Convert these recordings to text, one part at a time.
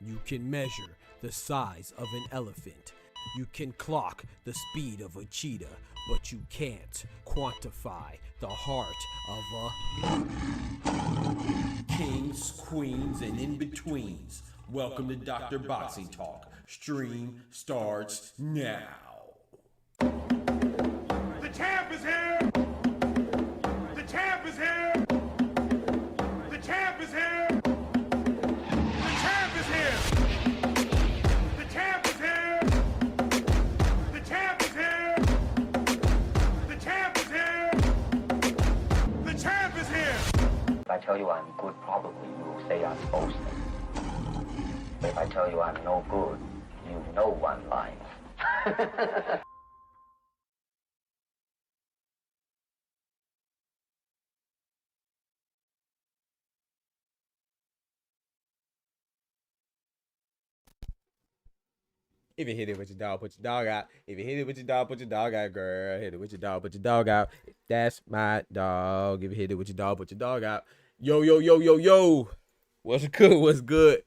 You can measure the size of an elephant. You can clock the speed of a cheetah, but you can't quantify the heart of a kings, queens, and in-betweens. Welcome to Dr. Boxing Talk. Stream starts now. The champ is here! The champ is here! The champ is here! The champ is here! The champ is here! The champ is here! The champ is here! The champ is here! If I tell you I'm good, probably you will say I'm boasting. If I tell you I'm no good, you know one line. If you hit it with your dog, put your dog out. If you hit it with your dog, put your dog out, girl. Hit it with your dog, put your dog out. That's my dog. If you hit it with your dog, put your dog out. Yo, yo, yo, yo, yo. What's good? What's good?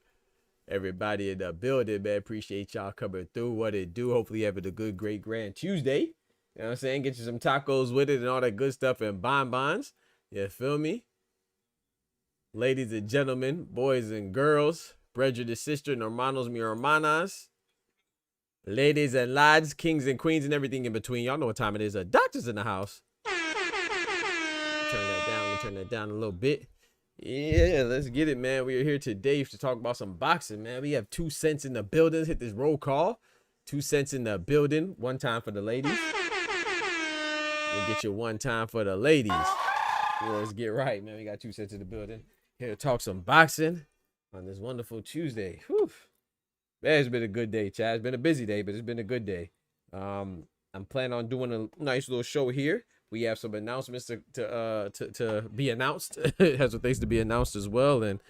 Everybody in the building, man. Appreciate y'all coming through. What it do? Hopefully you having a good, great, grand Tuesday. You know what I'm saying? Get you some tacos with it and all that good stuff and bonbons. You feel me? Ladies and gentlemen, boys and girls, brethren and sister, hermanos, mi hermanas. Ladies and lads, kings and queens, and everything in between. Y'all know what time it is. Doctors in the house. Turn that down a little bit. Yeah, let's get it, man. We are here today to talk about some boxing, man. We have 2 cents in the building. Hit this roll call. 2 cents in the building. One time for the ladies. And get your one time for the ladies. Let's get right, man. We got 2 cents in the building. Here to talk some boxing on this wonderful Tuesday. Whew. Man, it's been a good day, Chad. It's been a busy day, but it's been a good day. I'm planning on doing a nice little show here. We have some announcements to be announced. It has some things to be announced as well. And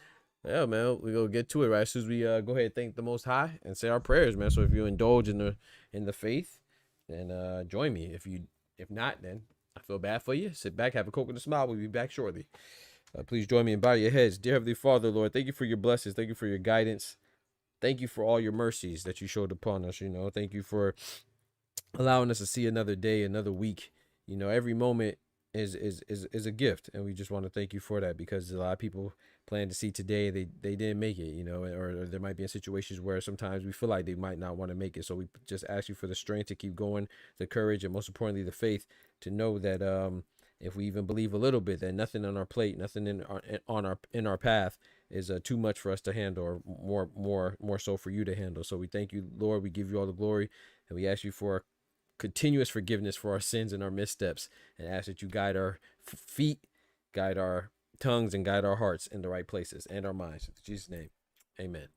yeah, man, we're gonna get to it right as soon as we go ahead and thank the Most High and say our prayers, man. So if you indulge in the faith, then join me. If not, then I feel bad for you. Sit back, have a coke and a smile. We'll be back shortly. Please join me and bow your heads. Dear Heavenly Father, Lord, thank you for your blessings. Thank you for your guidance. Thank you for all your mercies that you showed upon us. Thank you for allowing us to see another day, another week. Every moment is a gift, and we just want to thank you for that, because a lot of people plan to see today, they didn't make it, or there might be in situations where sometimes we feel like they might not want to make it. So we just ask you for the strength to keep going, the courage, and most importantly, the faith to know that if we even believe a little bit, that nothing on our plate, nothing in our path is too much for us to handle, or more so for you to handle. So we thank you, Lord. We give you all the glory, and we ask you for continuous forgiveness for our sins and our missteps, and ask that you guide our feet, guide our tongues and guide our hearts in the right places and our minds. In Jesus' name, amen.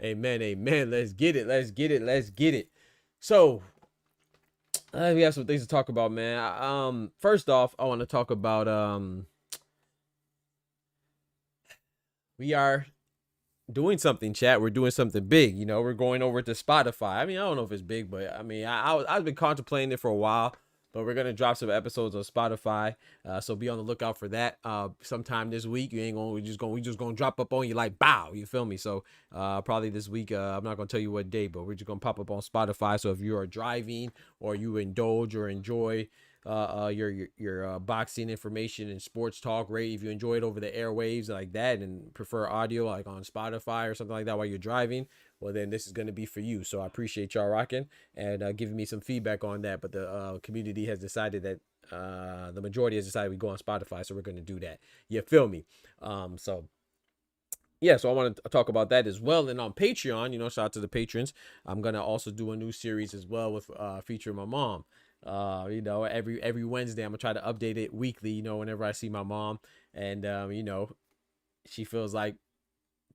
Amen, amen. Let's get it. Let's get it. Let's get it. So, we have some things to talk about, man. First off, I want to talk about we are doing something, chat. We're doing something big. You know, we're going over to Spotify. I mean, I don't know if it's big, but I mean, I've been contemplating it for a while. But we're gonna drop some episodes on Spotify, so be on the lookout for that. Sometime this week. We just gonna drop up on you like bow. You feel me? So probably this week. I'm not gonna tell you what day, but we're just gonna pop up on Spotify. So if you are driving or you indulge or enjoy your boxing information and sports talk, right? If you enjoy it over the airwaves like that and prefer audio like on Spotify or something like that while you're driving, well, then this is going to be for you. So I appreciate y'all rocking and giving me some feedback on that. But the community has decided that the majority has decided we go on Spotify. So we're going to do that. You feel me? So yeah, so I want to talk about that as well. And on Patreon, you know, shout out to the patrons. I'm going to also do a new series as well with featuring my mom. You know, every Wednesday, I'm going to try to update it weekly, you know, whenever I see my mom and, you know, she feels like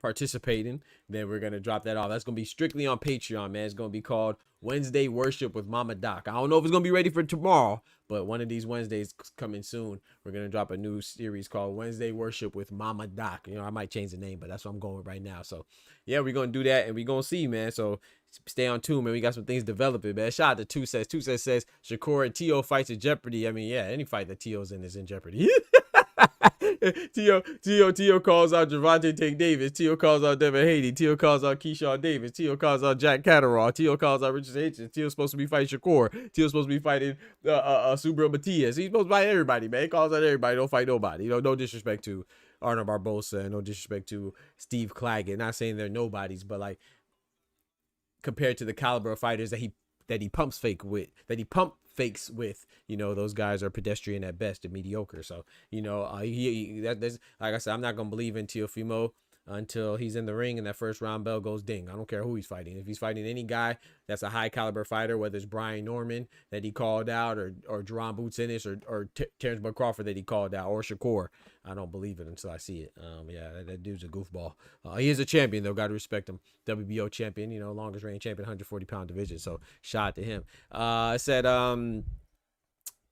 participating, then we're gonna drop that off. That's gonna be strictly on Patreon, man. It's gonna be called Wednesday Worship with Mama Doc. I don't know if it's gonna be ready for tomorrow, but one of these Wednesdays coming soon, we're gonna drop a new series called Wednesday Worship with Mama Doc. You know, I might change the name, but that's what I'm going with right now. So yeah, we're gonna do that and we're gonna see, man. So stay on tune, man. We got some things developing, man. Shout out to Two Sets. Two Sets says Shakur and T.O. fights in jeopardy. I mean, yeah, any fight that T.O.'s in is in jeopardy. T.O. calls out Gervonta Davis. T.O. calls out Devin Haney. T.O. calls out Keyshawn Davis. T.O. calls out Jack Catterall. T.O. calls out Richard Hitchens. T.O. supposed to be fighting Shakur. T.O. supposed to be fighting Subriel Matias. He's supposed to fight everybody, man. He calls out everybody. Don't fight nobody. You know, no disrespect to Arnold Barbosa and no disrespect to Steve Claggett. Not saying they're nobodies, but like compared to the caliber of fighters that he pump fakes with, you know, those guys are pedestrian at best and mediocre. So, you know, that's like I said, I'm not gonna believe in Teofimo until he's in the ring and that first round bell goes ding. I don't care who he's fighting. If he's fighting any guy that's a high caliber fighter, whether it's Brian Norman that he called out or Jerron Boots Ennis or Terrence Bud Crawford that he called out or Shakur, I don't believe it until I see it. Yeah, that dude's a goofball. He is a champion though. Got to respect him. WBO champion, you know, longest reigning champion, 140-pound division. So shout out to him.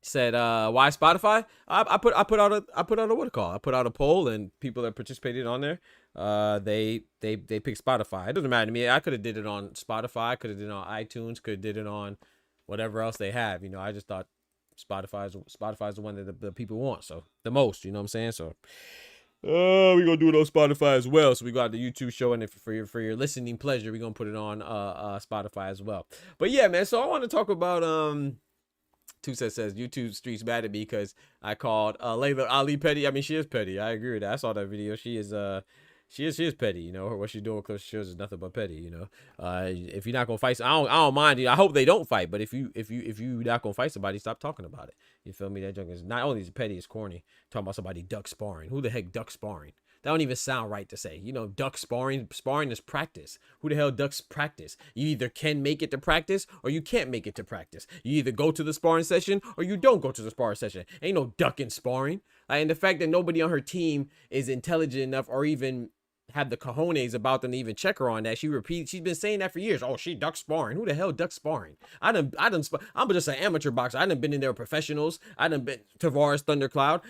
Said why Spotify? I put out a what call. I put out a poll and people that participated on there, they picked Spotify. It doesn't matter to me. I could have did it on Spotify, could have did it on iTunes, could have did it on whatever else they have. You know, I just thought Spotify's the one that the people want, so the most. You know what I'm saying? So we're gonna do it on Spotify as well. So we got the YouTube show, and if for your listening pleasure, we're gonna put it on Spotify as well. But yeah, man. So I want to talk about Two says YouTube streets mad at me because I called Layla Ali petty. I mean, she is petty. I agree with that. I saw that video. She is petty. You know, what she's doing with Cliff shows is nothing but petty. You know, if you're not gonna fight, I don't mind. I hope they don't fight. But if you not gonna fight somebody, stop talking about it. You feel me? That junk is not only is petty, it's corny. Talking about somebody duck sparring. Who the heck duck sparring? That don't even sound right to say. You know, duck sparring. Sparring is practice. Who the hell ducks practice? You either can make it to practice or you can't make it to practice. You either go to the sparring session or you don't go to the sparring session. Ain't no ducking sparring. And the fact that nobody on her team is intelligent enough or even have the cojones about them to even check her on that. She's been saying that for years. Oh, she duck sparring. Who the hell duck sparring? I'm just an amateur boxer. I done been in there with professionals. I done been Tavares Thundercloud.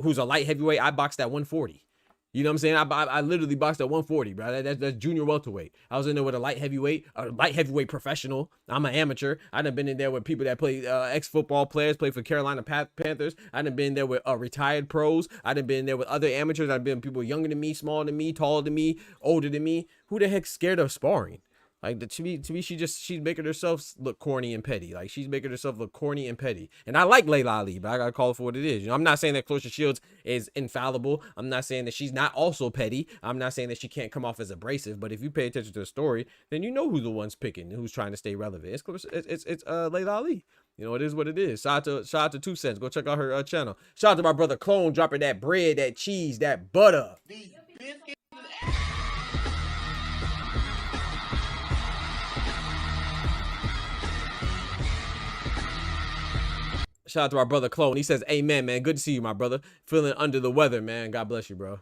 Who's a light heavyweight. I boxed at 140. You know what I'm saying? I literally boxed at 140, bro. That's junior welterweight. I was in there with a light heavyweight professional. I'm an amateur. I done been in there with people that play ex-football players, play for Carolina Panthers. I done been there with retired pros. I done been there with other amateurs. I've been people younger than me, smaller than me, taller than me, older than me. Who the heck's scared of sparring? Like to me, she's making herself look corny and petty. Like she's making herself look corny and petty. And I like Layla Ali, but I gotta call it for what it is. You know, I'm not saying that Claressa Shields is infallible. I'm not saying that she's not also petty. I'm not saying that she can't come off as abrasive. But if you pay attention to the story, then you know who the one's picking, who's trying to stay relevant. It's Layla Ali. You know, it is what it is. Shout out to 2 Cents. Go check out her channel. Shout out to my brother Clone dropping that bread, that cheese, that butter. Shout out to our brother Clone. He says, amen, man. Good to see you, my brother. Feeling under the weather, man. God bless you, bro.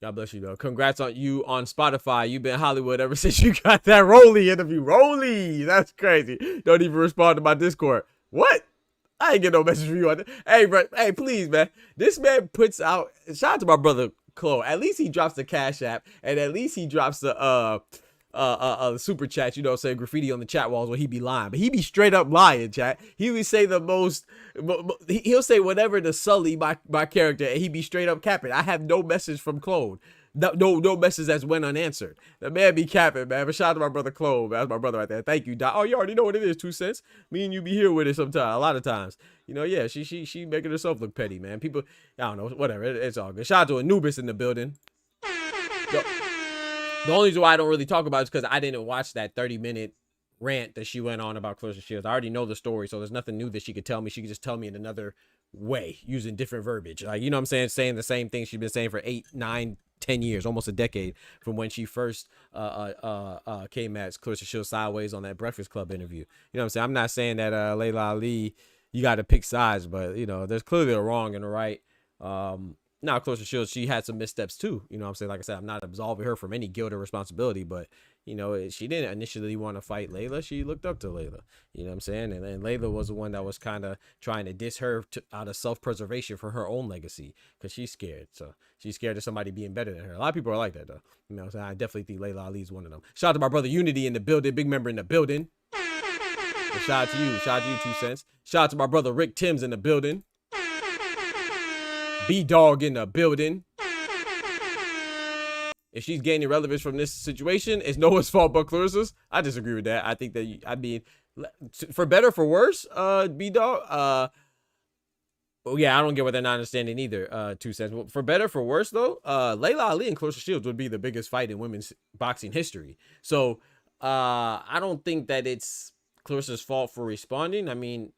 God bless you, though. Congrats on you on Spotify. You've been Hollywood ever since you got that Rolly interview. Rolly. That's crazy. Don't even respond to my Discord. What? I ain't get no message from you on that. Hey, bro. Hey, please, man. This man puts out. Shout out to my brother Clone. At least he drops the Cash App, and at least he drops the super chat, you know, say graffiti on the chat walls where he be lying, but he be straight up lying, chat. He would say the most, he'll say whatever to sully my character, and he be straight up capping. I have no message from Clone. No message that's went unanswered. The man be capping, man. But shout out to my brother Clone. That's my brother right there. Thank you, Doc. Oh, you already know what it is, 2 cents. Me and you be here with it sometimes, a lot of times. You know, yeah, she making herself look petty, man. People, I don't know, whatever. It's all good. Shout out to Anubis in the building. Yo. The only reason why I don't really talk about it is because I didn't watch that 30-minute rant that she went on about Clarissa Shields. I already know the story, so there's nothing new that she could tell me. She could just tell me in another way, using different verbiage. Like, you know what I'm saying the same thing she's been saying for 8, 9, 10 years, almost a decade, from when she first came at Clarissa Shields sideways on that Breakfast Club interview. You know what I'm saying? I'm not saying that Layla Ali, you got to pick sides, but, you know, there's clearly a wrong and a right. Now, Clarissa Shields, she had some missteps too. You know what I'm saying? Like I said, I'm not absolving her from any guilt or responsibility, but, you know, she didn't initially want to fight Layla. She looked up to Layla. You know what I'm saying? And Layla was the one that was kind of trying to diss her out of self-preservation for her own legacy, because she's scared. So she's scared of somebody being better than her. A lot of people are like that, though. You know what I'm saying? I definitely think Layla Ali is one of them. Shout out to my brother Unity in the building. Big member in the building. And shout out to you. Shout out to you, 2 cents. Shout out to my brother Rick Timms in the building. B-Dog in the building. If she's gaining relevance from this situation, it's no one's fault but Clarissa's. I disagree with that. I think that, I mean, for better or for worse, B-Dog, yeah, I don't get what they're not understanding either, 2 cents. For better or for worse, though, Layla Ali and Clarissa Shields would be the biggest fight in women's boxing history. So, I don't think that it's Clarissa's fault for responding. I mean,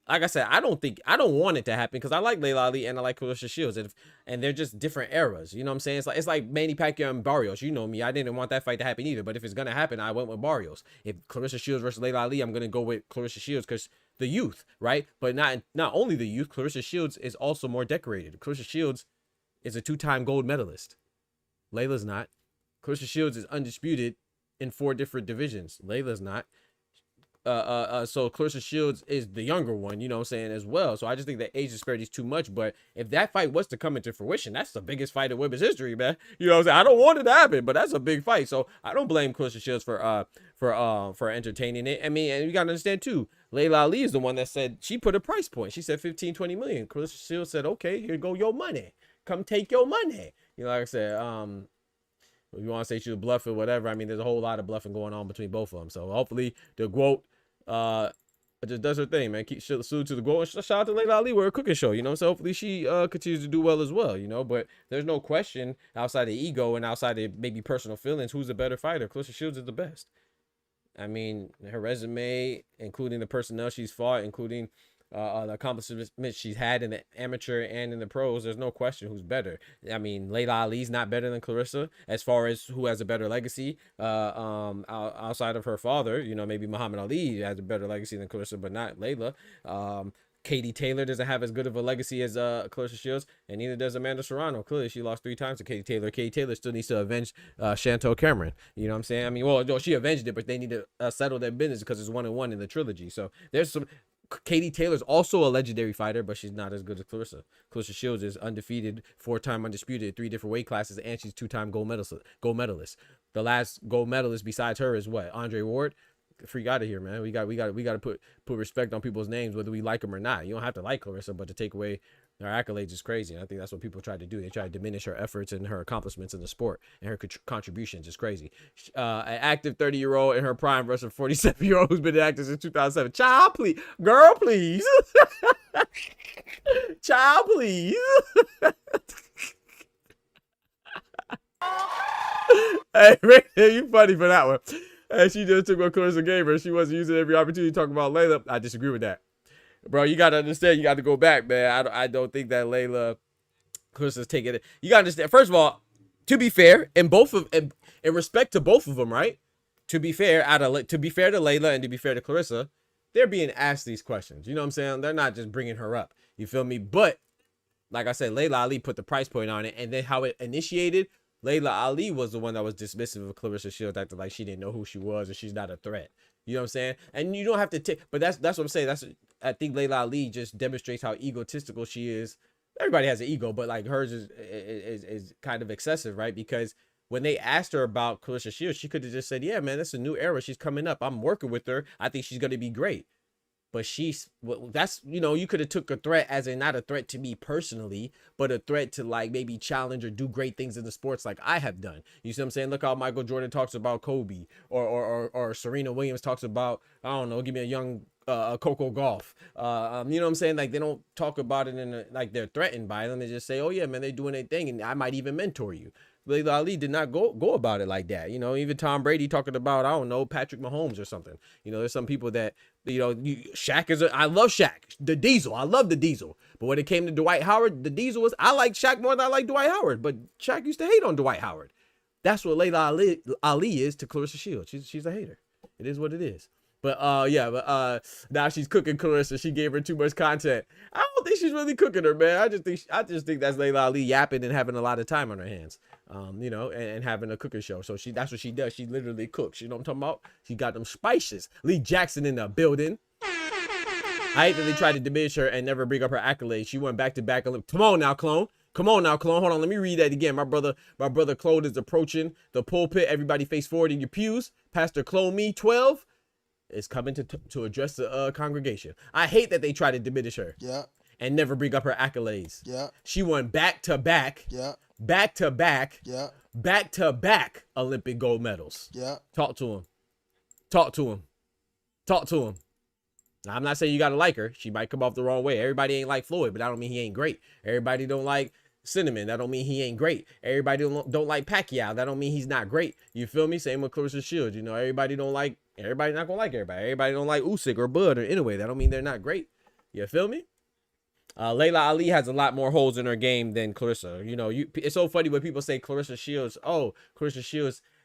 like I said, I don't want it to happen, because I like Layla Ali and I like Clarissa Shields, and they're just different eras. You know what I'm saying? It's like Manny Pacquiao and Barrios. You know me, I didn't want that fight to happen either. But if it's gonna happen, I went with Barrios. If Clarissa Shields versus Layla Ali, I'm gonna go with Clarissa Shields because the youth, right? But not only the youth. Clarissa Shields is also more decorated. Clarissa Shields is a 2-time gold medalist. Layla's not. Clarissa Shields is undisputed in 4 different divisions. Layla's not. So Clarissa Shields is the younger one, you know what I'm saying, as well. So I just think that age disparity is too much. But if that fight was to come into fruition, that's the biggest fight in women's history, man. You know what I'm saying? I don't want it to happen, but that's a big fight. So I don't blame Clarissa Shields for entertaining it. I mean, and you gotta understand too, Layla Ali is the one that said, she put a price point. She said 15-20 million. Clarissa Shields said, okay, here go your money. Come take your money. You know, like I said, if you want to say she was bluffing, whatever. I mean, there's a whole lot of bluffing going on between both of them. So hopefully the GOAT just does her thing, man. Keep salute to the GOAT. Shout out to Layla Ali. We're a cooking show, you know. So hopefully she continues to do well as well, you know. But there's no question, outside of ego and outside of maybe personal feelings, who's the better fighter. Clarissa Shields is the best. I mean, her resume, including the personnel she's fought, including the accomplishments she's had in the amateur and in the pros, there's no question who's better. I mean, Layla Ali's not better than Clarissa as far as who has a better legacy outside of her father. You know, maybe Muhammad Ali has a better legacy than Clarissa, but not Layla. Katie Taylor doesn't have as good of a legacy as Clarissa Shields, and neither does Amanda Serrano. Clearly, she lost 3 times to Katie Taylor. Katie Taylor still needs to avenge Chantel Cameron. You know what I'm saying? I mean, well, she avenged it, but they need to settle their business because it's 1-1 in the trilogy. So there's some. Katie Taylor's also a legendary fighter, but she's not as good as Clarissa. Clarissa Shields is undefeated, 4-time undisputed, 3 different weight classes, and she's 2-time gold medalist. The last gold medalist besides her is what? Andre Ward. Freak out of here, man. We got to put respect on people's names, whether we like them or not. You don't have to like Clarissa, but to take away her accolades is crazy. And I think that's what people try to do. They try to diminish her efforts and her accomplishments in the sport and her contributions. Is crazy. An active 30-year-old in her prime versus a 47-year-old who's been active since 2007. Child, please. Girl, please. Child, please. Hey, Rick, you funny for that one. And she just took what Clarissa gave her. She wasn't using every opportunity to talk about Layla. I disagree with that. Bro, you got to understand. You got to go back, man. I don't think that Clarissa's taking it. You got to understand. First of all, to be fair, in respect to both of them, right? To be fair to Layla and to be fair to Clarissa, they're being asked these questions. You know what I'm saying? They're not just bringing her up. You feel me? But like I said, Layla Ali put the price point on it, and then how it initiated. Layla Ali was the one that was dismissive of Clarissa Shields, acting like she didn't know who she was or she's not a threat. You know what I'm saying? And you don't have to take, but that's what I'm saying. I think Layla Ali just demonstrates how egotistical she is. Everybody has an ego, but like hers is kind of excessive, right? Because when they asked her about Clarissa Shields, she could have just said, yeah, man, that's a new era. She's coming up. I'm working with her. I think she's going to be great. But that's, you know, you could have took a threat as in not a threat to me personally, but a threat to like maybe challenge or do great things in the sports like I have done. You see what I'm saying? Look how Michael Jordan talks about Kobe, or Serena Williams talks about, I don't know, give me a young Coco Golf. You know what I'm saying? Like they don't talk about it in like they're threatened by them. They just say, oh yeah, man, they're doing their thing, and I might even mentor you. Layla Ali did not go about it like that. You know, even Tom Brady talking about, I don't know, Patrick Mahomes or something. You know, there's some people that, you know, Shaq I love Shaq, the Diesel. I love the Diesel. But when it came to Dwight Howard, the Diesel I like Shaq more than I like Dwight Howard. But Shaq used to hate on Dwight Howard. That's what Layla Ali is to Clarissa Shields. She's a hater. It is what it is. But now she's cooking Clarissa. She gave her too much content. I don't think she's really cooking her, man. I just think that's Layla Ali yapping and having a lot of time on her hands. You know, and having a cooking show. So that's what she does. She literally cooks. You know what I'm talking about? She got them spices. Lee Jackson in the building. I hate that they tried to diminish her and never bring up her accolades. She went back to back. Come on now, clone. Come on now, clone. Hold on, let me read that again. My brother Clone is approaching the pulpit. Everybody face forward in your pews. Pastor Clone Me 12 is coming to address the congregation. I hate that they try to diminish her. Yeah. And never bring up her accolades. Yeah. She won back to back. Yeah. Back to back. Yeah. Back to back Olympic gold medals. Yeah. Talk to him. Talk to him. Talk to him. Now, I'm not saying you gotta like her. She might come off the wrong way. Everybody ain't like Floyd, but that don't mean he ain't great. Everybody don't like Cinnamon. That don't mean he ain't great. Everybody don't like Pacquiao. That don't mean he's not great. You feel me? Same with Clarissa Shields. You know, everybody not gonna like everybody. Everybody don't like Usyk or Bud or anyway. That don't mean they're not great. You feel me? Layla Ali has a lot more holes in her game than Clarissa. You know, it's so funny when people say Clarissa Shields,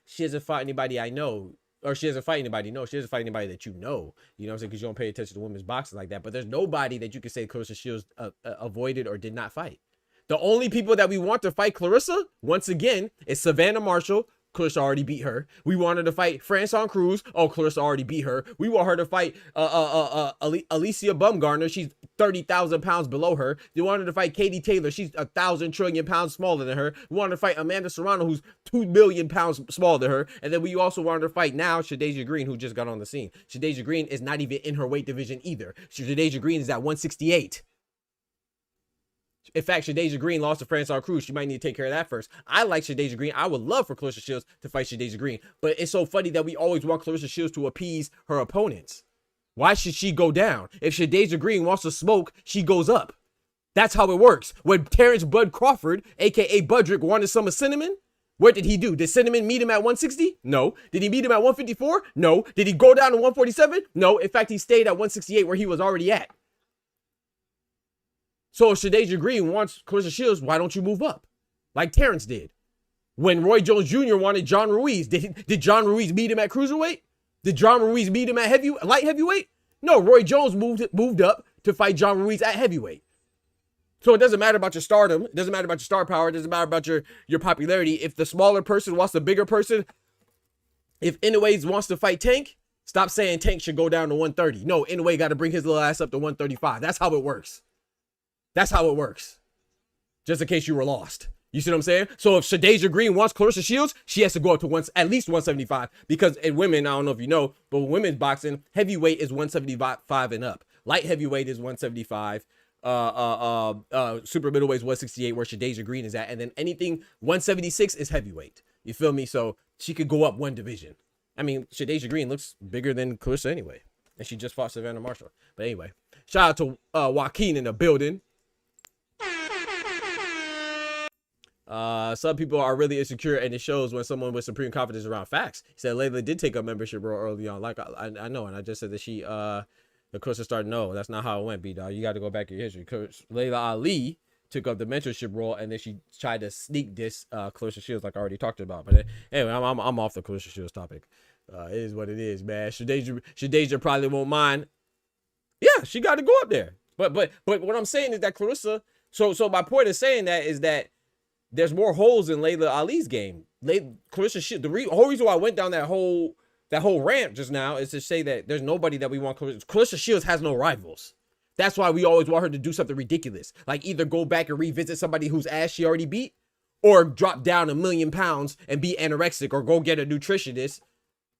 she doesn't fight anybody I know. Or she doesn't fight anybody. No, she doesn't fight anybody that you know. You know what I'm saying? Because you don't pay attention to women's boxing like that. But there's nobody that you can say Clarissa Shields avoided or did not fight. The only people that we want to fight Clarissa, once again, is Savannah Marshall. Clarissa already beat her. We want her to fight Franson Cruz. Oh, Clarissa already beat her. We want her to fight Alicia Bumgarner. She's 30,000 pounds below her. You want her to fight Katie Taylor. She's 1,000 trillion pounds smaller than her. We want her to fight Amanda Serrano, who's 2 million pounds smaller than her. And then we also want her to fight now Shadeja Green, who just got on the scene. Shadeja Green is not even in her weight division either. Shadeja Green is at 168. In fact, Shadeja Green lost to Francois Cruz. She might need to take care of that first. I like Shadeja Green. I would love for Clarissa Shields to fight Shadeja Green. But it's so funny that we always want Clarissa Shields to appease her opponents. Why should she go down? If Shadeja Green wants to smoke, she goes up. That's how it works. When Terrence Bud Crawford, a.k.a. Budrick, wanted some of Cinnamon, what did he do? Did Cinnamon meet him at 160? No. Did he meet him at 154? No. Did he go down to 147? No. In fact, he stayed at 168 where he was already at. So if Shadeja Green wants Clarissa Shields, why don't you move up? Like Terrence did. When Roy Jones Jr. wanted John Ruiz, did John Ruiz meet him at cruiserweight? Did John Ruiz meet him at light heavyweight? No, Roy Jones moved up to fight John Ruiz at heavyweight. So it doesn't matter about your stardom. It doesn't matter about your star power. It doesn't matter about your popularity. If the smaller person wants the bigger person, if Inoue wants to fight Tank, stop saying Tank should go down to 130. No, Inoue got to bring his little ass up to 135. That's how it works. That's how it works. Just in case you were lost. You see what I'm saying? So if Shadeja Green wants Clarissa Shields, she has to go up to at least 175. Because in women, I don't know if you know, but with women's boxing, heavyweight is 175 and up. Light heavyweight is 175. Super middleweight is 168, where Shadeja Green is at. And then anything 176 is heavyweight. You feel me? So she could go up one division. I mean, Shadeja Green looks bigger than Clarissa anyway. And she just fought Savannah Marshall. But anyway, shout out to Joaquin in the building. Some people are really insecure, and it shows when someone with supreme confidence around facts. He said Layla did take a membership role early on. Like I know, and I just said that she the Clarissa started. No, that's not how it went, B-Dog. You got to go back in your history. Layla Ali took up the mentorship role, and then she tried to sneak this Clarissa Shields, like I already talked about. But anyway, I'm off the Clarissa Shields topic. It is what it is, man. Shadeja probably won't mind Yeah, she got to go up there. But what I'm saying is that Clarissa. So my point of saying that is that there's more holes in Layla Ali's game. Clarissa, the whole reason why I went down that whole rant just now is to say that there's nobody that we want. Clarissa Shields has no rivals. That's why we always want her to do something ridiculous, like either go back and revisit somebody whose ass she already beat, or drop down 1,000,000 pounds and be anorexic, or go get a nutritionist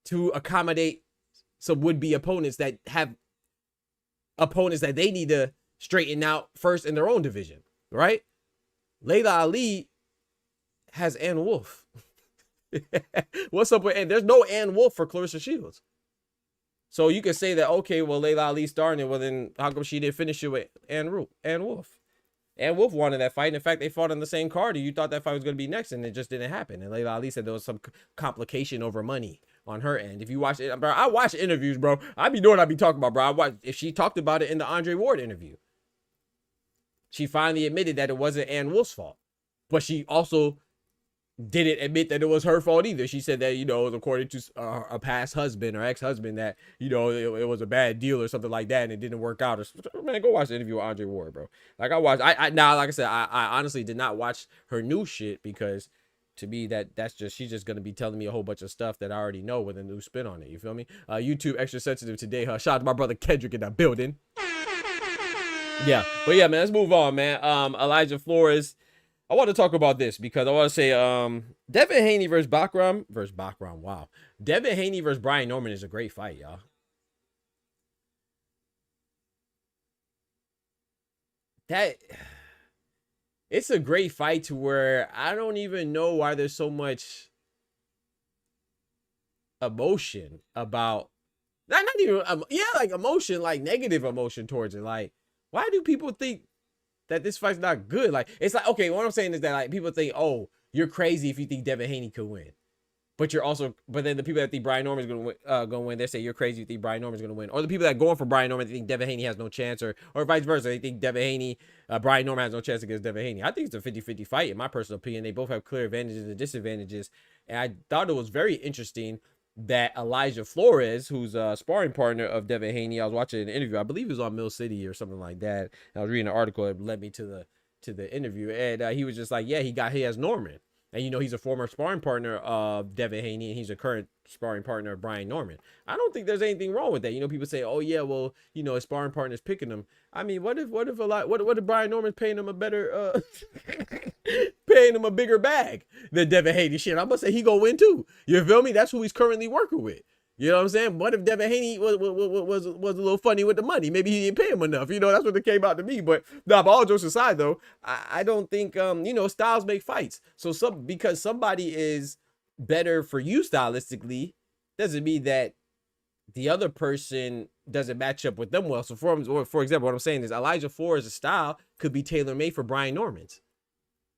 to accommodate some would-be opponents that have opponents that they need to straighten out first in their own division, right? Layla Ali has Ann Wolf. What's up with Ann? There's no Ann Wolf for Clarissa Shields. So you could say that, okay, well, Layla Ali starting it. Well, then how come she didn't finish it with Ann Wolf? Ann Wolf wanted that fight. And in fact, they fought on the same card. And you thought that fight was going to be next, and it just didn't happen. And Layla Ali said there was some complication over money on her end. If you watch it, bro, I watch interviews, bro. I be doing what I be talking about, bro. If she talked about it in the Andre Ward interview. She finally admitted that it wasn't Ann Wolf's fault. But she also didn't admit that it was her fault either. She said that, you know, according to a past husband or ex-husband, that, you know, it was a bad deal or something like that, and it didn't work out. Man, go watch the interview with Andre Ward, bro. Like like I said, I honestly did not watch her new shit, because to me she's just gonna be telling me a whole bunch of stuff that I already know with a new spin on it. You feel me? YouTube extra sensitive today. Shout out to my brother Kendrick in that building. Yeah, but yeah, man, let's move on, man. Elijah Flores. I want to talk about this because I want to say Devin Haney versus Bakram. Wow. Devin Haney versus Brian Norman is a great fight, y'all. It's a great fight to where I don't even know why there's so much emotion about, not even, like emotion, like negative emotion towards it. Like, why do people think that this fight's not good? Like, it's like, okay, what I'm saying is that, like, people think, oh, you're crazy if you think Devin Haney could win. But then the people that think Brian Norman's gonna win, they say you're crazy if you think Brian Norman's gonna win. Or the people that are going for Brian Norman, they think Devin Haney has no chance, or vice versa. They think Brian Norman has no chance against Devin Haney. I think it's a 50-50 fight, in my personal opinion. They both have clear advantages and disadvantages. And I thought it was very interesting that Elijah Flores, who's a sparring partner of Devin Haney, I was watching an interview. I believe it was on Mill City or something like that. I was reading an article that led me to the interview, and he was just like, yeah, he has Norman. And, you know, he's a former sparring partner of Devin Haney, and he's a current sparring partner of Brian Norman. I don't think there's anything wrong with that. You know, people say, oh, yeah, well, you know, his sparring partner's picking him. I mean, what if Brian Norman's paying him a better, paying him a bigger bag than Devin Haney? Shit, I'm going to say he going to win too. You feel me? That's who he's currently working with. You know what I'm saying? What if Devin Haney was a little funny with the money? Maybe he didn't pay him enough. You know, that's what it came out to me. But nah, but all jokes aside, though, I don't think, you know, styles make fights. So because somebody is better for you stylistically, doesn't mean that the other person doesn't match up with them well. So for example, what I'm saying is Elijah Flores' style could be tailor-made for Brian Norman's.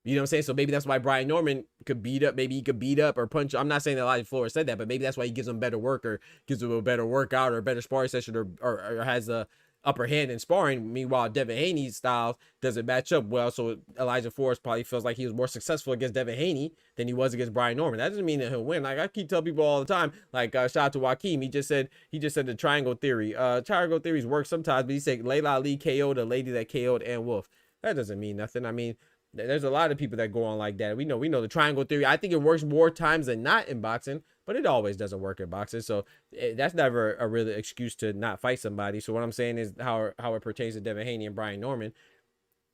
You know what I'm saying? So maybe that's why Brian Norman could beat up. Maybe he could beat up or punch. I'm not saying that Elijah Flores said that, but maybe that's why he gives him better work, or gives him a better workout, or a better sparring session, or has a upper hand in sparring. Meanwhile, Devin Haney's style doesn't match up well. So Elijah Flores probably feels like he was more successful against Devin Haney than he was against Brian Norman. That doesn't mean that he'll win. Like I keep telling people all the time, like shout out to Joaquin. He just said the triangle theory. Triangle theories work sometimes, but he said Layla Ali KO'd a lady that KO'd Ann Wolf. That doesn't mean nothing. I mean, there's a lot of people that go on like that. We know the triangle theory. I think it works more times than not in boxing, but it always doesn't work in boxing. So that's never a real excuse to not fight somebody. So what I'm saying is how it pertains to Devin Haney and Brian Norman.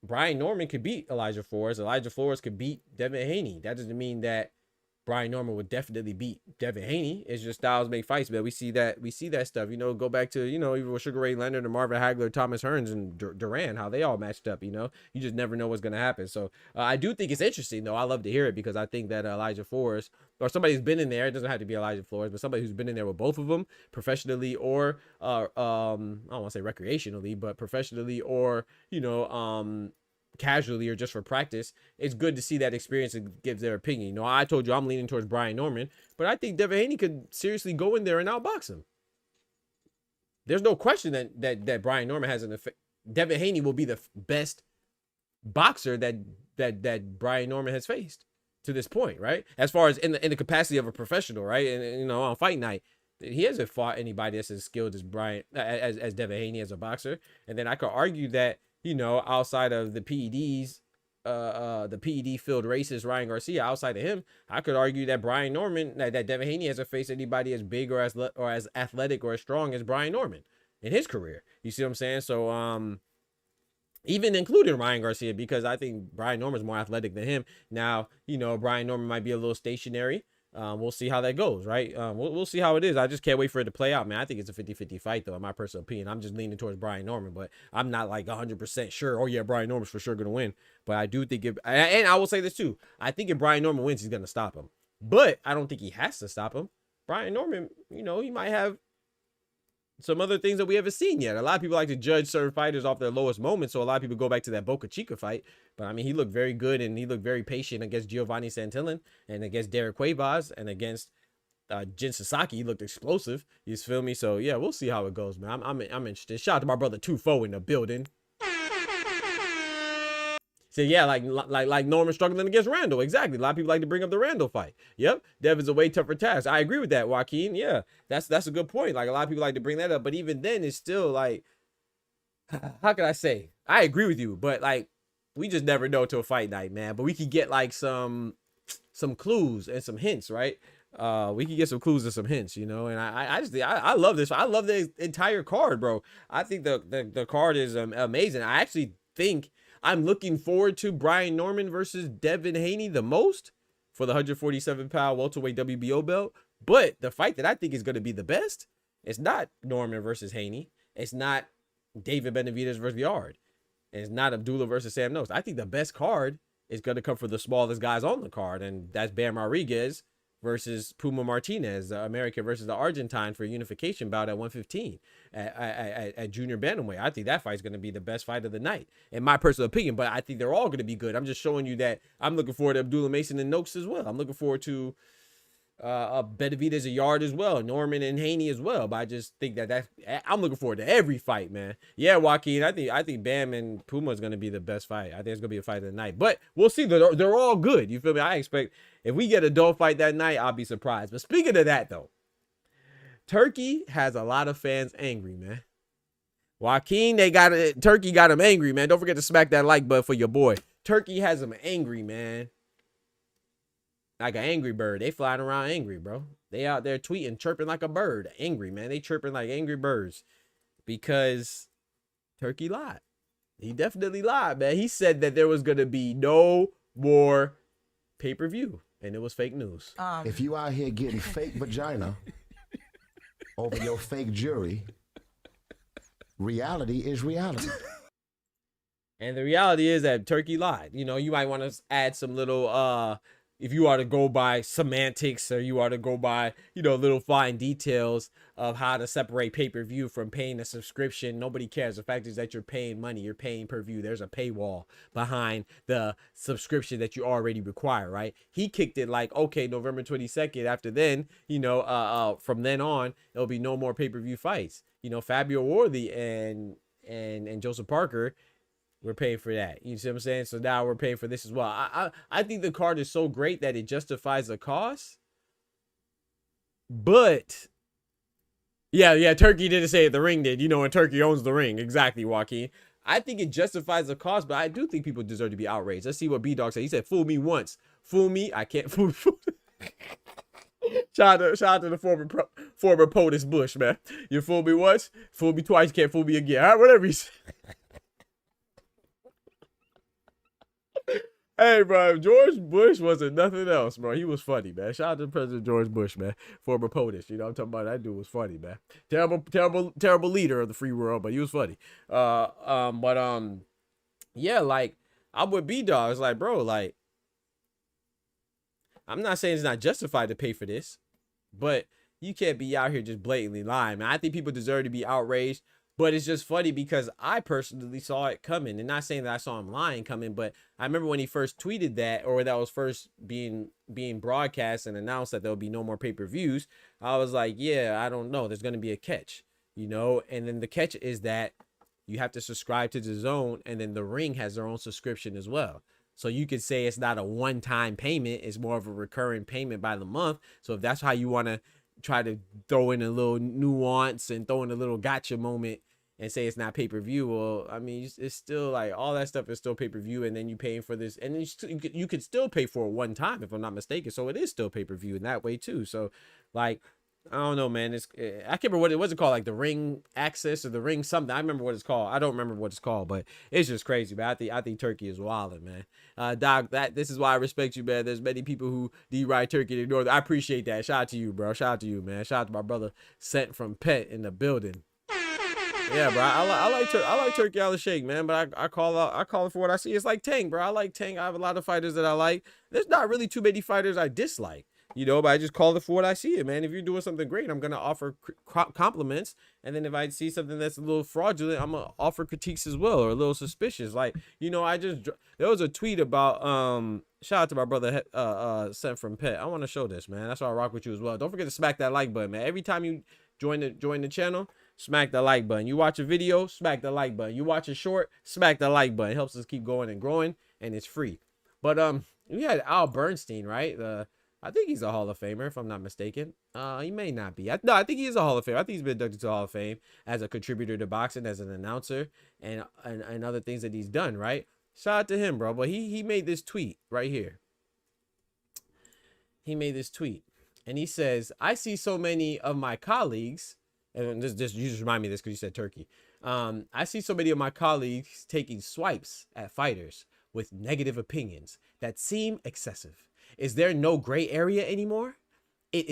Brian Norman could beat Elijah Flores. Elijah Flores could beat Devin Haney. That doesn't mean that Brian Norman would definitely beat Devin Haney. It's just styles make fights, man. We see that stuff. You know, go back to, you know, even with Sugar Ray Leonard and Marvin Hagler, Thomas Hearns, and Duran, how they all matched up. You know, you just never know what's gonna happen. So I do think it's interesting, though. I love to hear it, because I think that Elijah Flores, or somebody who's been in there, it doesn't have to be Elijah Flores, but somebody who's been in there with both of them professionally, or I don't want to say recreationally, but professionally, or, you know, casually, or just for practice, it's good to see that experience and give their opinion. You know, I told you I'm leaning towards Brian Norman, but I think Devin Haney could seriously go in there and outbox him. There's no question that Brian Norman has an effect. Devin Haney will be the best boxer that Brian Norman has faced to this point, right? As far as in the capacity of a professional, right? And you know, on fight night, He hasn't fought anybody that's as skilled as as Devin Haney as a boxer. And then I could argue that, you know, outside of the PEDs, the PED filled racist Ryan Garcia, outside of him, I could argue that Brian Norman, that Devin Haney hasn't faced anybody as big or as athletic or as strong as Brian Norman in his career. You see what I'm saying? So even including Ryan Garcia, because I think Brian Norman's more athletic than him. Now, you know, Brian Norman might be a little stationary. We'll see how that goes, right? We'll see how it is. I just can't wait for it to play out, man. I think it's a 50-50 fight, though, in my personal opinion. I'm just leaning towards Brian Norman, but I'm not like 100% sure. Oh, yeah, Brian Norman's for sure going to win. But I do think and I will say this, too. I think if Brian Norman wins, he's going to stop him. But I don't think he has to stop him. Brian Norman, you know, he might have some other things that we haven't seen yet. A lot of people like to judge certain fighters off their lowest moments, so a lot of people go back to that Boca Chica fight. But I mean, he looked very good, and he looked very patient against Giovanni Santillan and against Derek Cuevas and against Jin Sasaki. He looked explosive. You feel me? So yeah, we'll see how it goes, man. I'm interested. Shout out to my brother Tufo in the building. So yeah, like Norman struggling against Randall. Exactly. A lot of people like to bring up the Randall fight. Yep. Devin's a way tougher task. I agree with that, Joaquin. Yeah. That's a good point. Like, a lot of people like to bring that up, but even then it's still like, how can I say? I agree with you, but like, we just never know till fight night, man. But we could get like some clues and some hints, right? We could get some clues and some hints, you know. And I love this. I love the entire card, bro. I think the card is amazing. I actually think I'm looking forward to Brian Norman versus Devin Haney the most for the 147-pound welterweight WBO belt. But the fight that I think is going to be the best, it's not Norman versus Haney. It's not David Benavidez versus Yard. And it's not Abdullah versus Sam Nose. I think the best card is going to come for the smallest guys on the card, and that's Bam Rodriguez versus Puma Martinez, the American versus the Argentine for a unification bout at 115 at junior bantamweight. I think that fight's going to be the best fight of the night, in my personal opinion, but I think they're all going to be good. I'm just showing you that I'm looking forward to Abdullah Mason and Noakes as well. I'm looking forward to Benavidez a Yard as well, Norman and Haney as well. But I just think that I'm looking forward to every fight, man. Yeah, Joaquin, I think Bam and Puma is going to be the best fight. I think it's going to be a fight of the night. But we'll see. They're all good. You feel me? I expect if we get a dope fight that night, I'll be surprised. But speaking of that, though, Turkey has a lot of fans angry, man. Joaquin, Turkey got him angry, man. Don't forget to smack that like button for your boy. Turkey has him angry, man. Like an angry bird. They flying around angry, bro. They out there tweeting, chirping like a bird. Angry, man. They chirping like angry birds. Because Turkey lied. He definitely lied, man. He said that there was going to be no more pay-per-view. And it was fake news. If you out here getting fake vagina over your fake jury, reality is reality. And the reality is that Turkey lied. You know, you might want to add some little, if you are to go by semantics, or you are to go by, you know, little fine details of how to separate pay-per-view from paying a subscription. Nobody cares. The fact is that you're paying money. You're paying per view. There's a paywall behind the subscription that you already require, right? He kicked it like, okay, November 22nd. After then, you know, from then on, there'll be no more pay-per-view fights. You know, Fabio Worthy and Joseph Parker, we're paying for that. You see what I'm saying? So now we're paying for this as well. I think the card is so great that it justifies the cost. But yeah, Turkey didn't say it. The ring did. You know, and Turkey owns the ring. Exactly, Joaquin. I think it justifies the cost, but I do think people deserve to be outraged. Let's see what B-Dog said. He said, fool me once. Fool me, I can't fool. Shout out to the former POTUS Bush, man. You fool me once, fool me twice, can't fool me again. All right, whatever he said. Hey, bro, George Bush wasn't nothing else, bro. He was funny, man. Shout out to President George Bush, man. Former POTUS. You know what I'm talking about? That dude was funny, man. Terrible leader of the free world, but he was funny. Yeah, like, I'm with B-Dog. It's like, bro, like, I'm not saying it's not justified to pay for this, but you can't be out here just blatantly lying, man. I think people deserve to be outraged. But it's just funny because I personally saw it coming, and not saying that I saw him lying coming, but I remember when he first tweeted that, or that was first being broadcast and announced that there'll be no more pay-per-views. I was like, yeah, I don't know. There's going to be a catch, you know? And then the catch is that you have to subscribe to DAZN, and then the Ring has their own subscription as well. So you could say it's not a one-time payment. It's more of a recurring payment by the month. So if that's how you want to try to throw in a little nuance and throw in a little gotcha moment and say it's not pay-per-view. Well, I mean, it's still like all that stuff is still pay-per-view, and then you paying for this, and then you could still pay for it one time if I'm not mistaken. So it is still pay-per-view in that way too. So like, I don't know, man. I can't remember what it was called, like the ring access or the ring something. I remember what it's called. I don't remember what it's called, but it's just crazy, man. I think Turkey is wilding, man. Doc, this is why I respect you, man. There's many people who deride Turkey and ignore that. I appreciate that. Shout out to you, bro. Shout out to you, man. Shout out to my brother sent from Pet in the building. Yeah, bro. I like Turki Alalshikh, man. But I call it for what I see. It's like Tank, bro. I like Tank. I have a lot of fighters that I like. There's not really too many fighters I dislike, you know. But I just call it for what I see it, man. If you're doing something great, I'm gonna offer compliments. And then if I see something that's a little fraudulent, I'm gonna offer critiques as well, or a little suspicious. Like, you know, there was a tweet about shout out to my brother sent from Pet. I want to show this, man. That's why I rock with you as well. Don't forget to smack that like button, man. Every time you join the channel, smack the like button. You watch a video, smack the like button. You watch a short, smack the like button. It helps us keep going and growing, and it's free. But we had Al Bernstein, right? I think he's a Hall of Famer, if I'm not mistaken. He may not be. No, I think he is a Hall of Famer. I think he's been inducted to the Hall of Fame as a contributor to boxing, as an announcer, and other things that he's done, right? Shout out to him, bro. But he made this tweet right here. He made this tweet, and he says, "I see so many of my colleagues." And you just remind me of this because you said Turkey. I see so many of my colleagues taking swipes at fighters with negative opinions that seem excessive. Is there no gray area anymore? It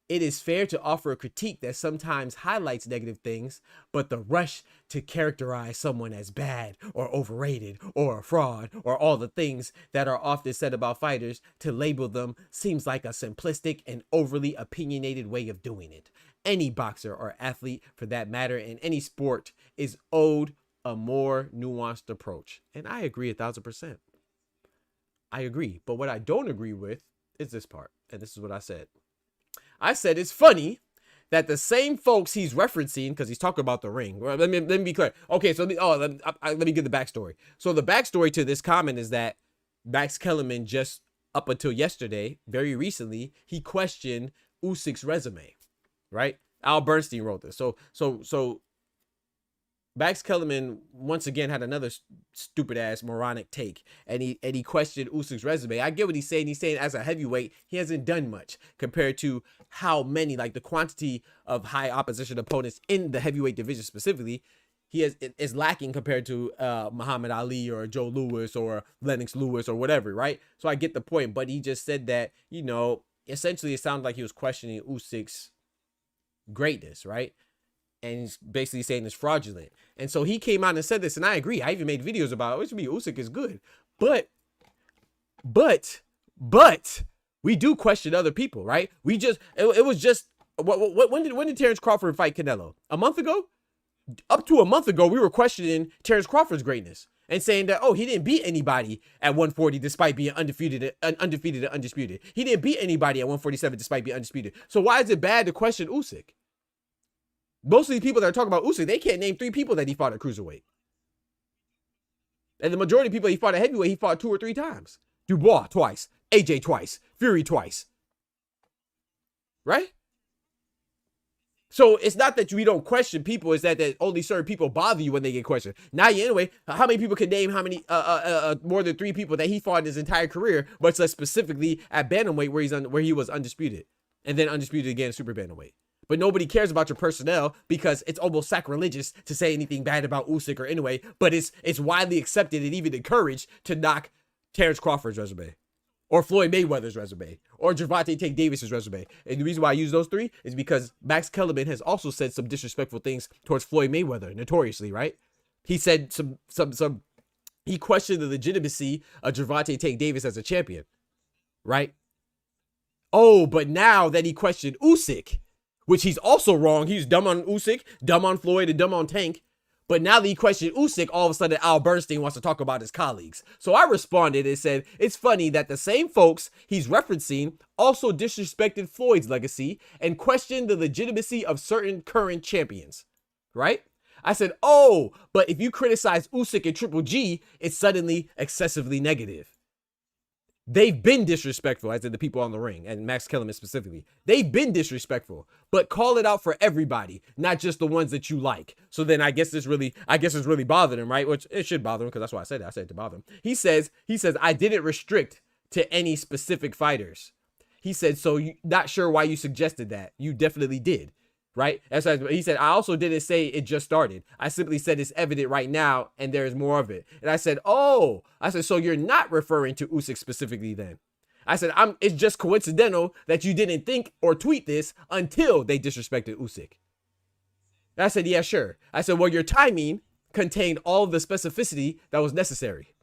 is fair to offer a critique that sometimes highlights negative things, but the rush to characterize someone as bad or overrated or a fraud or all the things that are often said about fighters, to label them, seems like a simplistic and overly opinionated way of doing it. Any boxer or athlete, for that matter, in any sport, is owed a more nuanced approach. And I agree 1,000%. I agree. But what I don't agree with is this part. And this is what I said. I said it's funny that the same folks he's referencing, because he's talking about the ring. Let me be clear. Okay, so let me give the backstory. So the backstory to this comment is that Max Kellerman, just up until yesterday, very recently, he questioned Usyk's resume. Right? Al Bernstein wrote this. So Max Kellerman once again had another stupid ass moronic take, and he questioned Usyk's resume. I get what he's saying. He's saying as a heavyweight, he hasn't done much compared to how many, like the quantity of high opposition opponents in the heavyweight division specifically, is lacking compared to Muhammad Ali or Joe Louis or Lennox Lewis or whatever, right? So I get the point, but he just said that, you know, essentially it sounded like he was questioning Usyk's greatness, right? And he's basically saying it's fraudulent. And so he came out and said this, and I agree. I even made videos about it. Which means Usyk is good, but we do question other people, right? It was just when did Terrence Crawford fight Canelo? A month ago? Up to a month ago, we were questioning Terrence Crawford's greatness and saying that, oh, he didn't beat anybody at 140 despite being undefeated and undisputed. He didn't beat anybody at 147 despite being undisputed. So why is it bad to question Usyk? Most of these people that are talking about Usyk, they can't name 3 people that he fought at cruiserweight. And the majority of people he fought at heavyweight, he fought 2 or 3 times. Dubois twice, AJ twice, Fury twice. Right? So it's not that we don't question people, it's that only certain people bother you when they get questioned. Now, anyway, how many people can name how many more than 3 people that he fought in his entire career, much less specifically at bantamweight where he was undisputed, and then undisputed again super bantamweight. But nobody cares about your personnel because it's almost sacrilegious to say anything bad about Usyk or anyway, but it's widely accepted and even encouraged to knock Terrence Crawford's resume, or Floyd Mayweather's resume, or Gervonta Davis's resume. And the reason why I use those 3 is because Max Kellerman has also said some disrespectful things towards Floyd Mayweather, notoriously, right? He said he questioned the legitimacy of Gervonta Davis as a champion, right? Oh, but now that he questioned Usyk, which he's also wrong. He's dumb on Usyk, dumb on Floyd, and dumb on Tank. But now that he questioned Usyk, all of a sudden Al Bernstein wants to talk about his colleagues. So I responded and said, it's funny that the same folks he's referencing also disrespected Floyd's legacy and questioned the legitimacy of certain current champions, right? I said, oh, but if you criticize Usyk and Triple G, it's suddenly excessively negative. they've been disrespectful, as in the people on the ring, and Max Kellerman specifically. They've been disrespectful, but call it out for everybody, not just the ones that you like. So then I guess it's really bothering him, right? Which it should bother him, because that's why I said it. I said it to bother him. He says, I didn't restrict to any specific fighters. He said, so you not sure why you suggested that. You definitely did. Right? He said, I also didn't say it just started. I simply said it's evident right now and there is more of it. And I said, so you're not referring to Usyk specifically then. I said, it's just coincidental that you didn't think or tweet this until they disrespected Usyk. And I said, yeah, sure. I said, well, your timing contained all of the specificity that was necessary.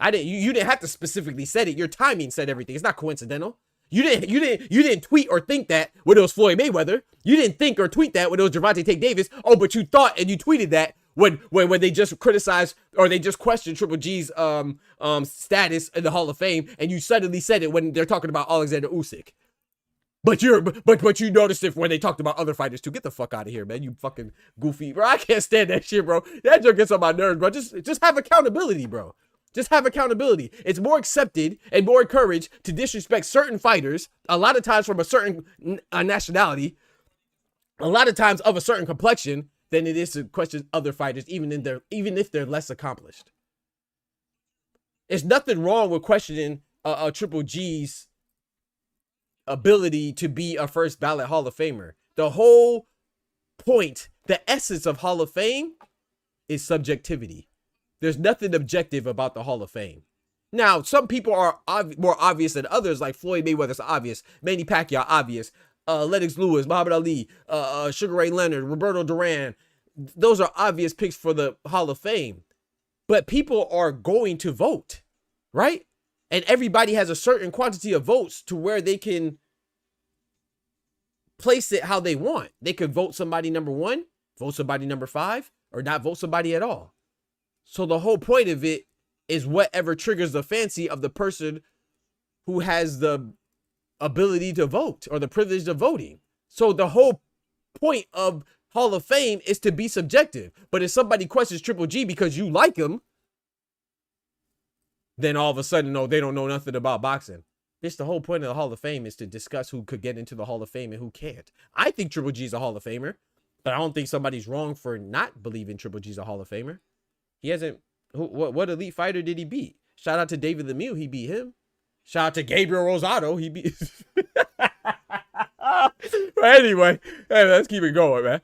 You didn't have to specifically say it. Your timing said everything. It's not coincidental. You didn't tweet or think that when it was Floyd Mayweather. You didn't think or tweet that when it was Gervonta Davis. Oh, but you thought and you tweeted that when they just criticized or they just questioned Triple G's status in the Hall of Fame, and you suddenly said it when they're talking about Alexander Usyk. But you noticed it when they talked about other fighters too. Get the fuck out of here, man. You fucking goofy, bro. I can't stand that shit, bro. That joke gets on my nerves, bro. Just have accountability, bro. Just have accountability. It's more accepted and more encouraged to disrespect certain fighters, a lot of times from a certain nationality, a lot of times of a certain complexion, than it is to question other fighters, even if they're less accomplished. There's nothing wrong with questioning a Triple G's ability to be a first ballot Hall of Famer. The whole point, the essence of Hall of Fame is subjectivity. There's nothing objective about the Hall of Fame. Now, some people are more obvious than others, like Floyd Mayweather's obvious, Manny Pacquiao obvious, Lennox Lewis, Muhammad Ali, Sugar Ray Leonard, Roberto Duran. Those are obvious picks for the Hall of Fame. But people are going to vote, right? And everybody has a certain quantity of votes to where they can place it how they want. They could vote somebody number 1, vote somebody number 5, or not vote somebody at all. So the whole point of it is whatever triggers the fancy of the person who has the ability to vote or the privilege of voting. So the whole point of Hall of Fame is to be subjective. But if somebody questions Triple G because you like him, then all of a sudden, no, they don't know nothing about boxing. It's the whole point of the Hall of Fame is to discuss who could get into the Hall of Fame and who can't. I think Triple G is a Hall of Famer, but I don't think somebody's wrong for not believing Triple G's a Hall of Famer. He hasn't. What elite fighter did he beat? Shout out to David Lemieux. He beat him. Shout out to Gabriel Rosado. He beat. But anyway, hey, let's keep it going, man.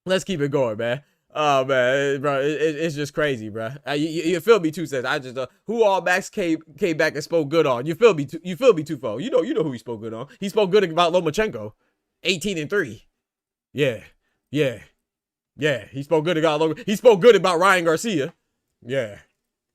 Let's keep it going, man. Oh man, bro, it's just crazy, bro. You feel me, 2 cents. I just who all Max came back and spoke good on. You feel me, twofold. You know who he spoke good on. He spoke good about Lomachenko, 18-3. Yeah. He spoke good about Ryan Garcia. Yeah.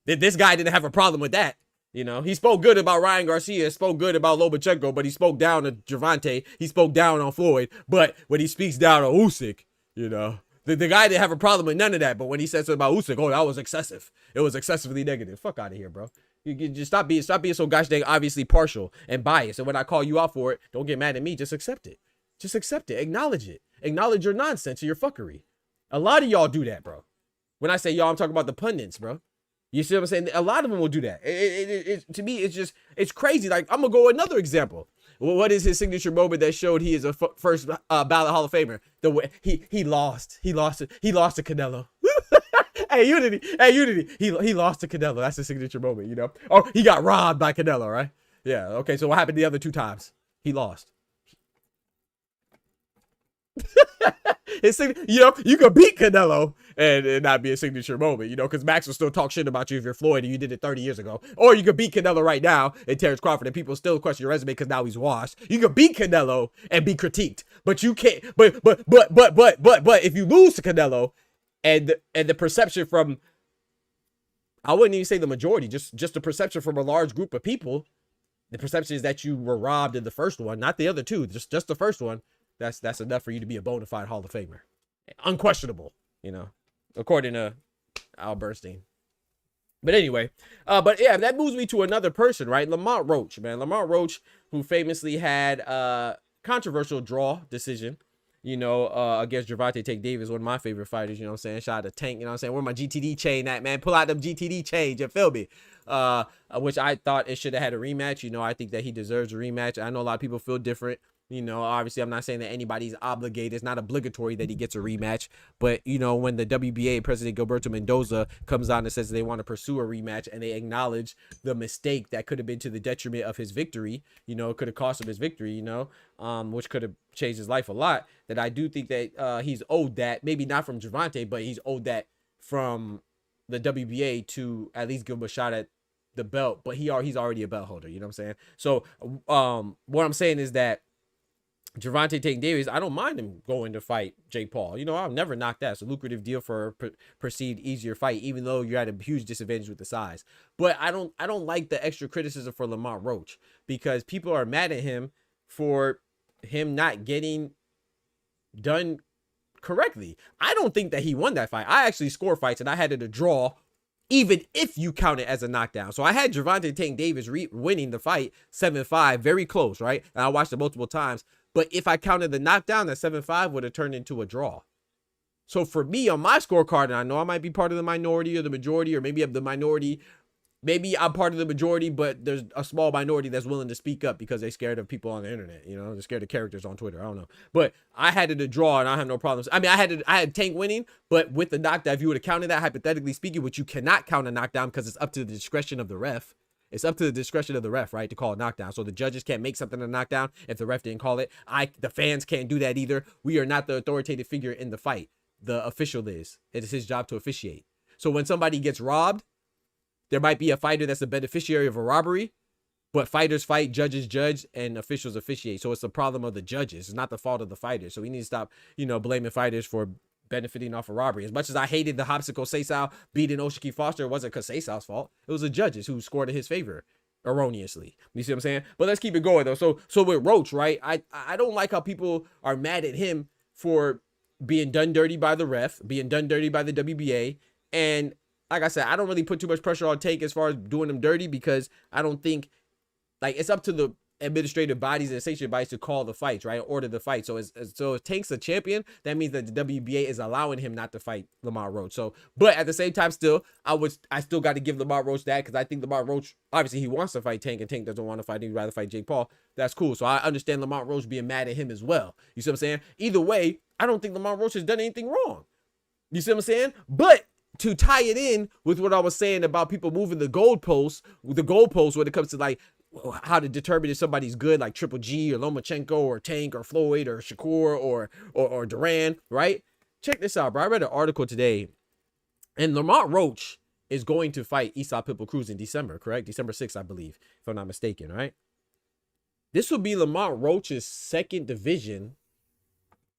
This guy didn't have a problem with that. You know, he spoke good about Ryan Garcia, spoke good about Lomachenko, but he spoke down to Gervonta. He spoke down on Floyd. But when he speaks down on Usyk, you know, the guy didn't have a problem with none of that. But when he said something about Usyk, that was excessive. It was excessively negative. Fuck out of here, bro. You just stop being so gosh dang obviously partial and biased. And when I call you out for it, don't get mad at me. Just accept it. Just accept it. Acknowledge it. Acknowledge your nonsense or your fuckery. A lot of y'all do that, bro. When I say y'all, I'm talking about the pundits, bro. You see what I'm saying? A lot of them will do that. To me, it's crazy. Like, I'm going to go another example. What is his signature moment that showed he is a first ballot Hall of Famer? The way he lost to Canelo. Hey, Unity. He lost to Canelo. That's the signature moment, you know? Oh, he got robbed by Canelo, right? Yeah. Okay. So what happened the other 2 times? He lost. You know, you could beat Canelo and not be a signature moment, you know, because Max will still talk shit about you if you're Floyd and you did it 30 years ago. Or you could beat Canelo right now and Terrence Crawford and people still question your resume because now he's washed. You could beat Canelo and be critiqued, but you can't. But if you lose to Canelo and the perception from, I wouldn't even say the majority, just the perception from a large group of people, the perception is that you were robbed in the first one, not the other 2, just the first one. That's enough for you to be a bona fide Hall of Famer. Unquestionable, you know, according to Al Bernstein. But anyway, but yeah, that moves me to another person, right? Lamont Roach, man. Lamont Roach, who famously had a controversial draw decision you know, against Gervonta Davis, one of my favorite fighters, you know what I'm saying? Shout out to Tank, you know what I'm saying? Where my GTD chain at, man? Pull out them GTD chains, you feel me? Which I thought it should have had a rematch. You know, I think that he deserves a rematch. I know a lot of people feel different. You know, obviously, I'm not saying that anybody's obligated. It's not obligatory that he gets a rematch. But, you know, when the WBA president Gilberto Mendoza comes on and says they want to pursue a rematch and they acknowledge the mistake that could have been to the detriment of his victory, you know, it could have cost him his victory, you know, which could have changed his life a lot, that I do think that he's owed that. Maybe not from Gervonta, but he's owed that from the WBA to at least give him a shot at the belt. But he's already a belt holder, you know what I'm saying? So what I'm saying is that Gervonta Davis, I don't mind him going to fight Jake Paul. You know, I'll never knock that. It's a lucrative deal for a perceived easier fight, even though you're at a huge disadvantage with the size. But I don't like the extra criticism for Lamont Roach, because people are mad at him for him not getting done correctly. I don't think that he won that fight. I actually score fights and I had it a draw, even if you count it as a knockdown. So I had Gervonta Davis winning the fight 7-5, very close, right? And I watched it multiple times. But if I counted the knockdown, that 7-5 would have turned into a draw. So for me, on my scorecard, and I know I might be part of the minority or the majority, or maybe I'm the minority, maybe I'm part of the majority, but there's a small minority that's willing to speak up because they're scared of people on the internet. You know, they're scared of characters on Twitter. I don't know. But I had it a draw and I have no problems. I mean, I had Tank winning, but with the knockdown, if you would have counted that, hypothetically speaking, which you cannot count a knockdown because it's up to the discretion of the ref. It's up to the discretion of the ref, right, to call a knockdown. So the judges can't make something a knockdown if the ref didn't call it. The fans can't do that either. We are not the authoritative figure in the fight. The official is. It is his job to officiate. So when somebody gets robbed, there might be a fighter that's the beneficiary of a robbery, but fighters fight, judges judge, and officials officiate. So it's the problem of the judges. It's not the fault of the fighters. So we need to stop, you know, blaming fighters for benefiting off of robbery. As much as I hated the Hopsicle Seisao beating Oshiki Foster, it wasn't because Seisao's fault. It was the judges who scored in his favor erroneously. You see what I'm saying? But let's keep it going though. So with Roach, right? I don't like how people are mad at him for being done dirty by the ref, being done dirty by the WBA. And like I said, I don't really put too much pressure on Tank as far as doing him dirty, because I don't think, like, it's up to the administrative bodies and sanctioning bodies to call the fights, right? Order the fight. So if Tank's a champion, that means that the WBA is allowing him not to fight Lamont Roach. So, but at the same time, still, I still got to give Lamont Roach that, because I think Lamont Roach, obviously he wants to fight Tank, and Tank doesn't want to fight. He'd rather fight Jake Paul. That's cool. So I understand Lamont Roach being mad at him as well. You see what I'm saying? Either way, I don't think Lamont Roach has done anything wrong. You see what I'm saying? But to tie it in with what I was saying about people moving the goalposts when it comes to like how to determine if somebody's good, like Triple G or Lomachenko or Tank or Floyd or Shakur or Duran, right? Check this out, bro. I read an article today, and Lamont Roach is going to fight Isaac Pitbull Cruz in December, correct? December 6th, I believe, if I'm not mistaken, right? This will be Lamont Roach's second division.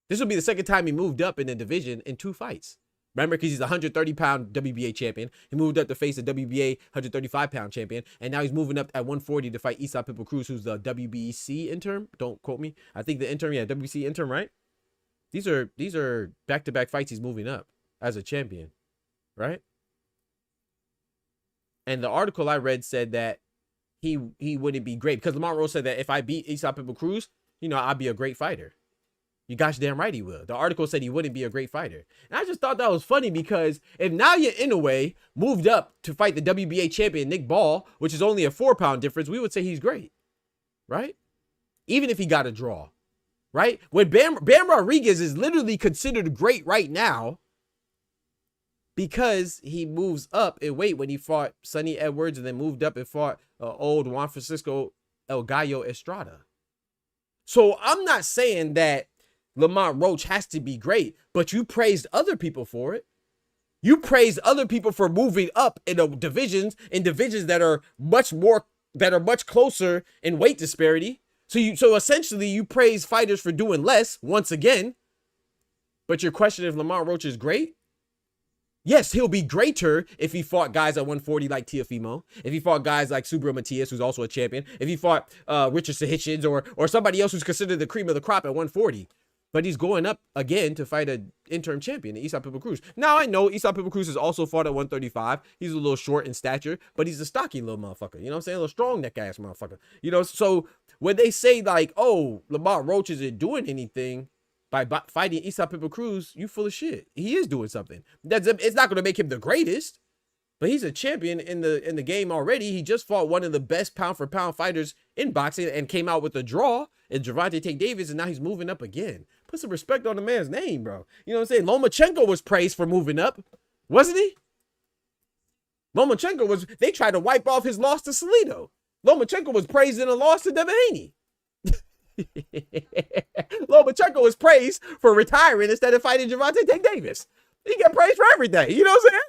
This will be the second time he moved up in the division in 2 fights. Remember, because he's a 130-pound WBA champion. He moved up to face the WBA 135-pound champion. And now he's moving up at 140 to fight Isaac Pitbull Cruz, who's the WBC interim. Don't quote me. I think the interim, yeah, WBC interim, right? These are back-to-back fights he's moving up as a champion, right? And the article I read said that he wouldn't be great, because Lamont Roach said that if I beat Isaac Pitbull Cruz, you know, I'd be a great fighter. You gosh damn right he will. The article said he wouldn't be a great fighter. And I just thought that was funny, because if Naoya Inoue moved up to fight the WBA champion Nick Ball, which is only a 4-pound difference, we would say he's great, right? Even if he got a draw, right? When Bam Rodriguez is literally considered great right now because he moves up in weight when he fought Sonny Edwards and then moved up and fought old Juan Francisco El Gallo Estrada. So I'm not saying that Lamont Roach has to be great, but you praised other people for it. You praised other people for moving up in divisions that are much closer in weight disparity. So essentially you praise fighters for doing less once again, but you're questioning if Lamont Roach is great. Yes, he'll be greater if he fought guys at 140 like Teofimo. If he fought guys like Subro Matias, who's also a champion. If he fought Richardson Hitchens or somebody else who's considered the cream of the crop at 140. But he's going up again to fight an interim champion, Isaac Pitbull Cruz. Now, I know Isaac Pitbull Cruz has also fought at 135. He's a little short in stature, but he's a stocky little motherfucker. You know what I'm saying? A little strong neck ass motherfucker. You know, so when they say like, oh, Lamont Roach isn't doing anything, by fighting Isaac Pippen Cruz, you full of shit. He is doing something. It's not going to make him the greatest, but he's a champion in the game already. He just fought one of the best pound for pound fighters in boxing and came out with a draw in Gervonta Davis, and now he's moving up again. Put some respect on the man's name, bro. You know what I'm saying? Lomachenko was praised for moving up, wasn't he? Lomachenko was, they tried to wipe off his loss to Salido. Lomachenko was praised in a loss to Devin Haney. Lomachenko was praised for retiring instead of fighting Gervonta Davis. He get praised for everything. You know what I'm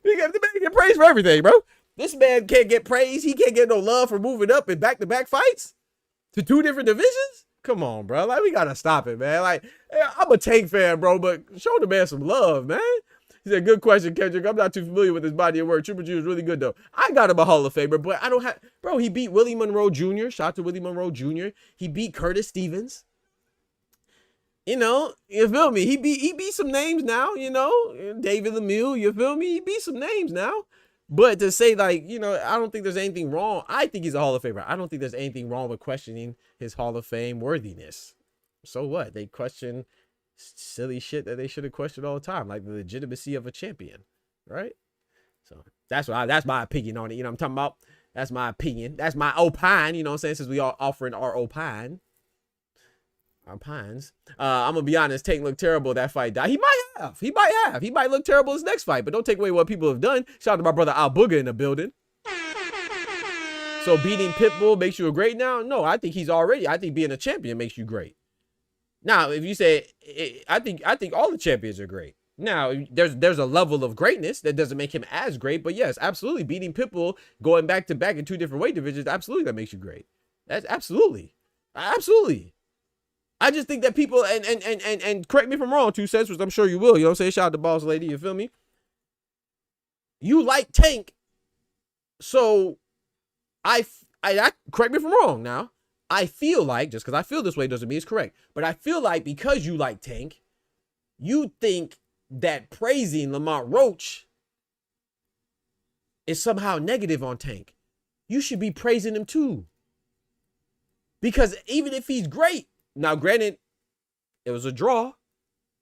saying? He get praised for everything, bro. This man can't get praise. He can't get no love for moving up in back-to-back fights to 2 different divisions. Come on, bro. Like, we gotta stop it, man. Like, I'm a Tank fan, bro, but show the man some love, man. He said, good question, Kendrick. I'm not too familiar with his body of work. Triple G is really good, though. I got him a Hall of Famer, but I don't have... Bro, he beat Willie Monroe Jr. Shout out to Willie Monroe Jr. He beat Curtis Stevens. You know, you feel me? He beat some names now, you know. David Lemieux, you feel me? He beat some names now. But to say, like, you know, I don't think there's anything wrong. I think he's a Hall of Famer. I don't think there's anything wrong with questioning his Hall of Fame worthiness. So what? They question silly shit that they should have questioned all the time, like the legitimacy of a champion, right? So that's my opinion on it. You know what I'm talking about? That's my opinion. That's my opine. You know what I'm saying? Since we are offering our opine. Our pines. I'm gonna be honest, Tank looked terrible that fight. He might look terrible his next fight, but don't take away what people have done. Shout out to my brother Al Booger in the building. So beating Pitbull makes you a great now? No, I think being a champion makes you great. Now, if you say, I think all the champions are great. Now, there's a level of greatness that doesn't make him as great, but yes, absolutely, beating Pitbull, going back to back in 2 different weight divisions, absolutely, that makes you great. That's absolutely. I just think that people, and correct me if I'm wrong, 2 cents, which I'm sure you will, you know what I'm saying? Shout out to Boss Lady, you feel me? You like Tank, so I correct me if I'm wrong now. I feel like, just because I feel this way doesn't mean it's correct, but I feel like because you like Tank, you think that praising Lamont Roach is somehow negative on Tank. You should be praising him too. Because even if he's great, now granted, it was a draw,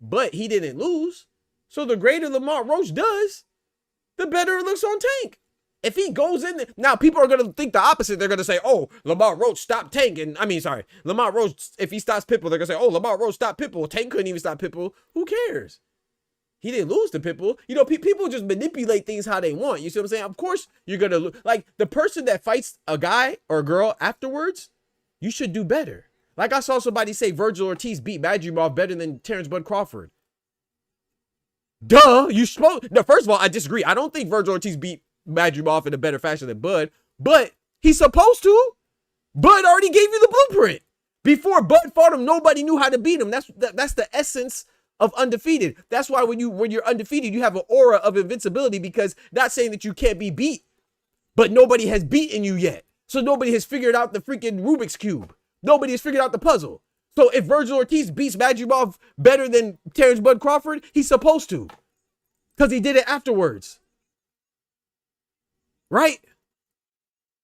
but he didn't lose. So the greater Lamont Roach does, the better it looks on Tank. If he goes in there, now people are going to think the opposite. They're going to say, oh, Lamont Roach stopped Tank. Lamont Roach, if he stops Pitbull, they're going to say, oh, Lamont Roach stopped Pitbull. Tank couldn't even stop Pitbull. Who cares? He didn't lose to Pitbull. You know, people just manipulate things how they want. You see what I'm saying? Of course, you're going to, like, the person that fights a guy or a girl afterwards, you should do better. Like I saw somebody say Virgil Ortiz beat Madrimov better than Terrence Bud Crawford. Duh, you supposed. No, first of all, I disagree. I don't think Virgil Ortiz beat Madrimov in a better fashion than Bud, but he's supposed to. Bud already gave you the blueprint. Before Bud fought him, nobody knew how to beat him. That's the essence of undefeated. That's why when you're undefeated, you have an aura of invincibility, because not saying that you can't be beat, but nobody has beaten you yet. So nobody has figured out the freaking Rubik's Cube. Nobody has figured out the puzzle. So if Virgil Ortiz beats Madrimov better than Terrence Bud Crawford, he's supposed to, because he did it afterwards. Right?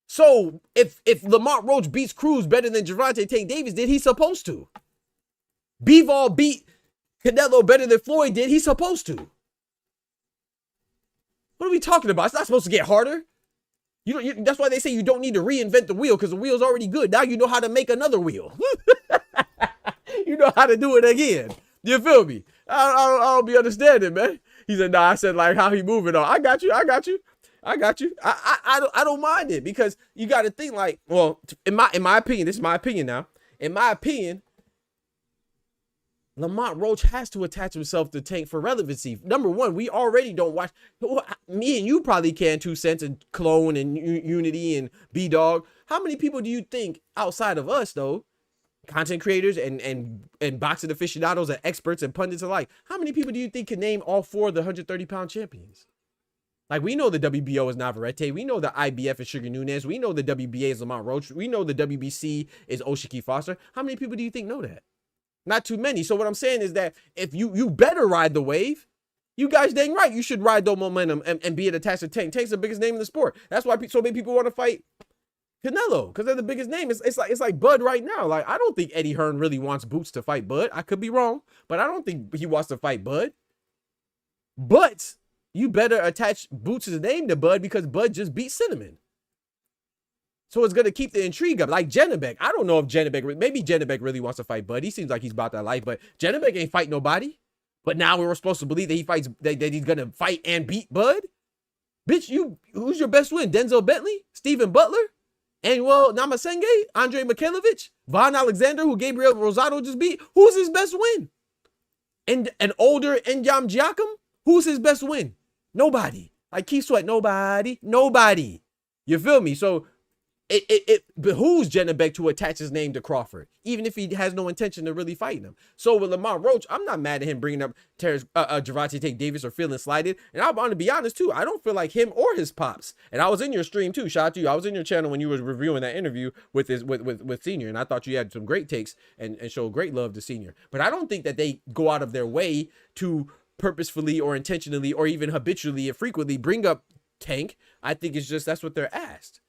So if Lamont Roach beats Cruz better than Gervonta Davis did, he's supposed to. Bivol beat Canelo better than Floyd did, he's supposed to. What are we talking about? It's not supposed to get harder. That's why they say you don't need to reinvent the wheel, because the wheel's already good. Now you know how to make another wheel. You know how to do it again. You feel me? I don't be understanding, man. He said, nah, I said, like, how he moving on. I got you. I don't mind it, because you got to think, like, well, in my opinion, this is my opinion now. In my opinion, Lamont Roach has to attach himself to Tank for relevancy. Number one, we already don't watch. Me and you probably can, 2 cents and Clone and Unity and B-Dog. How many people do you think outside of us, though, content creators and boxing aficionados and experts and pundits alike, how many people do you think can name all 4 of the 130-pound champions? Like, we know the WBO is Navarrete. We know the IBF is Sugar Nunez. We know the WBA is Lamont Roach. We know the WBC is Oshiki Foster. How many people do you think know that? Not too many. So what I'm saying is that if you better ride the wave, you guys dang right, you should ride the momentum and be attached to Tank. Tank's the biggest name in the sport. That's why so many people want to fight Canelo, because they're the biggest name. It's like Bud right now. Like, I don't think Eddie Hearn really wants Boots to fight Bud. I could be wrong, but I don't think he wants to fight Bud. But you better attach Boots' name to Bud because Bud just beat Cinnamon. So it's going to keep the intrigue up. Like Janabek. I don't know if maybe Janabek really wants to fight Bud. He seems like he's about that life, but Janabek ain't fight nobody. But now we're supposed to believe that that he's going to fight and beat Bud. Bitch, who's your best win? Denzel Bentley? Steven Butler? Anuel Namasenge? Andre Mikhailovich? Von Alexander, who Gabriel Rosado just beat? Who's his best win? And an older Enyam Giacomo? Who's his best win? Nobody. Like Keith Sweat, nobody. You feel me? So it behooves Janabek to attach his name to Crawford, even if he has no intention of really fighting him. So with Lamont Roach, I'm not mad at him bringing up Gervonta Davis or feeling slighted. And I'm going to be honest too, I don't feel like him or his pops. And I was in your stream too. Shout out to you. I was in your channel when you was reviewing that interview with Senior, and I thought you had some great takes and showed great love to Senior. But I don't think that they go out of their way to purposefully or intentionally or even habitually and frequently bring up Tank. I think it's just that's what they're asked.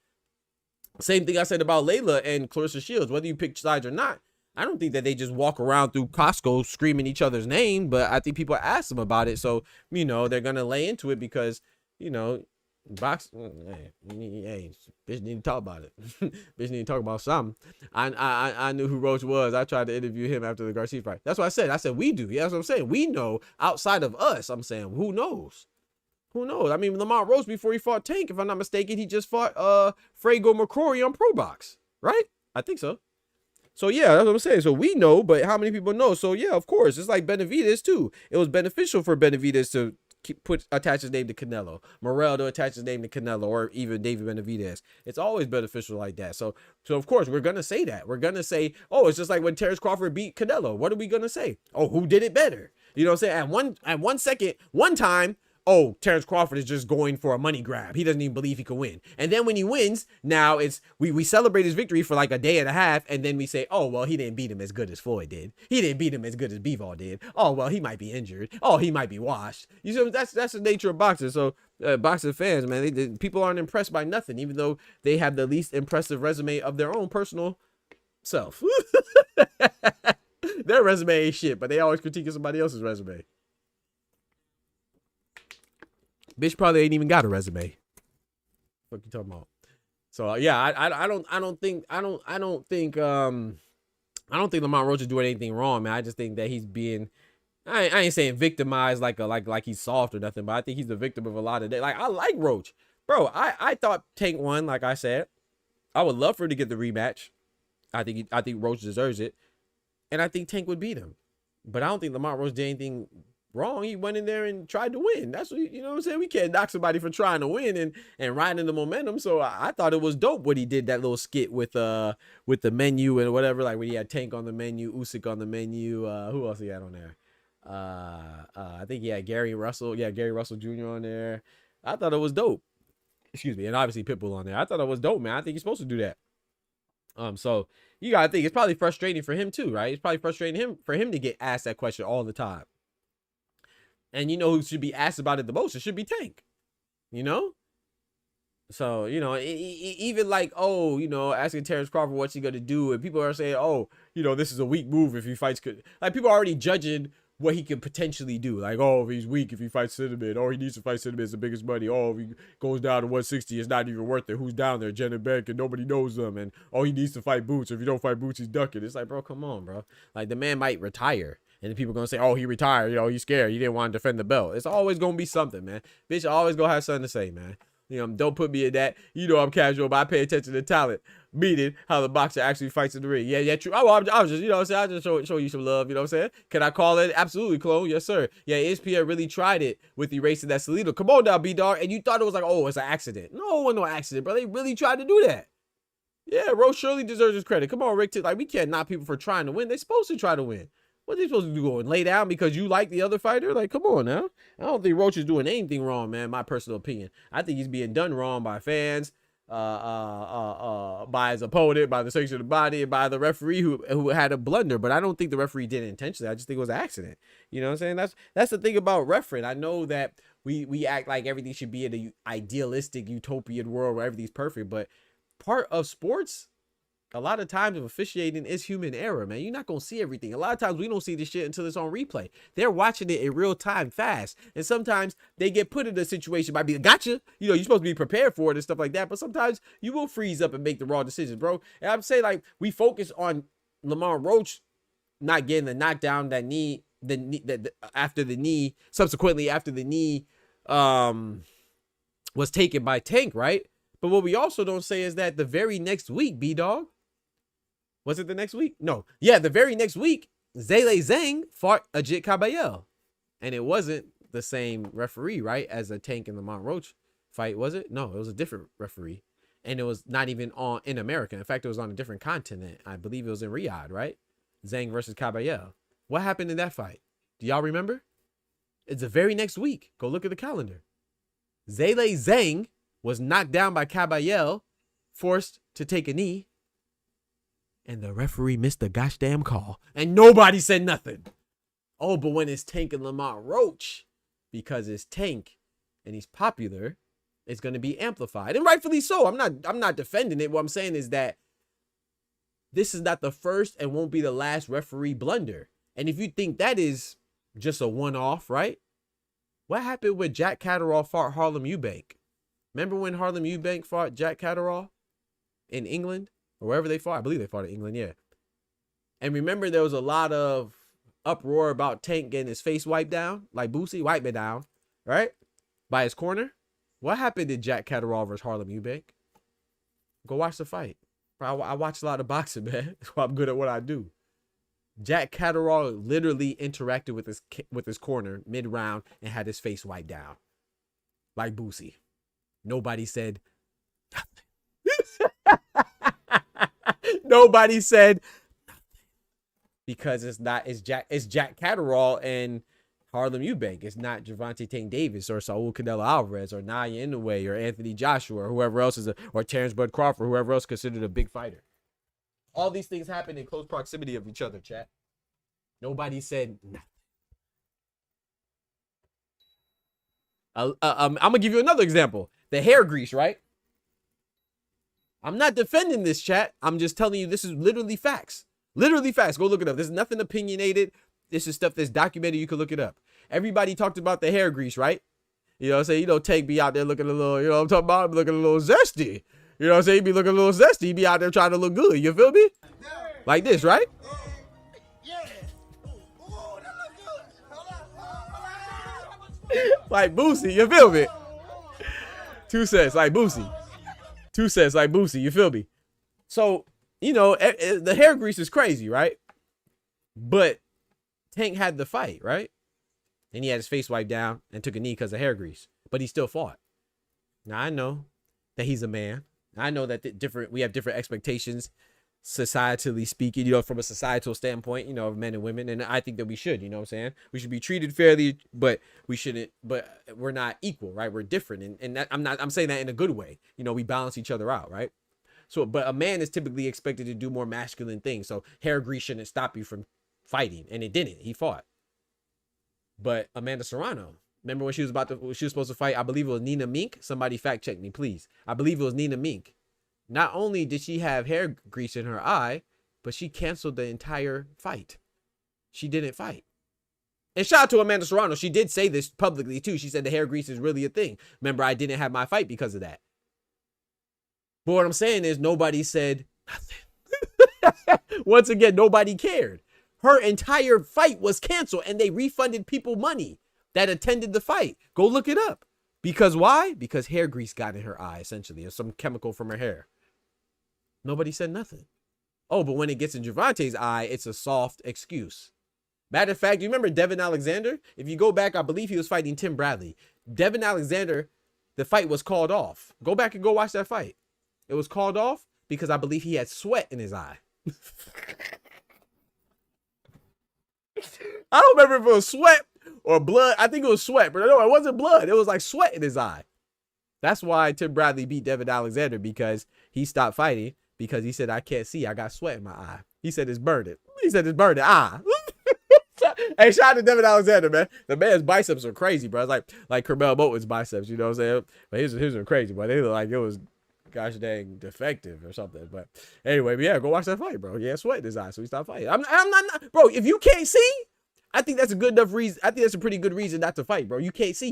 Same thing I said about Layla and Clarissa Shields. Whether you pick sides or not, I don't think that they just walk around through Costco screaming each other's name, but I think people ask them about it. So, they're going to lay into it because, bitch need to talk about it. Bitch need to talk about something. I knew who Roach was. I tried to interview him after the Garcia fight. That's what I said. I said, we do. Yeah, that's what I'm saying. We know outside of us. I'm saying, who knows? Who knows? I mean, Lamont Roach, before he fought Tank, if I'm not mistaken, he just fought Frago McCrory on Pro Box, right? I think so. So, yeah, that's what I'm saying. So, we know, but how many people know? So, yeah, of course. It's like Benavidez, too. It was beneficial for Benavidez to attach his name to Canelo. Morrell to attach his name to Canelo, or even David Benavidez. It's always beneficial like that. So of course, we're going to say that. We're going to say, oh, it's just like when Terrence Crawford beat Canelo. What are we going to say? Oh, who did it better? You know what I'm saying? At one second, one time, oh, Terrence Crawford is just going for a money grab. He doesn't even believe he can win. And then when he wins, now it's we celebrate his victory for like a day and a half, and then we say, oh, well, he didn't beat him as good as Floyd did. He didn't beat him as good as Bivol did. Oh, well, he might be injured. Oh, he might be washed. You see, that's the nature of boxing. So boxing fans, man, people aren't impressed by nothing, even though they have the least impressive resume of their own personal self. Their resume ain't shit, but they always critiquing somebody else's resume. Bitch probably ain't even got a resume. What you talking about? So yeah, I don't think Lamont Roach is doing anything wrong, man. I just think that he's being, I ain't saying victimized like he's soft or nothing, but I think he's the victim of a lot of that. Like, I like Roach, bro. I thought Tank won, like I said. I would love for him to get the rematch. I think Roach deserves it, and I think Tank would beat him. But I don't think Lamont Roach did anything wrong. He went in there and tried to win. That's what, you know what I'm saying? We can't knock somebody for trying to win and riding the momentum. So I thought it was dope what he did, that little skit with the menu and whatever, like when he had Tank on the menu, Usyk on the menu, who else he had on there? I think he had Gary Russell Jr. on there. I thought it was dope. Excuse me. And obviously Pitbull on there. I thought it was dope, man. I think he's supposed to do that. So you gotta think it's probably frustrating for him too, right? It's probably frustrating for him to get asked that question all the time. And you know who should be asked about it the most? It should be Tank, you know? So, you know, even like, oh, you know, asking Terrence Crawford what's he going to do. And people are saying, oh, you know, this is a weak move if he fights. Like, people are already judging what he could potentially do. Like, oh, if he's weak, if he fights Cinnamon. Oh, he needs to fight Cinnamon. It's the biggest money. Oh, if he goes down to 160, it's not even worth it. Who's down there? Jenna Beck, and nobody knows them. And, oh, he needs to fight Boots. If you don't fight Boots, he's ducking. It's like, bro, come on, bro. Like, the man might retire. And the people going to say, oh, he retired. You know, he's scared. He didn't want to defend the belt. It's always going to be something, man. Bitch, I always going to have something to say, man. You know, don't put me in that. You know, I'm casual, but I pay attention to talent. Meaning how the boxer actually fights in the ring. Yeah, true. I was just, you know what I'm saying? I just show you some love, you know what I'm saying? Can I call it? Absolutely, clone. Yes, sir. Yeah, ESPN really tried it with erasing that Salido. Come on now, B-Dog. And you thought it was like, oh, it's an accident. No, it wasn't no accident, bro. They really tried to do that. Yeah, Roach surely deserves his credit. Come on, Rick. Like, we can't knock people for trying to win. They're supposed to try to win. What are they supposed to do? Go and lay down because you like the other fighter? Like, come on now. I don't think Roach is doing anything wrong, man. My personal opinion. I think he's being done wrong by fans, by his opponent, by the section of the body, and by the referee who had a blunder. But I don't think the referee did it intentionally. I just think it was an accident. You know what I'm saying? That's the thing about refereeing. I know that we act like everything should be in an idealistic utopian world where everything's perfect, but part of sports, a lot of times of officiating is human error, man. You're not going to see everything. A lot of times we don't see this shit until it's on replay. They're watching it in real time fast. And sometimes they get put in a situation by being, gotcha. You know, you're supposed to be prepared for it and stuff like that. But sometimes you will freeze up and make the wrong decisions, bro. And I'm saying, like, we focus on Lamont Roach not getting the knockdown, that knee, subsequently after the knee was taken by Tank, right? But what we also don't say is that the very next week, B-Dog, was it the next week? No. Yeah, the very next week, Zhilei Zhang fought Ajit Kabayel. And it wasn't the same referee, right, as a Tank and Lamont Roach fight, was it? No, it was a different referee. And it was not even on in America. In fact, it was on a different continent. I believe it was in Riyadh, right? Zhang versus Kabayel. What happened in that fight? Do y'all remember? It's the very next week. Go look at the calendar. Zhilei Zhang was knocked down by Kabayel, forced to take a knee. And the referee missed the gosh damn call. And nobody said nothing. Oh, but when it's Tank and Lamont Roach, because it's Tank and he's popular, it's going to be amplified. And rightfully so. I'm not defending it. What I'm saying is that this is not the first and won't be the last referee blunder. And if you think that is just a one-off, right? What happened when Jack Catterall fought Harlem Eubank? Remember when Harlem Eubank fought Jack Catterall in England? Or wherever they fought. I believe they fought in England, yeah. And remember, there was a lot of uproar about Tank getting his face wiped down, like Boosie, wipe it down, right? By his corner. What happened to Jack Catterall versus Harlem Eubank? Go watch the fight. I watch a lot of boxing, man. That's why I'm good at what I do. Jack Catterall literally interacted with his corner mid-round and had his face wiped down. Like Boosie. Nobody said nothing. Nobody said nothing. Because it's Jack Catterall and Harlem Eubank. It's not Gervonta Davis or Saul Canelo Alvarez or Naya Inoue or Anthony Joshua or whoever else or Terrence Bud Crawford, whoever else considered a big fighter. All these things happen in close proximity of each other, chat. Nobody said nothing. I'm gonna give you another example. The hair grease, right? I'm not defending this, chat. I'm just telling you this is literally facts. Literally facts. Go look it up. There's nothing opinionated. This is stuff that's documented. You can look it up. Everybody talked about the hair grease, right? You know what I'm saying? You know, Tank be out there looking a little, you know what I'm talking about? Looking a little zesty. You know what I'm saying? He be looking a little zesty. He be out there trying to look good. You feel me? Like this, right? Like Boosie, you feel me? 2 cents, like Boosie. 2 cents, like Boosie, you feel me? So, you know, the hair grease is crazy, right? But Tank had the fight, right? And he had his face wiped down and took a knee because of hair grease. But he still fought. Now, I know that he's a man. I know that we have different expectations, societally speaking, you know, from a societal standpoint, you know, of men and women. And I think that we should, you know what I'm saying? We should be treated fairly, but we shouldn't, but we're not equal, right? We're different. And that, I'm saying that in a good way. You know, we balance each other out, right? So, but a man is typically expected to do more masculine things. So hair grease shouldn't stop you from fighting. And it didn't. He fought. But Amanda Serrano, remember when she was supposed to fight? I believe it was Nina Mink. Somebody fact check me, please. I believe it was Nina Mink. Not only did she have hair grease in her eye, but she canceled the entire fight. She didn't fight. And shout out to Amanda Serrano. She did say this publicly too. She said the hair grease is really a thing. Remember, I didn't have my fight because of that. But what I'm saying is nobody said nothing. Once again, nobody cared. Her entire fight was canceled and they refunded people money that attended the fight. Go look it up. Because why? Because hair grease got in her eye, essentially, or some chemical from her hair. Nobody said nothing. Oh, but when it gets in Gervonta's eye, it's a soft excuse. Matter of fact, you remember Devin Alexander? If you go back, I believe he was fighting Tim Bradley. Devin Alexander, the fight was called off. Go back and go watch that fight. It was called off because I believe he had sweat in his eye. I don't remember if it was sweat or blood. I think it was sweat, but no, it wasn't blood. It was like sweat in his eye. That's why Tim Bradley beat Devin Alexander, because he stopped fighting because he said, I can't see. I got sweat in my eye. He said it's burning. He said it's burning. Hey, shout out to Devin Alexander, man. The man's biceps are crazy, bro. It's like Carmel Moten's biceps, you know what I'm saying? But his are crazy, but they look like it was gosh dang defective or something. But anyway, yeah, go watch that fight, bro. Yeah, sweat in his eyes, so he stopped fighting. I'm not, bro. If you can't see, I think that's a good enough reason. I think that's a pretty good reason not to fight, bro. You can't see.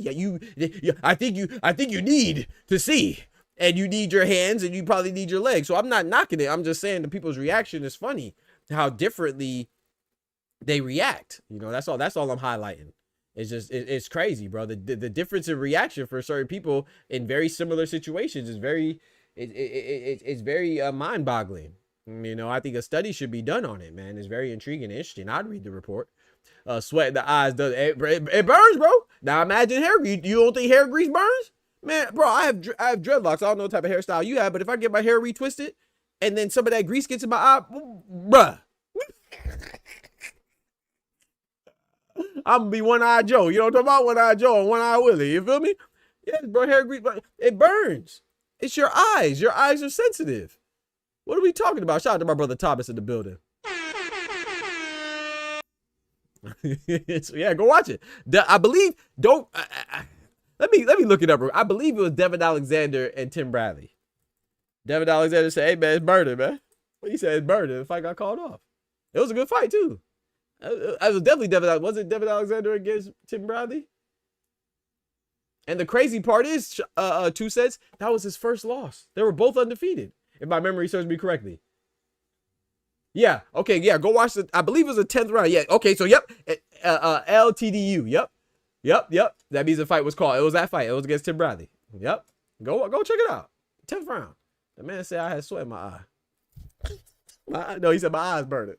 I think you need to see, and you need your hands, and you probably need your legs. So I'm not knocking it. I'm just saying the people's reaction is funny. How differently they react. You know, that's all I'm highlighting. It's just it's crazy, bro. The difference in reaction for certain people in very similar situations is very it's very mind-boggling. You know, I think a study should be done on it, man. It's very intriguing and interesting. I'd read the report. Sweat in the eyes does it burns, bro. Now imagine hair grease. You don't think hair grease burns, man, bro? I have dreadlocks. I don't know what type of hairstyle you have, but if I get my hair retwisted and then some of that grease gets in my eye, bruh. I'm gonna be one-eyed Joe. You know what I'm talking about? One-eyed Joe and one-eyed Willie. You feel me? Yes, bro. Hair grease, it burns. It's your eyes. Your eyes are sensitive. What are we talking about? Shout out to my brother Thomas in the building. So, yeah, go watch it. I believe. Let me look it up. I believe it was Devin Alexander and Tim Bradley. Devin Alexander said, "Hey man, it's murder, man." Well, he said it's murder. The fight got called off. It was a good fight too. I was definitely Devin. Was it Devin Alexander against Tim Bradley? And the crazy part is, 2 sets, that was his first loss. They were both undefeated, if my memory serves me correctly. Yeah. Okay. Yeah. Go watch the. I believe it was a 10th round. Yeah. Okay. So yep. LTDU. Yep. That means the fight was called. It was that fight. It was against Tim Bradley. Yep. Go check it out. 10th round. The man said I had sweat in my eye. No, he said my eyes burning.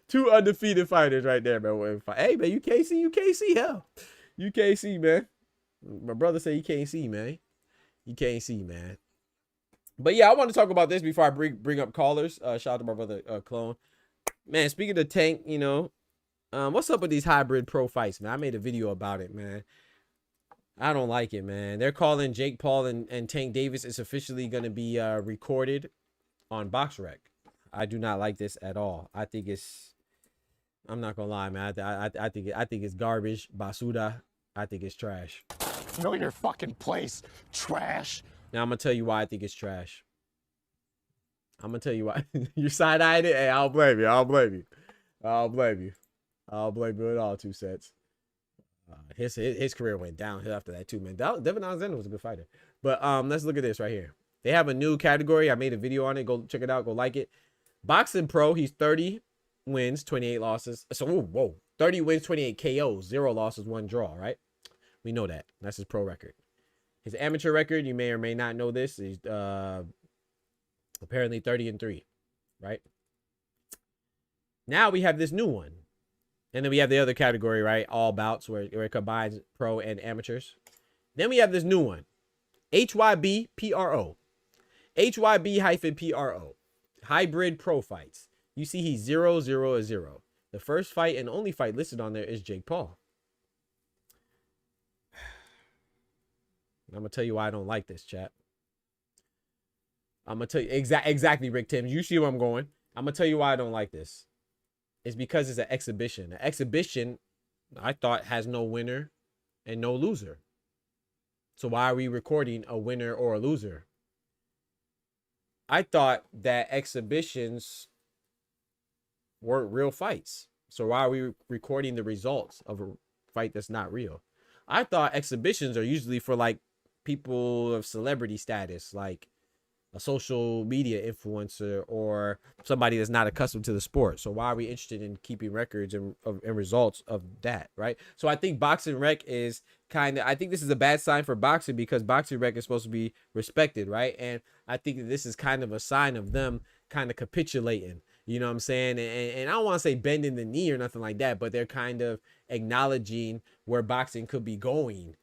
2 undefeated fighters right there, man. Hey, man, you can't see, hell. You can't see, man. My brother said you can't see, man. You can't see, man. But yeah, I want to talk about this before I bring up callers. Shout out to my brother Clone. Man, speaking of Tank, you know, what's up with these hybrid pro fights, man? I made a video about it, man. I don't like it, man. They're calling Jake Paul and Tank Davis is officially going to be recorded on BoxRec. I do not like this at all. I think it's, I'm not gonna lie, man. I think it's garbage, basura. I think it's trash. Know your fucking place, trash. Now I'm gonna tell you why I think it's trash. I'm gonna tell you why. You side-eyed it. Hey, I'll blame you. I'll blame you at all. 2 sets. His career went downhill after that too, man. Devin Alexander was a good fighter. But let's look at this right here. They have a new category. I made a video on it. Go check it out. Go like it. Boxing Pro. He's 30 wins, 28 losses. So whoa, 30 wins, 28 KOs, 0 losses, 1 draw. Right? We know that. That's his pro record. His amateur record, you may or may not know this, is apparently 30-3. Right? Now we have this new one. And then we have the other category, right? All bouts, where it combines pro and amateurs. Then we have this new one. HYB-PRO. HYB-PRO. Hybrid pro fights. You see he's 0-0-0. The first fight and only fight listed on there is Jake Paul. I'm going to tell you why I don't like this, chat. I'm going to tell you exactly, Rick Timms. You see where I'm going. I'm going to tell you why I don't like this. It's because it's an exhibition. An exhibition, I thought, has no winner and no loser. So why are we recording a winner or a loser? I thought that exhibitions weren't real fights. So why are we recording the results of a fight that's not real? I thought exhibitions are usually for like people of celebrity status, like a social media influencer or somebody that's not accustomed to the sport. So why are we interested in keeping records and results of that, right? So I think Boxing Rec is I think this is a bad sign for boxing, because Boxing Rec is supposed to be respected, right? And I think that this is kind of a sign of them kind of capitulating, you know what I'm saying? And I don't want to say bending the knee or nothing like that, but they're kind of acknowledging where boxing could be going,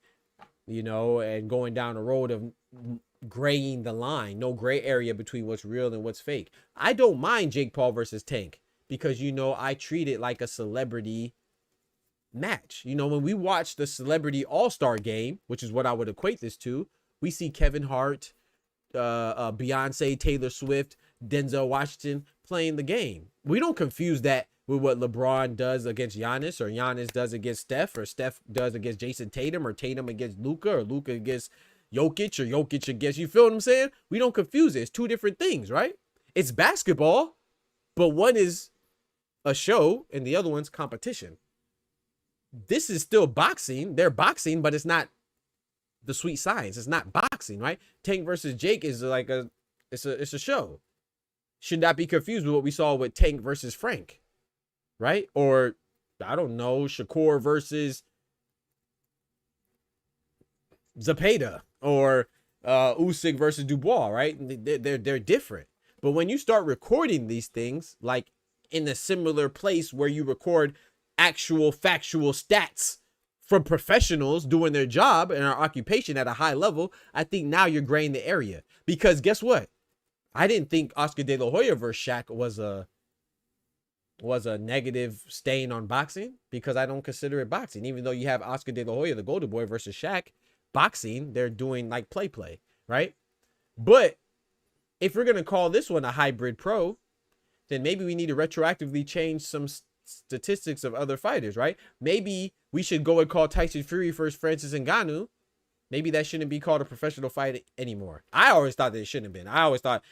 you know, and going down the road of graying the line, no gray area between what's real and what's fake. I don't mind Jake Paul versus Tank, because, you know, I treat it like a celebrity match. You know, when we watch the Celebrity All-Star Game, which is what I would equate this to, we see Kevin Hart, Beyonce, Taylor Swift, Denzel Washington playing the game. We don't confuse that with what LeBron does against Giannis, or Giannis does against Steph, or Steph does against Jason Tatum, or Tatum against Luka, or Luka against, Jokic or Jokic against, you feel what I'm saying? We don't confuse it. It's two different things, right? It's basketball, but one is a show and the other one's competition. This is still boxing. They're boxing, but it's not the sweet science. It's not boxing, right? Tank versus Jake is like it's a show. Should not be confused with what we saw with Tank versus Frank, right? Or I don't know, Shakur versus Zapata, or Usyk versus Dubois, right? They're different. But when you start recording these things, like in a similar place where you record actual factual stats from professionals doing their job and our occupation at a high level, I think now you're graying the area. Because guess what? I didn't think Oscar De La Hoya versus Shaq was a negative stain on boxing, because I don't consider it boxing. Even though you have Oscar De La Hoya, the Golden Boy, versus Shaq, boxing, they're doing like play, right? But if we're going to call this one a hybrid pro, then maybe we need to retroactively change some statistics of other fighters, right? Maybe we should go and call Tyson Fury versus Francis Ngannou. Maybe that shouldn't be called a professional fight anymore. I always thought that it shouldn't have been. I always thought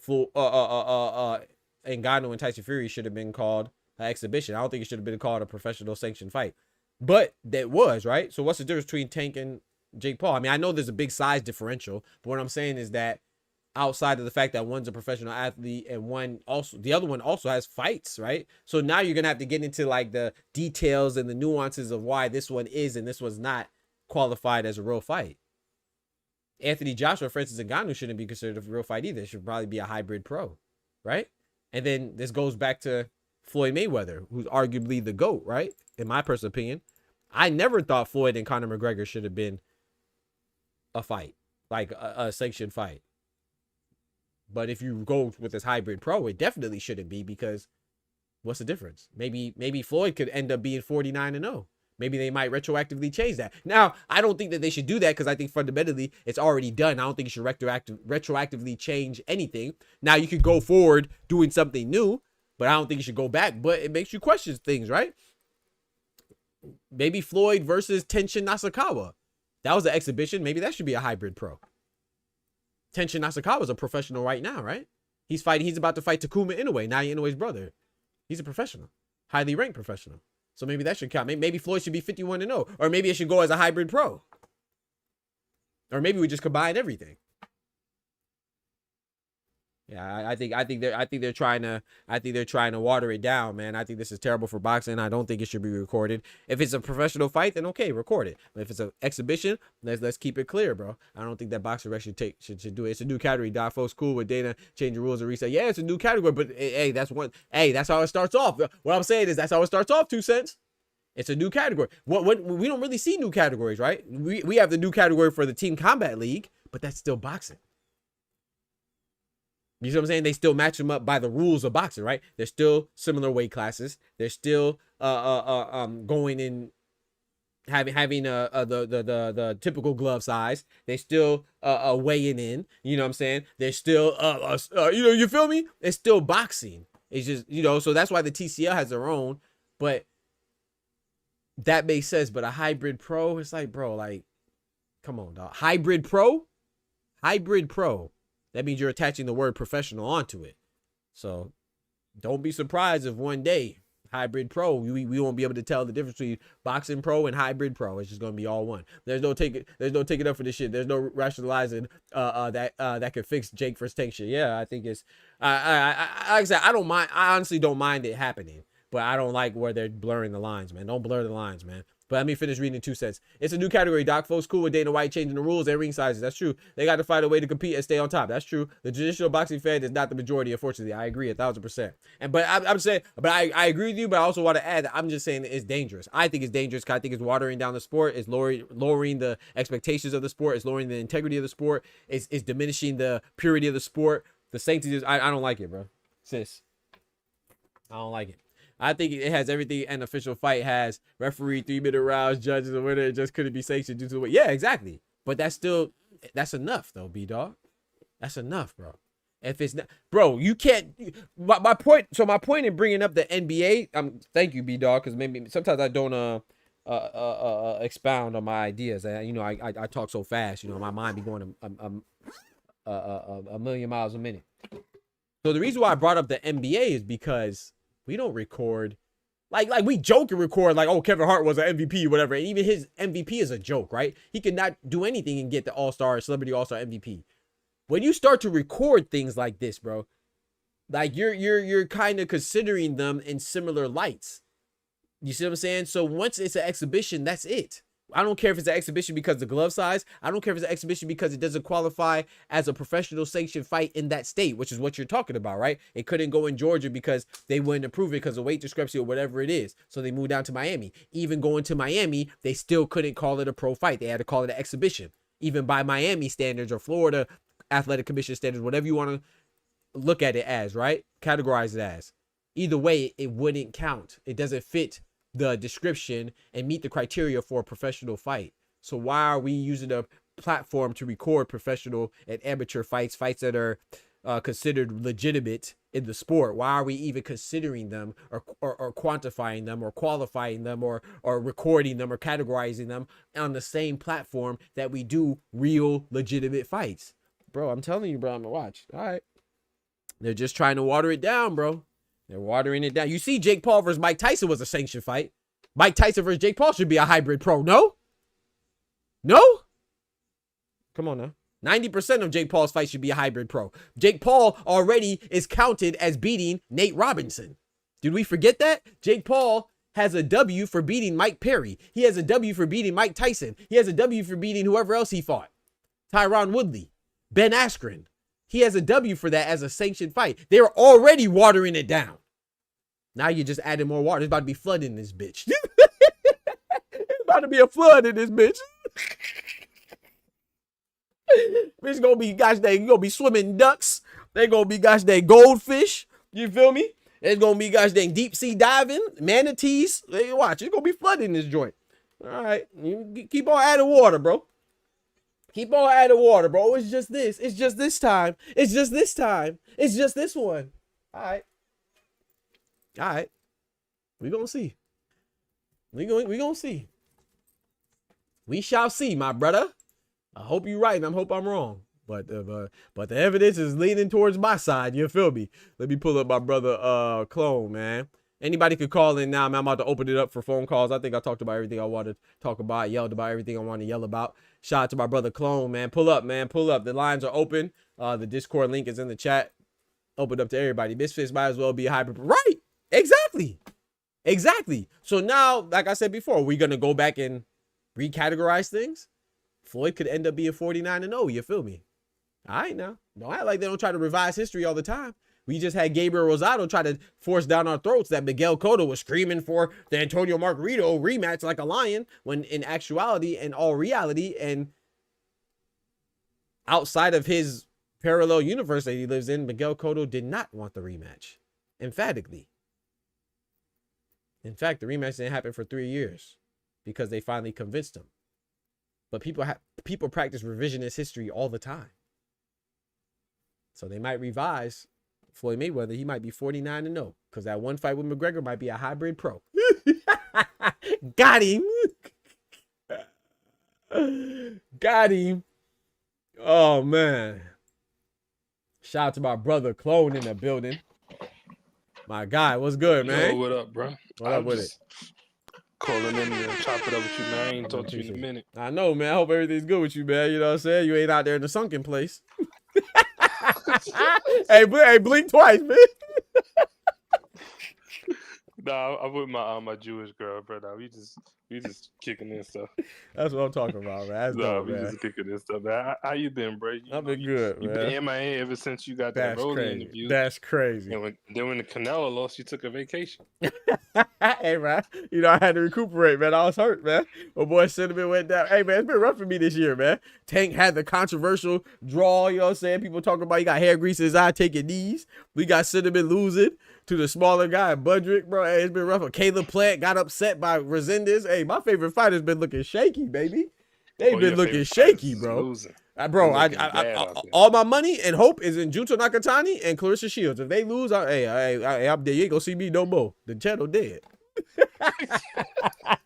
Ngannou and Tyson Fury should have been called an exhibition. I don't think it should have been called a professional sanctioned fight. But that was, right? So what's the difference between Tank and Jake Paul? I mean, I know there's a big size differential, but what I'm saying is that outside of the fact that one's a professional athlete and the other one also has fights, right? So now you're going to have to get into like the details and the nuances of why this one is and this one's not qualified as a real fight. Anthony Joshua, Francis Ngannou shouldn't be considered a real fight either. It should probably be a hybrid pro, right? And then this goes back to Floyd Mayweather, who's arguably the GOAT, right? In my personal opinion, I never thought Floyd and Conor McGregor should have been a fight, like a sanctioned fight. But if you go with this hybrid pro, it definitely shouldn't be, because what's the difference? Maybe Floyd could end up being 49-0. Maybe they might retroactively change that. Now, I don't think that they should do that, because I think fundamentally it's already done. I don't think you should retroactively change anything. Now, you could go forward doing something new, but I don't think you should go back. But it makes you question things, right? Maybe Floyd versus Tenshin Nasukawa. That was an exhibition. Maybe that should be a hybrid pro. Tenshin Nasukawa is a professional right now, right? He's about to fight Takuma Inoue, Naoya Inoue's brother. He's a professional, highly ranked professional. So maybe that should count. Maybe Floyd should be 51-0, or maybe it should go as a hybrid pro, or maybe we just combine everything. Yeah, I think they're trying to water it down, man. I think this is terrible for boxing. I don't think it should be recorded. If it's a professional fight, then okay, record it. But if it's an exhibition, let's keep it clear, bro. I don't think that boxing rec should do it. It's a new category. Doc, folks, cool with Dana changing the rules and reset. Yeah, it's a new category, but hey, that's how it starts off. What I'm saying is that's how it starts off. 2 cents. It's a new category. What we don't really see new categories, right? We have the new category for the Team Combat League, but that's still boxing. You see what I'm saying? They still match them up by the rules of boxing, right? They're still similar weight classes. They're still going in having the typical glove size. They still weighing in. You know what I'm saying? They're still you feel me? It's still boxing. It's just, so that's why the TCL has their own. But that makes sense. But a hybrid pro, it's like, bro, like, come on, dog. Hybrid pro. That means you're attaching the word professional onto it. So don't be surprised if one day hybrid pro, we won't be able to tell the difference between boxing pro and hybrid pro. It's just going to be all one. There's no taking up for this shit. There's no rationalizing that could fix Jake versus Tank shit. Yeah, I think it's like I said, I don't mind. I honestly don't mind it happening, but I don't like where they're blurring the lines, man. Don't blur the lines, man. But let me finish reading in 2 cents. It's a new category, Doc. Folks cool with Dana White changing the rules and ring sizes. That's true. They got to find a way to compete and stay on top. That's true. The traditional boxing fan is not the majority, unfortunately. I agree 1,000%. I'm saying, but I agree with you, but I also want to add that I'm just saying it's dangerous. I think it's dangerous because I think it's watering down the sport. It's lowering the expectations of the sport. It's lowering the integrity of the sport. It's diminishing the purity of the sport. The sanctity. I don't like it, bro. Sis. I don't like it. I think it has everything an official fight has. Referee, 3-minute rounds, judges, the winner. It just couldn't be sanctioned due to the way. Yeah, exactly. But that's enough, though, B-Dog. That's enough, bro. If it's not, bro, you can't. My point in bringing up the NBA, thank you, B-Dog, because maybe sometimes I don't expound on my ideas. And you know, I talk so fast. You know, my mind be going a million miles a minute. So the reason why I brought up the NBA is because we don't record. Like we joke and record like, oh, Kevin Hart was an MVP or whatever. And even his MVP is a joke, right? He could not do anything and get the All-Star, Celebrity All-Star MVP. When you start to record things like this, bro, like you're kind of considering them in similar lights. You see what I'm saying? So once it's an exhibition, that's it. I don't care if it's an exhibition because of the glove size. I don't care if it's an exhibition because it doesn't qualify as a professional sanctioned fight in that state, which is what you're talking about, right? It couldn't go in Georgia because they wouldn't approve it because of weight discrepancy or whatever it is. So they moved down to Miami. Even going to Miami, they still couldn't call it a pro fight. They had to call it an exhibition. Even by Miami standards or Florida Athletic Commission standards, whatever you want to look at it as, right? Categorize it as. Either way, it wouldn't count. It doesn't fit the description and meet the criteria for a professional fight. So why are we using a platform to record professional and amateur fights that are considered legitimate in the sport? Why are we even considering them or quantifying them or qualifying them or recording them or categorizing them on the same platform that we do real legitimate fights? Bro, I'm telling you, bro, I'm gonna watch. All right. They're just trying to water it down, bro. They're watering it down. You see, Jake Paul versus Mike Tyson was a sanctioned fight. Mike Tyson versus Jake Paul should be a hybrid pro. No? No? Come on now. 90% of Jake Paul's fights should be a hybrid pro. Jake Paul already is counted as beating Nate Robinson. Did we forget that? Jake Paul has a W for beating Mike Perry. He has a W for beating Mike Tyson. He has a W for beating whoever else he fought. Tyron Woodley, Ben Askren. He has a W for that as a sanctioned fight. They're already watering it down. Now you're just adding more water. It's about to be flooding this bitch. It's about to be a flood in this bitch. Bitch gonna be, gosh dang, you gonna be swimming ducks. They gonna be, gosh dang, goldfish. You feel me? It's gonna be, gosh dang, deep sea diving, manatees. Hey, watch, it's gonna be flooding this joint. All right, you keep on adding water, bro. Keep on adding water, bro. It's just this. It's just this time. It's just this time. It's just this one. All right. All right. We gonna see. We gonna see. We shall see, my brother. I hope you're right and I hope I'm wrong. But the evidence is leaning towards my side. You feel me? Let me pull up my brother Clone, man. Anybody could call in now, man. I'm about to open it up for phone calls. I think I talked about everything I wanted to talk about, yelled about everything I wanted to yell about. Shout out to my brother Clone, man. Pull up, man. Pull up. The lines are open. The Discord link is in the chat. Open up to everybody. Misfits might as well be a hybrid. Right. Exactly. Exactly. So now, like I said before, we're going to go back and recategorize things. Floyd could end up being 49-0. You feel me? All right, now. Don't act like they don't try to revise history all the time. We just had Gabriel Rosado try to force down our throats that Miguel Cotto was screaming for the Antonio Margarito rematch like a lion, when in actuality and all reality and outside of his parallel universe that he lives in, Miguel Cotto did not want the rematch. Emphatically. In fact, the rematch didn't happen for 3 years because they finally convinced him. But people practice revisionist history all the time. So they might revise Floyd Mayweather. He might be 49-0 because that one fight with McGregor might be a hybrid pro. Got him. Got him. Oh, man. Shout out to my brother Clone in the building. My guy, what's good, man? Yo, what up, bro? What up with it? Calling in to chop it up with you, man. I ain't talked to you in a minute. I know, man. I hope everything's good with you, man. You know what I'm saying? You ain't out there in the sunken place. hey, blink twice, man. Nah, I'm with my Jewish girl, brother. We just kicking in stuff. That's what I'm talking about, man. That's dope, we man. just kicking in stuff, man. How you been, bro? I've been good, man. You been MIA ever since you got that Rolling interview. That's crazy. And when the Canelo lost, you took a vacation. Hey, man. You know, I had to recuperate, man. I was hurt, man. My boy Cinnamon went down. Hey, man, it's been rough for me this year, man. Tank had the controversial draw, you know what I'm saying? People talking about he got hair grease in his eye, taking knees. We got Cinnamon losing to the smaller guy, Budrick, bro. Hey, it's been rough. Caleb Plant got upset by Resendez. Hey, my favorite fighter's been looking shaky, baby. They've been looking shaky, bro. Bro, all my money and hope is in Junto Nakatani and Clarissa Shields. If they lose, I'm dead. You ain't gonna see me no more. The channel dead.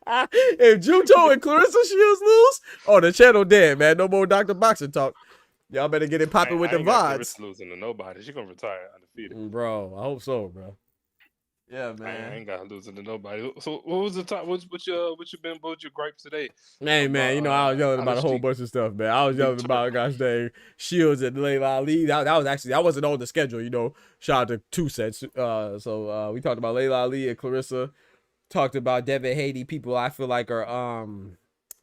If Juto and Clarissa Shields lose, oh, the channel dead, man. No more Dr. Boxing talk. Y'all better get it popping with I the ain't got VODs. Clarissa losing to nobody. She gonna retire undefeated. Bro, I hope so, bro. Yeah, I man. ain't got her losing to nobody. So what was the top? What your gripes today? Hey, man, you know, I was yelling about a whole bunch of stuff, man. I was yelling about, gosh dang, Shields and Layla Ali. That wasn't on the schedule, you know. Shout out to 2 Cents. So we talked about Layla Ali and Clarissa. Talked about Devin Haney. People I feel like are,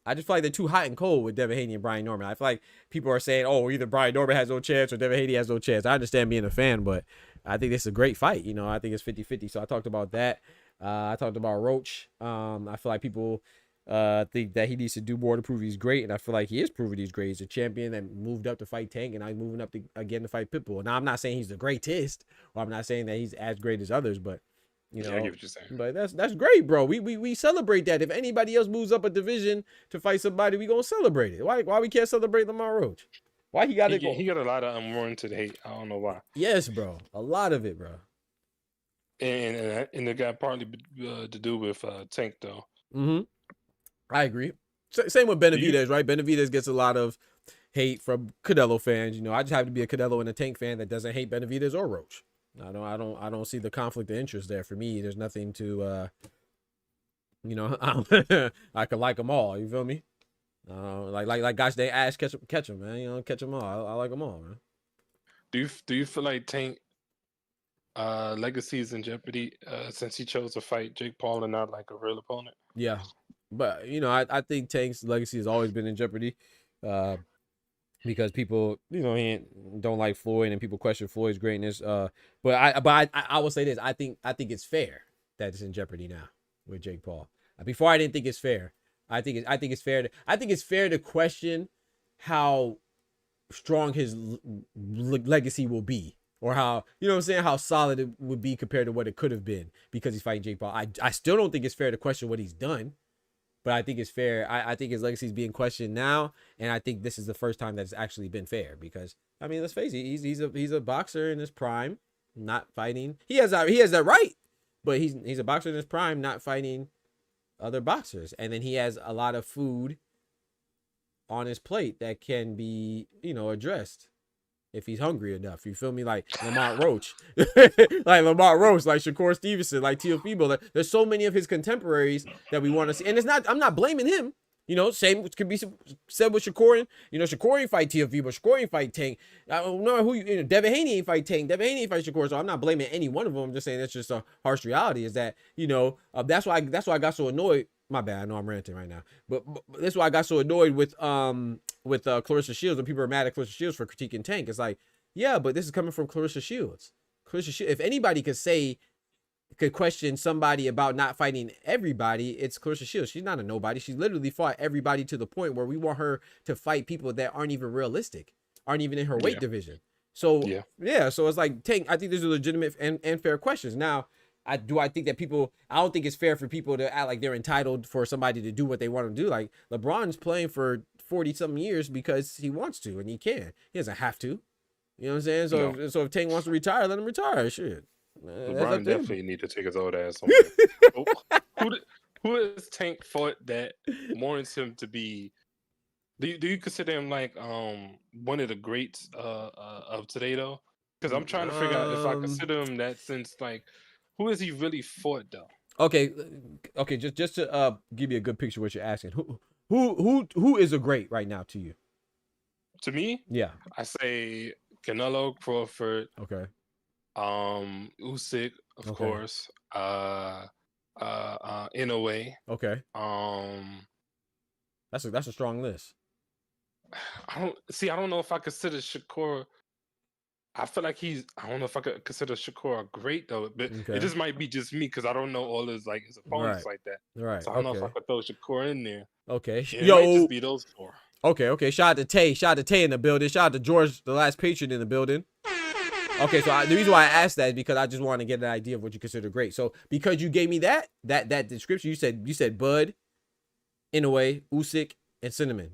I just feel like they're too hot and cold with Devin Haney and Brian Norman. I feel like people are saying, oh, either Brian Norman has no chance or Devin Haney has no chance. I understand being a fan, but I think this is a great fight. You know, I think it's 50-50. So I talked about that. I talked about Roach. I feel like people think that he needs to do more to prove he's great, and I feel like he is proving he's great. He's a champion that moved up to fight Tank, and I'm moving up again to fight Pitbull. Now, I'm not saying he's the greatest, or I'm not saying that he's as great as others, but you know, I get what you're saying. But that's great, bro. We celebrate that. If anybody else moves up a division to fight somebody, we gonna celebrate it. Why we can't celebrate Lamar Roach? Why he got it? He got a lot of unwarranted hate. I don't know why. Yes, bro. A lot of it, bro. And it got partly to do with Tank though. Mm-hmm. I agree. Same with Benavidez, right? Benavidez gets a lot of hate from Canelo fans. You know, I just have to be a Canelo and a Tank fan that doesn't hate Benavidez or Roach. I don't see the conflict of interest there. For me, there's nothing to, you know, I could like them all. You feel me? Like gosh, they ass catch them, man. You know, catch them all. I like them all, man. Do you feel like Tank legacy is in jeopardy since he chose to fight Jake Paul and not like a real opponent? Yeah, but you know, I think Tank's legacy has always been in jeopardy. Because people, you know, don't like Floyd and people question Floyd's greatness. But I will say this: I think it's fair that it's in jeopardy now with Jake Paul. Before I didn't think it's fair. I think it's fair to question how strong his legacy will be, or how, you know what I'm saying, how solid it would be compared to what it could have been because he's fighting Jake Paul. I still don't think it's fair to question what he's done. But I think it's fair. I think his legacy is being questioned now, and I think this is the first time that it's actually been fair. Because I mean, let's face it, he's a boxer in his prime, not fighting. He has that right, but he's a boxer in his prime, not fighting other boxers, and then he has a lot of food on his plate that can be, you know, addressed if he's hungry enough. You feel me? Like Lamar Roach, like Shakur Stevenson, like Teofimo. Like, there's so many of his contemporaries that we want to see. And I'm not blaming him. You know, same could be said with Shakur. You know, Shakur ain't fight Teofimo. Shakur ain't fight Tank. I don't know who, you know, Devin Haney ain't fight Tank. Devin Haney ain't fight Shakur. So I'm not blaming any one of them. I'm just saying that's just a harsh reality is that, you know, that's why I got so annoyed. My bad. I know I'm ranting right now, but that's why I got so annoyed with Clarissa Shields when people are mad at Clarissa Shields for critiquing Tank. It's like, yeah, but this is coming from Clarissa Shields. If anybody could question somebody about not fighting everybody, it's Clarissa Shields. She's not a nobody. She literally fought everybody to the point where we want her to fight people that aren't even realistic, aren't even in her weight division. So so it's like Tank. I think these are legitimate and fair questions. Now, I think that people, I don't think it's fair for people to act like they're entitled for somebody to do what they want to do. Like LeBron's playing for 40-something years because he wants to and he can. He doesn't have to. You know what I'm saying? So if Tank wants to retire, let him retire. Shit. LeBron definitely need to take his old ass somewhere. Who has Tank fought that warrants him to be? Do you consider him like one of the greats of today though? Because I'm trying to figure out if I consider him that, since like, who has he really fought though? Okay. Just to give you a good picture of what you're asking, who is a great right now to you? To me, yeah, I say Canelo, Crawford. Okay. Usyk, of course. In a way. Okay. That's a strong list. I don't know if I consider Shakur. I feel like I don't know if I could consider Shakur a great though, but it just might be just me because I don't know all his opponents like that. Right. So I don't know if I could throw Shakur in there. Okay. It might just be those four. Okay. Shout out to Tay. Shout out to Tay in the building. Shout out to George, the last patron in the building. Okay, so the reason why I asked that is because I just want to get an idea of what you consider great. So because you gave me that description, you said Bud, Inoue, Usyk, and Cinnamon,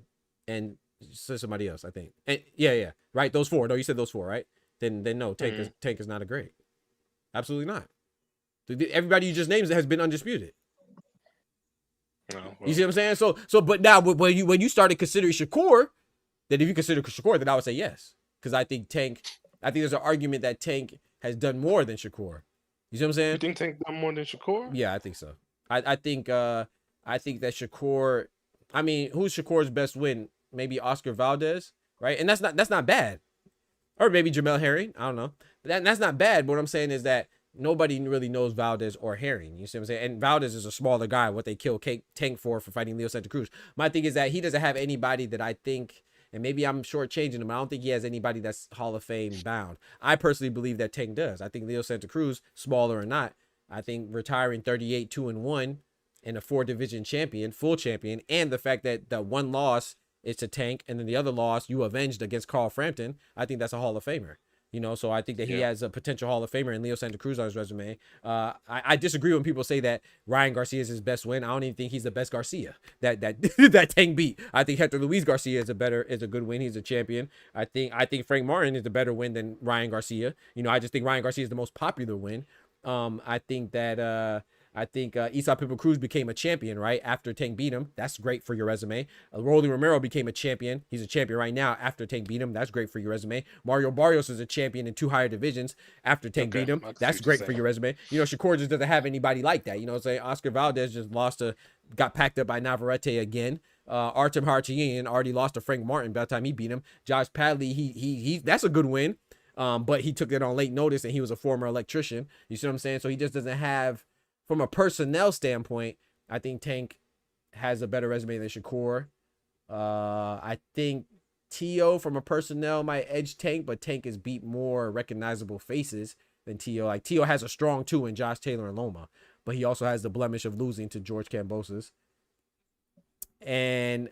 and somebody else, I think. And yeah, right. Those four. No, you said those four, right? Then no, Tank is not a great. Absolutely not. Everybody you just named has been undisputed. No, well, You see what I'm saying? So, but now when you started considering Shakur, then if you consider Shakur, then I would say yes, because I think there's an argument that Tank has done more than Shakur. You see what I'm saying? you think Tank done more than Shakur? Yeah, I think so. I think that Shakur. I mean, who's Shakur's best win? Maybe Oscar Valdez, right? And that's not bad. Or maybe Jamel Herring. I don't know. But that's not bad. But what I'm saying is that nobody really knows Valdez or Herring. You see what I'm saying? And Valdez is a smaller guy. What they kill Tank for fighting Leo Santa Cruz. My thing is that he doesn't have anybody that I think. And maybe I'm shortchanging him. I don't think he has anybody that's Hall of Fame bound. I personally believe that Tank does. I think Leo Santa Cruz, smaller or not, I think retiring 38, 2-1, and a 4-division champion, full champion, and the fact that the one loss is to Tank, and then the other loss you avenged against Carl Frampton, I think that's a Hall of Famer. You know, so I think that he has a potential Hall of Famer in Leo Santa Cruz on his resume. I disagree when people say that Ryan Garcia is his best win. I don't even think he's the best Garcia that Tank beat. I think Hector Luis Garcia is a good win. He's a champion. I think Frank Martin is a better win than Ryan Garcia. You know, I just think Ryan Garcia is the most popular win. I think Isa Pippen Cruz became a champion, right, after Tank beat him. That's great for your resume. Rolly Romero became a champion. He's a champion right now after Tank beat him. That's great for your resume. Mario Barrios is a champion in 2 higher divisions after Tank beat him. That's great for your resume. You know, Shakur just doesn't have anybody like that. You know what I'm saying? Oscar Valdez just got packed up by Navarrete again. Artem Harchian already lost to Frank Martin by the time he beat him. Josh Padley, he that's a good win. But he took it on late notice, and he was a former electrician. You see what I'm saying? So he just doesn't have. From a personnel standpoint, I think Tank has a better resume than Shakur. I think Tio from a personnel might edge Tank, but Tank has beat more recognizable faces than Tio. Like Tio has a strong 2 in Josh Taylor and Loma, but he also has the blemish of losing to George Kambosos. And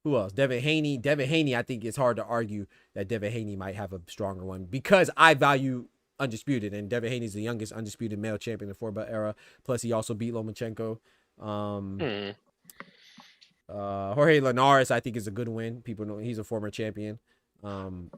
who else? Devin Haney. Devin Haney, I think it's hard to argue that Devin Haney might have a stronger one because I value Undisputed, and Devin Haney's the youngest undisputed male champion in the 4-belt era. Plus, he also beat Lomachenko. Jorge Linares, I think, is a good win. People know he's a former champion. You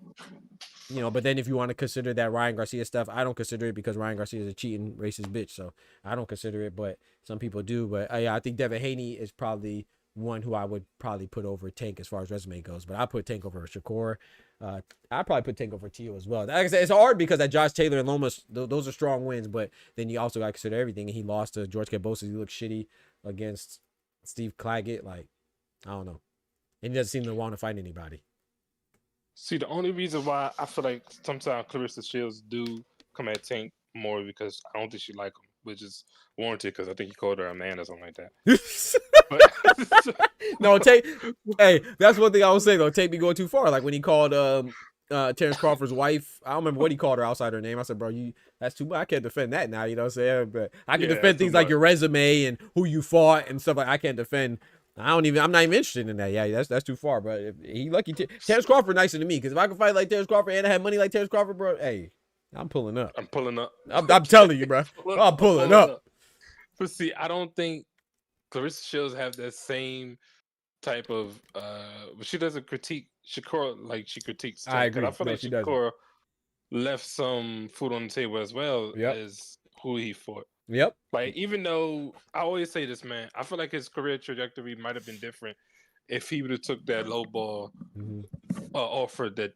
know, but then if you want to consider that Ryan Garcia stuff, I don't consider it because Ryan Garcia is a cheating racist bitch, so I don't consider it. But some people do. But yeah, I think Devin Haney is probably one who I would probably put over Tank as far as resume goes. But I put Tank over Shakur. I probably put Tank over Tio as well. Like I said, it's hard because that Josh Taylor and Lomas, those are strong wins, but then you also got to consider everything. And he lost to George Kambosos. He looked shitty against Steve Claggett. Like, I don't know. And he doesn't seem to want to fight anybody. See, the only reason why I feel like sometimes Clarissa Shields do come at Tank more because I don't think she like him, which is warranted because I think he called her a man or something like that. No, hey, that's one thing I was saying though. Tank be going too far. Like when he called Terrence Crawford's wife, I don't remember what he called her outside her name. I said, bro, that's too much. I can't defend that now. You know what I'm saying? But I can defend things like your resume and who you fought and stuff like. I can't defend. I'm not even interested in that. Yeah, that's too far, bro. If he lucky. Terrence Crawford nicer to me because if I could fight like Terrence Crawford and I had money like Terrence Crawford, bro, hey, I'm pulling up. I'm pulling up. I'm telling you, bro. I'm pulling up. But see, I don't think Clarissa Shields have that same type of but she doesn't critique Shakur like she critiques Tank. I agree. I feel like Shakur left some food on the table as well as who he fought. Yep. Like, even though I always say this, man, I feel like his career trajectory might have been different if he would have took that low ball offer that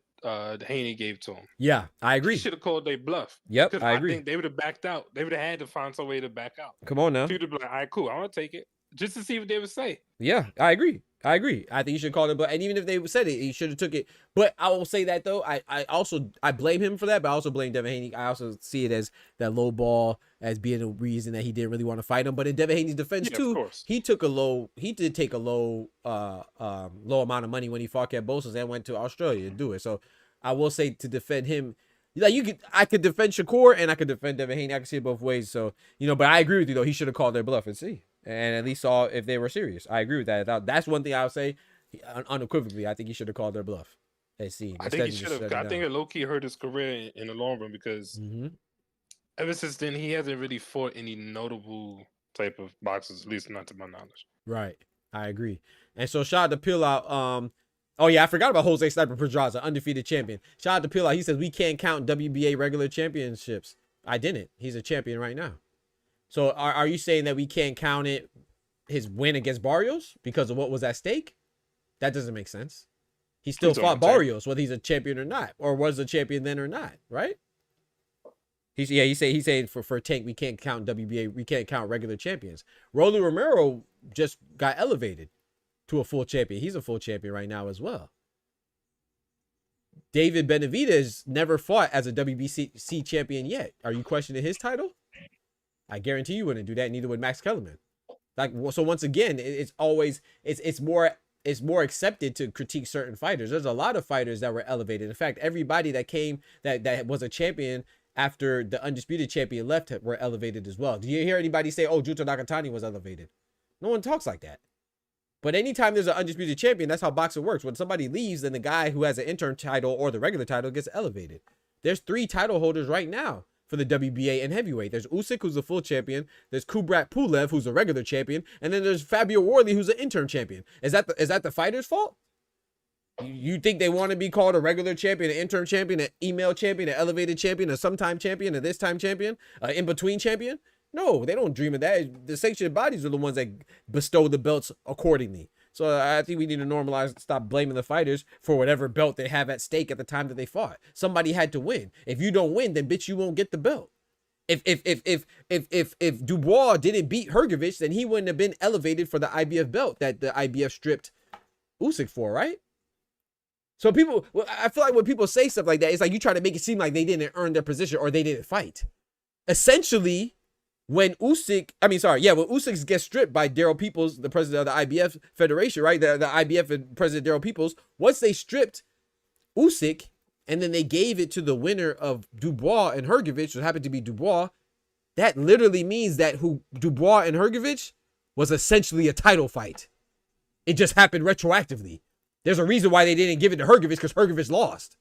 Haney gave to him. Yeah, I agree. He should have called their bluff. Yep, I agree. think they would have backed out. They would have had to find some way to back out. Come on now. He would have been like, all right, cool, I want to take it. Just to see what they would say. Yeah, I agree. I think you should call it, but and even if they said it, he should have took it. But I will say that though, I blame him for that, but I also blame Devin Haney. I also see it as that low ball as being a reason that he didn't really want to fight him. But in Devin Haney's defense too, he did take a low amount of money when he fought Kambosos and went to Australia to do it. So I will say to defend him. Like I could defend Shakur and I could defend Devin Haney. I can see it both ways. So but I agree with you though. He should have called their bluff and see, and at least saw if they were serious. I agree with that. That's one thing I would say unequivocally. I think he should have called their bluff and see. I think he should have. I think it low key hurt his career in the long run because ever since then he hasn't really fought any notable type of boxers, at least not to my knowledge. Right. I agree. And so shout out to Peel Out. Oh, yeah, I forgot about Jose Sniper Pedraza, undefeated champion. Shout out to Peel Out. He says, we can't count WBA regular championships. I didn't. He's a champion right now. So are you saying that we can't count it his win against Barrios because of what was at stake? That doesn't make sense. He still Who's on fought the team? Barrios, whether he's a champion or not, or was a champion then or not, right? He's saying for Tank, we can't count WBA, we can't count regular champions. Rolly Romero just got elevated to a full champion. He's a full champion right now as well. David Benavidez never fought as a WBC champion yet. Are you questioning his title? I guarantee you wouldn't do that. Neither would Max Kellerman. Like, so once again, it's more accepted to critique certain fighters. There's a lot of fighters that were elevated. In fact, everybody that came that was a champion after the undisputed champion left were elevated as well. Do you hear anybody say, "Oh, Junta Nakatani was elevated"? No one talks like that. But anytime there's an undisputed champion, that's how boxing works. When somebody leaves, then the guy who has an interim title or the regular title gets elevated. There's 3 title holders right now for the WBA and heavyweight. There's Usyk, who's a full champion. There's Kubrat Pulev, who's a regular champion. And then there's Fabio Worley, who's an interim champion. Is that the fighter's fault? You think they want to be called a regular champion, an interim champion, an email champion, an elevated champion, a sometime champion, a this time champion, an in-between champion? No, they don't dream of that. The sanctioned bodies are the ones that bestow the belts accordingly. So I think we need to normalize, stop blaming the fighters for whatever belt they have at stake at the time that they fought. Somebody had to win. If you don't win, then bitch, you won't get the belt. If Dubois didn't beat Hrgovic, then he wouldn't have been elevated for the IBF belt that the IBF stripped Usyk for, right? So I feel like when people say stuff like that, it's like you try to make it seem like they didn't earn their position or they didn't fight. Essentially, when Usyk gets stripped by Daryl Peoples, the president of the IBF Federation, right? The IBF and President Daryl Peoples, once they stripped Usyk and then they gave it to the winner of Dubois and Hrgovic, which happened to be Dubois, that literally means that Dubois and Hrgovic was essentially a title fight. It just happened retroactively. There's a reason why they didn't give it to Hrgovic, because Hrgovic lost.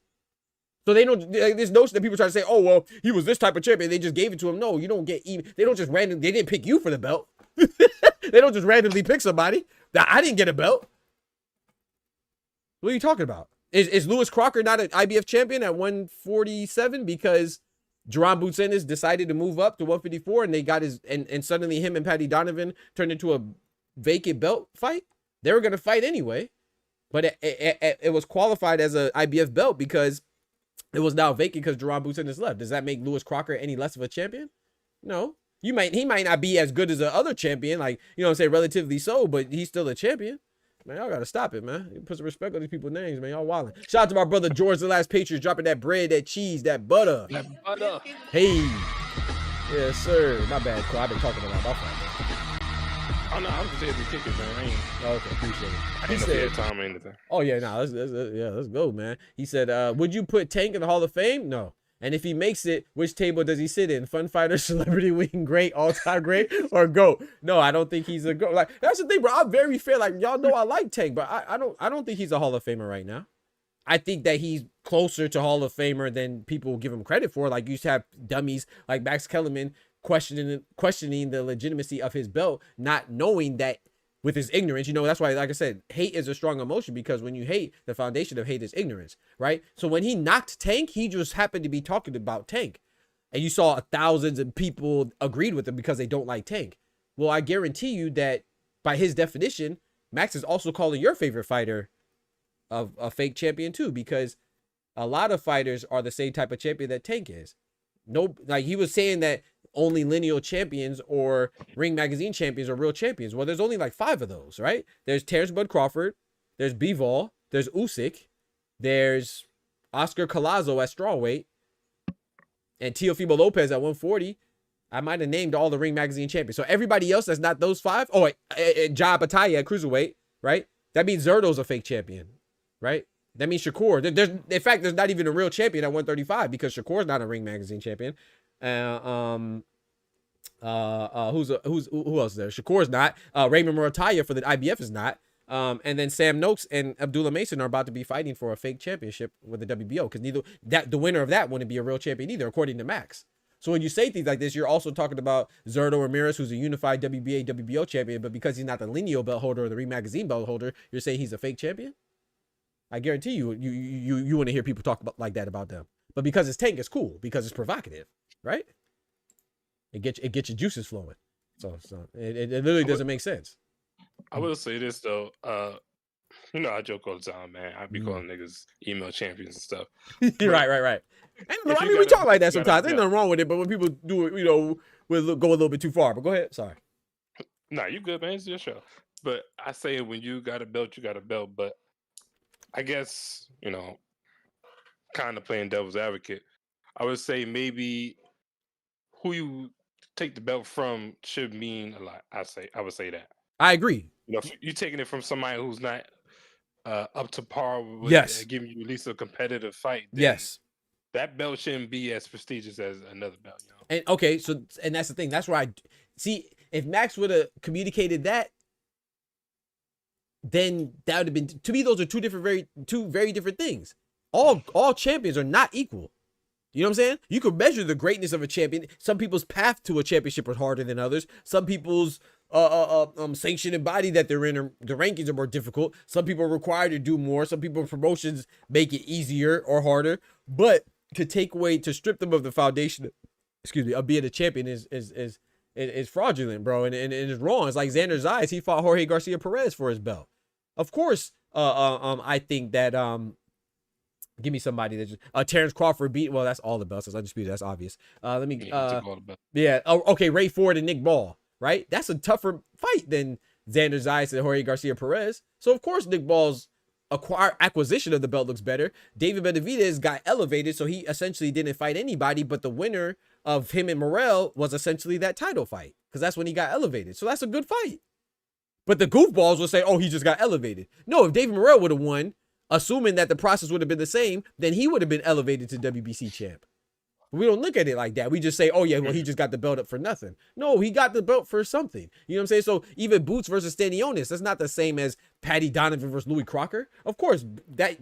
So they don't, this notion that people try to say, oh, well, he was this type of champion, they just gave it to him. No, you don't get even, they don't just randomly, they didn't pick you for the belt. They don't just randomly pick somebody. I didn't get a belt. What are you talking about? Is Lewis Crocker not an IBF champion at 147 because Jerron Boots Ennis decided to move up to 154 and they got his, and suddenly him and Paddy Donovan turned into a vacant belt fight? They were going to fight anyway, but it was qualified as an IBF belt because it was now vacant because Jerron Boots Ennis left. Does that make Lewis Crocker any less of a champion? No. He might not be as good as the other champion, like, you know what I'm saying, relatively so, but he's still a champion. Man, y'all gotta stop it, man. You put some respect on these people's names, man. Y'all wildin'. Shout out to my brother George, the Last Patriots, dropping that bread, that cheese, that butter. Hey. Yes, sir. My bad, Cole. I've been talking about my fault. Oh, no, I'm just here to kick it, man. Okay, appreciate it. I didn't know if you had time or anything. Oh, yeah, nah, let's go, man. He said, would you put Tank in the Hall of Fame? No. And if he makes it, which table does he sit in? Fun fighter, celebrity wing, great, all-time great, or GOAT? No, I don't think he's a GOAT. Like, that's the thing, bro. I'm very fair. Like, y'all know I like Tank, but I don't think he's a Hall of Famer right now. I think that he's closer to Hall of Famer than people give him credit for. Like, you used to have dummies like Max Kellerman questioning the legitimacy of his belt, not knowing that with his ignorance, you know, that's why, like I said, hate is a strong emotion, because when you hate, the foundation of hate is ignorance, right? So when he knocked Tank, he just happened to be talking about Tank. And you saw thousands of people agreed with him because they don't like Tank. Well, I guarantee you that by his definition, Max is also calling your favorite fighter a fake champion too, because a lot of fighters are the same type of champion that Tank is. No, like he was saying that only lineal champions or Ring Magazine champions are real champions. Well, there's only like 5 of those, right? There's Terrence Bud Crawford, there's Bivol, there's Usyk, there's Oscar Collazo at strawweight, and Teofimo Lopez at 140. I might have named all the Ring Magazine champions. So everybody else that's not those 5. Oh, wait, Ja Bataya at cruiserweight, right? That means Zerto's a fake champion, right? That means Shakur. In fact, there's not even a real champion at 135 because Shakur's not a Ring Magazine champion. Who else is there? Shakur's not. Raymond Murataya for the IBF is not. And then Sam Noakes and Abdullah Mason are about to be fighting for a fake championship with the WBO, because the winner of that wouldn't be a real champion either, according to Max. So when you say things like this, you're also talking about Zerto Ramirez, who's a unified WBA, WBO champion, but because he's not the lineal belt holder or the Ring Magazine belt holder, you're saying he's a fake champion? I guarantee you want to hear people talk like that about them. But because it's Tank, it's cool, because it's provocative, right? It gets your juices flowing. So it literally doesn't make sense. I will say this though. You know, I joke all the time, man. I be calling niggas email champions and stuff. right. And, I mean, we talk like that sometimes. Ain't nothing wrong with it, but when people do it, you know, we'll go a little bit too far. But go ahead. Sorry. Nah, you good, man. It's your show. But I say when you got a belt, you got a belt. But I guess, you know, kind of playing devil's advocate, I would say maybe who you take the belt from should mean a lot. I would say that. I agree. You know, if you're taking it from somebody who's not up to par with giving you at least a competitive fight. Yes. That belt shouldn't be as prestigious as another belt, you know? And okay, so and that's the thing. That's where I see if Max would have communicated that, then that would have been, to me, those are two very different things. All champions are not equal. You know what I'm saying? You could measure the greatness of a champion. Some people's path to a championship is harder than others. Some people's sanctioned body that they're in, or the rankings are more difficult. Some people are required to do more. Some people promotions make it easier or harder. But to strip them of the foundation, of being a champion is fraudulent, bro, and it's wrong. It's like Xander Zayas. He fought Jorge Garcia Perez for his belt. Of course, I think that give me somebody that just Terrence Crawford beat. Well, that's all the belts. That's undisputed. That's obvious. Okay, Ray Ford and Nick Ball. Right, that's a tougher fight than Xander Zayas and Jorge Garcia Perez. So of course Nick Ball's acquisition of the belt looks better. David Benavidez got elevated, so he essentially didn't fight anybody, but the winner of him and Morrell was essentially that title fight, because that's when he got elevated. So that's a good fight. But the goofballs will say, oh, he just got elevated. No, if David Morrell would have won, assuming that the process would have been the same, then he would have been elevated to WBC champ. We don't look at it like that. We just say, oh, yeah, well, he just got the belt up for nothing. No, he got the belt for something. You know what I'm saying? So even Boots versus Stanionis, that's not the same as Paddy Donovan versus Louis Crocker. Of course, that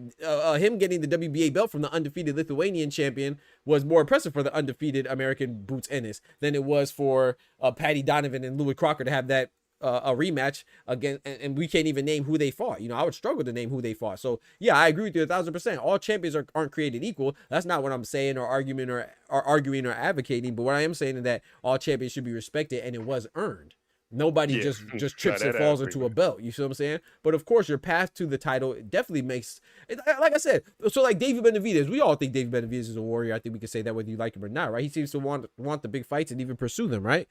him getting the WBA belt from the undefeated Lithuanian champion was more impressive for the undefeated American Boots Ennis than it was for Paddy Donovan and Louis Crocker to have that a rematch again, and we can't even name who they fought. You know, I would struggle to name who they fought. So yeah, I agree with you 1,000%. All champions aren't created equal. That's not what I'm saying or arguing or advocating. But what I am saying is that all champions should be respected, and it was earned. Nobody just trips and falls into a belt. You see what I'm saying? But of course, your path to the title definitely makes, like I said, so like David Benavidez, we all think David Benavidez is a warrior. I think we can say that whether you like him or not, right? He seems to want the big fights and even pursue them, right?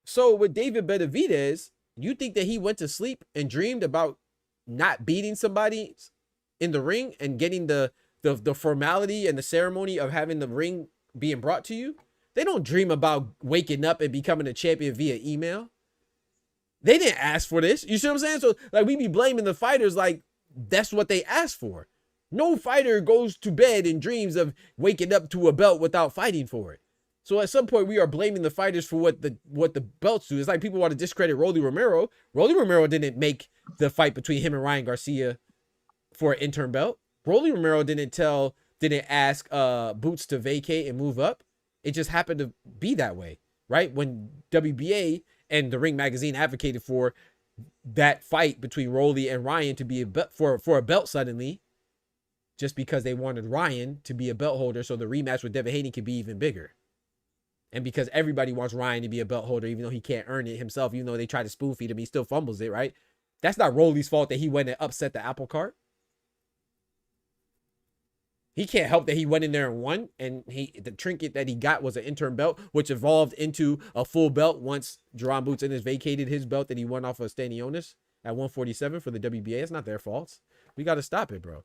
So with David Benavidez, you think that he went to sleep and dreamed about not beating somebody in the ring and getting the formality and the ceremony of having the ring being brought to you? They don't dream about waking up and becoming a champion via email. They didn't ask for this. You see what I'm saying? So like we be blaming the fighters like that's what they asked for. No fighter goes to bed and dreams of waking up to a belt without fighting for it. So at some point we are blaming the fighters for what the belts do. It's like people want to discredit Rolly Romero. Rolly Romero didn't make the fight between him and Ryan Garcia for an interim belt. Rolly Romero didn't ask Boots to vacate and move up. It just happened to be that way, right? When WBA and the Ring Magazine advocated for that fight between Rolly and Ryan to be a belt for a belt suddenly, just because they wanted Ryan to be a belt holder, so the rematch with Devin Haney could be even bigger. And because everybody wants Ryan to be a belt holder, even though he can't earn it himself, even though they try to spoon feed him, he still fumbles it, right? That's not Rolly's fault that he went and upset the apple cart. He can't help that he went in there and won, and the trinket that he got was an interim belt, which evolved into a full belt once Jerron Boots Ennis vacated his belt that he won off of Stanionis at 147 for the WBA. It's not their fault. We got to stop it, bro.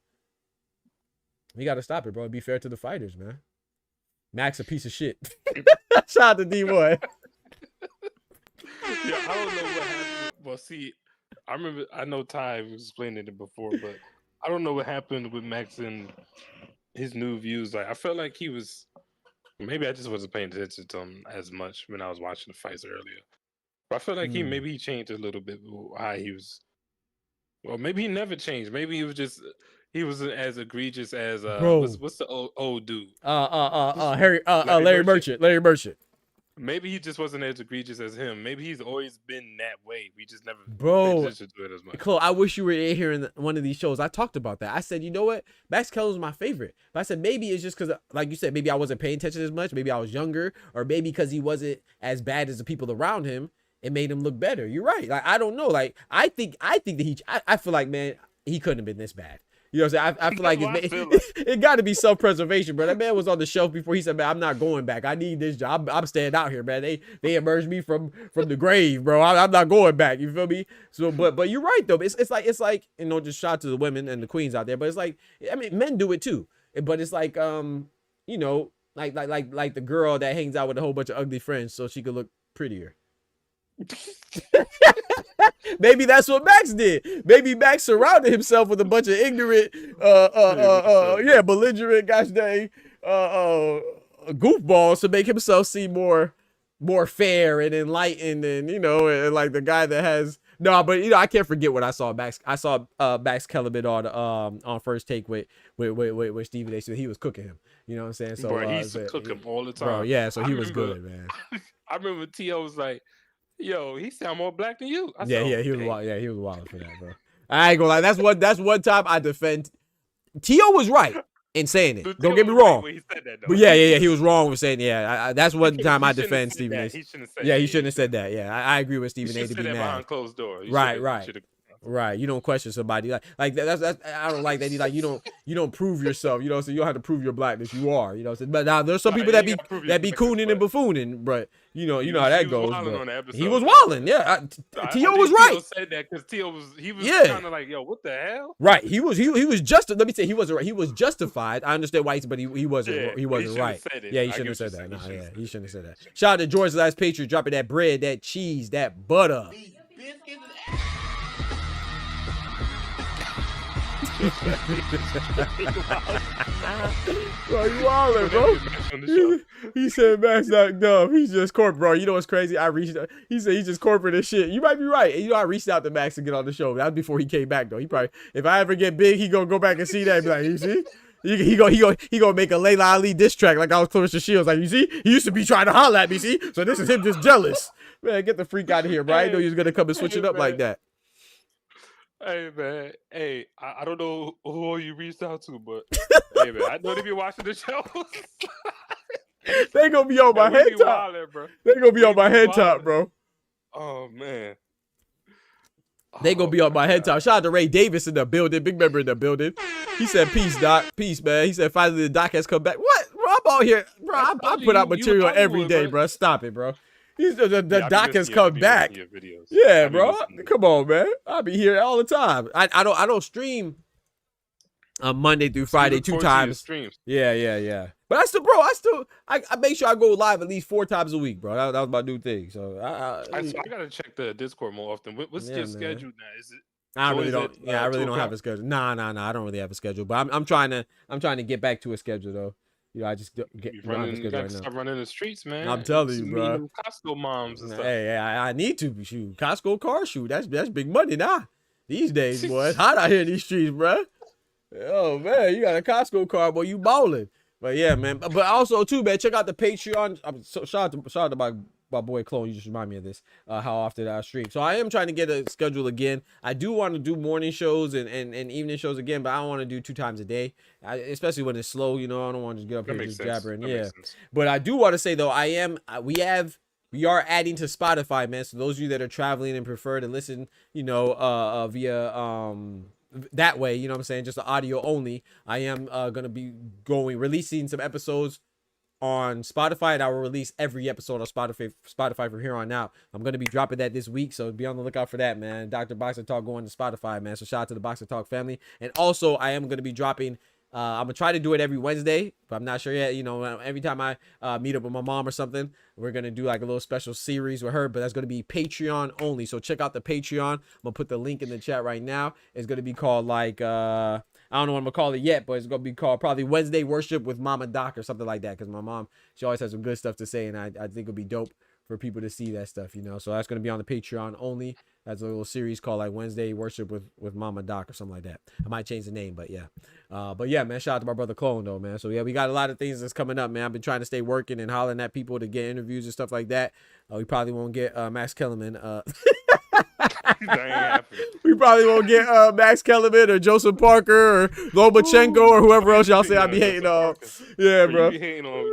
And be fair to the fighters, man. Max a piece of shit. Shout out to D-Boy. Yeah, I don't know what happened. Well, see, I know Ty was explaining it before, but I don't know what happened with Max and his new views. Like, I felt like he was, maybe I just wasn't paying attention to him as much when I was watching the fights earlier. But I feel like he changed a little bit how he was. Well, maybe he never changed. Maybe he wasn't as egregious as what's the old dude? Larry Merchant. Maybe he just wasn't as egregious as him. Maybe he's always been that way. We just never paid attention to it as much. Chloe, I wish you were in here in one of these shows. I talked about that. I said, you know what? Max Kellerman was my favorite. But I said, maybe it's just because, like you said, maybe I wasn't paying attention as much. Maybe I was younger. Or maybe because he wasn't as bad as the people around him. it made him look better. You're right. Like, I don't know. Like, I think that I feel like, man, he couldn't have been this bad. You know what I'm saying? I feel like it got to be self-preservation, bro. That man was on the shelf before he said, man, I'm not going back. I need this job. I'm staying out here, man. They emerged me from the grave, bro. I'm not going back. You feel me? So, but you're right, though. It's like, you know, just shout out to the women and the queens out there. But it's like, I mean, men do it too. But it's like, you know, like the girl that hangs out with a whole bunch of ugly friends so she could look prettier. Maybe that's what Max did. Maybe Max surrounded himself with a bunch of ignorant, belligerent, gosh dang, goofballs to make himself seem more fair and enlightened, and you know, and like the guy that has but you know, I can't forget what I saw Max. I saw Max Kellerman on First Take with Stephen A. So he was cooking him. You know what I'm saying? So bro, he used to cook him all the time. Bro, yeah. So he was good, man. I remember T.O. was like, yo, he sound more black than you. He was wild. Yeah, he was wild for that, bro. I ain't gonna lie. That's one time I defend. T.O. was right in saying it. Don't get me wrong. He said that, but yeah, he was wrong with saying that's one time I defend Stephen A. He shouldn't have said that. Yeah, I agree with Stephen A. to be mad. Behind closed door. Right. You don't question somebody like that's I don't like that. Like you don't prove yourself. You know, so you don't have to prove your blackness. You are. You know. But now there's some people that be cooning and buffooning. But you know how that goes. He was wilding. Yeah, T.O. was right. T.O. said that because T.O. was kind of like, yo, what the hell? Right. He was just. Let me say he wasn't right. He was justified. I understand why, but he wasn't. Yeah, he wasn't right. Yeah, he shouldn't have said that. He shouldn't have said that. Shout out to George's Last Patriot dropping that bread, that cheese, that butter. Bro, you wildin', bro. He said Max not dumb. He's just corporate, bro. You know what's crazy? He said he's just corporate as shit. You might be right. And you know, I reached out to Max to get on the show. That was before he came back, though. He probably, if I ever get big, he gonna go back and see that and be like, you see? He gonna make a Layla Ali diss track like I was Clarissa Shields. Like, you see? He used to be trying to holler at me, see? So this is him just jealous. Man, get the freak out of here, bro. I didn't know he was gonna come and switch it up like that. Hey man, hey, I don't know who you reached out to, but hey man, I know they be watching the show. They gonna be on my head top. They gonna be on my head top, bro. Oh man. They gonna be on my head top. Shout out to Ray Davis in the building, big member in the building. He said, "Peace, Doc. Peace, man." He said, "Finally, the Doc has come back." What, bro? I'm out here, bro. I put out material every day, bro. Stop it, bro. The Doc has come back. Yeah, bro. Come on, man. I'll be here all the time. I don't stream Monday through Friday 2 times. Yeah. But I make sure I go live at least 4 times a week, bro. That was my new thing. So I gotta check the Discord more often. What's your schedule now? Is it? I really don't have a schedule. Nah. I don't really have a schedule. But I'm trying to get back to a schedule though. You know, I just don't have a schedule right now. Stop running the streets, man. I'm telling you, bro. Costco moms and stuff. Hey, I need to shoot Costco car shoot. That's big money now. These days, boy, it's hot out here in these streets, bro. Oh man, you got a Costco car, boy, you ballin'. But yeah, man. But also too, man, check out the Patreon. Shout out to my boy Clone. You just remind me of this. How often I stream. So I am trying to get a schedule again. I do want to do morning shows and evening shows again, but I don't want to do 2 times a day. Especially when it's slow, you know. I don't want to just get up here and just jabbering. Yeah. But I do want to say though, we are adding to Spotify, man. So those of you that are traveling and prefer to listen, you know, via that way, you know what I'm saying, just the audio only, I am gonna be releasing some episodes on Spotify, and I will release every episode on Spotify from here on out. I'm gonna be dropping that this week, so be on the lookout for that, man. Dr. Boxer Talk going to Spotify, man. So shout out to the Boxer Talk family. And also I am gonna be dropping I'm gonna try to do it every Wednesday, but I'm not sure yet. You know, every time I meet up with my mom or something, we're gonna do like a little special series with her, but that's gonna be Patreon only. So check out the Patreon. I'm gonna put the link in the chat right now. It's gonna be called like I don't know what I'm gonna call it yet, but it's gonna be called probably Wednesday Worship with Mama Doc or something like that, because my mom, she always has some good stuff to say, and I think it'll be dope for people to see that stuff, you know. So that's gonna be on the Patreon only. That's a little series called like Wednesday Worship with Mama Doc or something like that. I might change the name, but yeah. But yeah, man, shout out to my brother Clone though, man. So yeah, we got a lot of things that's coming up, man. I've been trying to stay working and hollering at people to get interviews and stuff like that. We probably won't get Max Kellerman. That ain't happening. We probably won't get Max Kellerman or Joseph Parker or Lomachenko or whoever else y'all say I be hating on. Yeah, bro. You be hating on.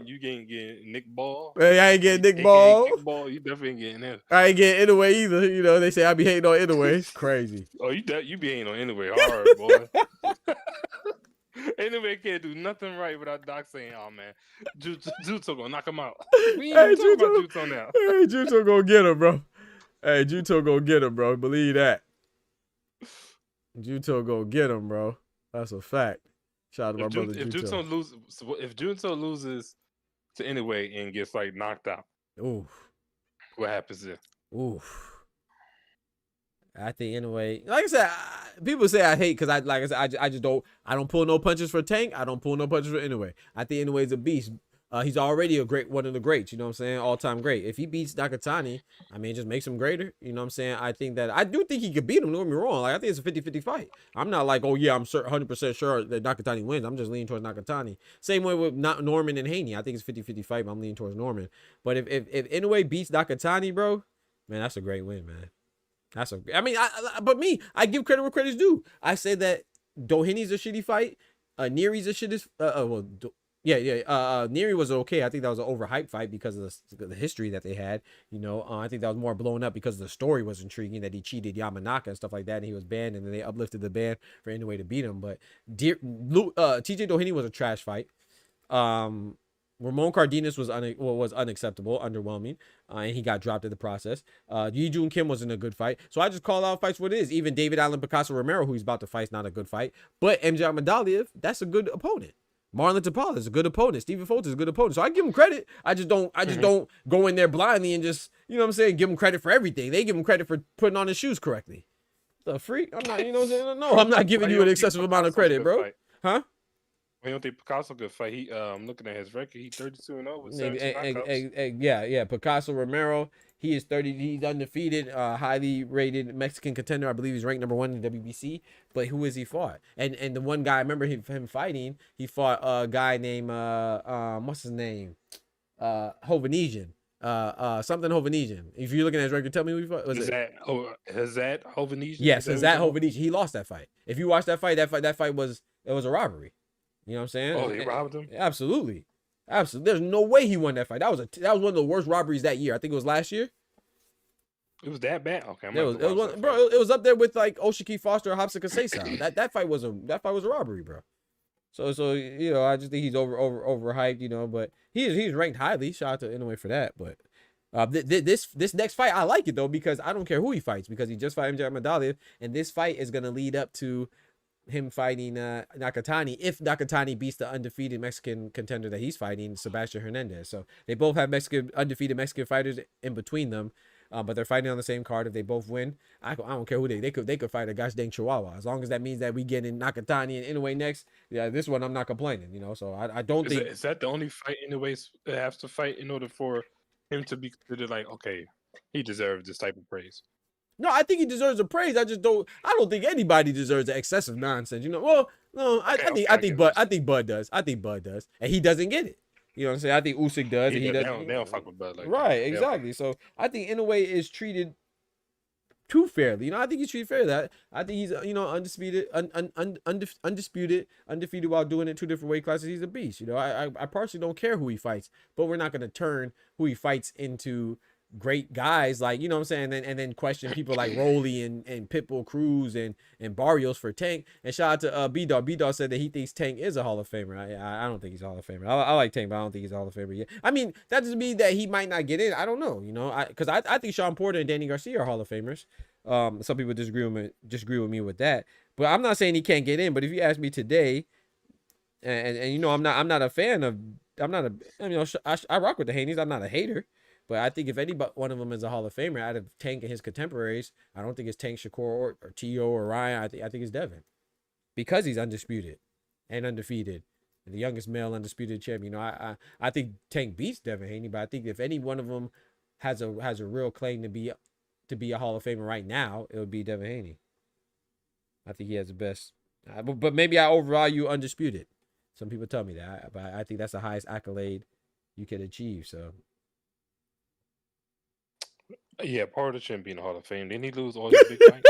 You ain't getting Nick Ball. Hey, I ain't getting Nick AKA Ball. Kick Ball. You definitely ain't getting him. I ain't getting Inouye either. You know, they say I be hating on Inouye. It's crazy. Oh, you be hating on anyway hard, boy. Anyway, can't do nothing right without Doc saying, "Oh man, Juto gonna knock him out." We ain't even talking about Juto now. Hey, Juto gonna get him, bro. Hey, Juto gonna get him, bro. Believe that. Juto gonna get him, bro. That's a fact. Shout out to my brother Juto. If Juto loses to Anyway and gets like knocked out, oof, what happens there? Oof. I think anyway, like I said, people say I hate because I just don't pull no punches for Tank. I don't pull no punches for Anyway. I think Anyway's a beast. He's already one of the greats, you know what I'm saying? All-time great. If he beats Nakatani, I mean, it just makes him greater, you know what I'm saying? I do think he could beat him, don't get me wrong. Like, I think it's a 50-50 fight. I'm not like, oh yeah, I'm 100% sure that Nakatani wins. I'm just leaning towards Nakatani. Same way with Norman and Haney. I think it's 50-50 fight, but I'm leaning towards Norman. But if Anyway beats Nakatani, bro, man, that's a great win, man. I give credit where credit's due. I say that Doheny's a shitty fight. Neary's a shitty. Neary was okay. I think that was an overhyped fight because of the history that they had. You know, I think that was more blown up because the story was intriguing that he cheated Yamanaka and stuff like that, and he was banned, and then they uplifted the ban for Anyway to beat him. But TJ Doheny was a trash fight. Ramon Cardenas was unacceptable, underwhelming, and he got dropped in the process. Yi Jun Kim wasn't a good fight. So I just call out fights what it is. Even David Allen Picasso Romero, who he's about to fight, is not a good fight. But MJ Ahmadaliev, that's a good opponent. Marlon Tapala is a good opponent. Stephen Fulton is a good opponent. So I give him credit. I just don't go in there blindly and just, you know what I'm saying, give him credit for everything. They give him credit for putting on his shoes correctly. The freak? I'm not, you know what I'm saying? No, I'm not giving you an excessive amount of credit, bro. Huh? I don't think Picasso good fight. He looking at his record, he 32-0 with 17 knockouts. Yeah. Picasso Romero, he is 30. He's undefeated, highly rated Mexican contender. I believe he's ranked number 1 in the WBC. But who has he fought? And the one guy I remember him fighting. He fought a guy named what's his name? Hovanesian. Something Hovanesian. If you're looking at his record, tell me who he fought. Hazat Hovanesian? Yes, Hazat Hovanesian. He lost that fight. If you watch that fight was a robbery. You know what I'm saying? Oh, he robbed him? Absolutely. There's no way he won that fight. That was one of the worst robberies that year. I think it was last year. It was that bad? Okay. It was up there with like Oshiki Foster or Hapsa Kasesa. that fight was a robbery, bro. So you know, I just think he's overhyped, you know, but he's ranked highly. Shout out to Inoue for that. But this next fight, I like it though, because I don't care who he fights, because he just fought MJ Ahmadaliev, and this fight is gonna lead up to him fighting Nakatani if Nakatani beats the undefeated Mexican contender that he's fighting, Sebastian Hernandez. So they both have undefeated Mexican fighters in between them, but they're fighting on the same card. If they both win, I don't care who they could fight a gosh dang Chihuahua, as long as that means that we get in Nakatani and Inoue next. Yeah, this one I'm not complaining, you know. So I don't think is that the only fight Inoue has to fight in order for him to be considered like, okay, he deserves this type of praise. No, I think he deserves a praise. I don't think anybody deserves the excessive nonsense. You know, well, no, I think Bud does. I think Bud does, and he doesn't get it. You know what I'm saying? I think Usyk does, and he doesn't. They don't fuck with Bud like right, that. Exactly. So I think Inoue is treated too fairly. You know, I think he's treated fairly. I think he's undisputed, undefeated while doing it 2 different weight classes. He's a beast. You know, I personally don't care who he fights, but we're not gonna turn who he fights into great guys, like, you know what I'm saying, and then question people like Rolly and Pitbull Cruz and Barrios for Tank. And shout out to B-Dog. B-Dog said that he thinks Tank is a Hall of Famer. I don't think he's a Hall of Famer. I like Tank, but I don't think he's a Hall of Famer yet. I mean, that doesn't mean that he might not get in. I don't know, you know, because I think Sean Porter and Danny Garcia are Hall of Famers. Some people disagree with me with that, but I'm not saying he can't get in. But if you ask me today, and you know, I rock with the Haneys. I'm not a hater. But I think if any one of them is a Hall of Famer out of Tank and his contemporaries, I don't think it's Tank, Shakur, or T.O. or Ryan. I think it's Devin, because he's undisputed and undefeated, and the youngest male undisputed champion. You know, I think Tank beats Devin Haney, but I think if any one of them has a real claim to be a Hall of Famer right now, it would be Devin Haney. I think he has the best, but maybe I overvalue undisputed. Some people tell me that, but I think that's the highest accolade you could achieve. So. Yeah, Porter shouldn't be in the Hall of Fame. Didn't he lose all his big fights?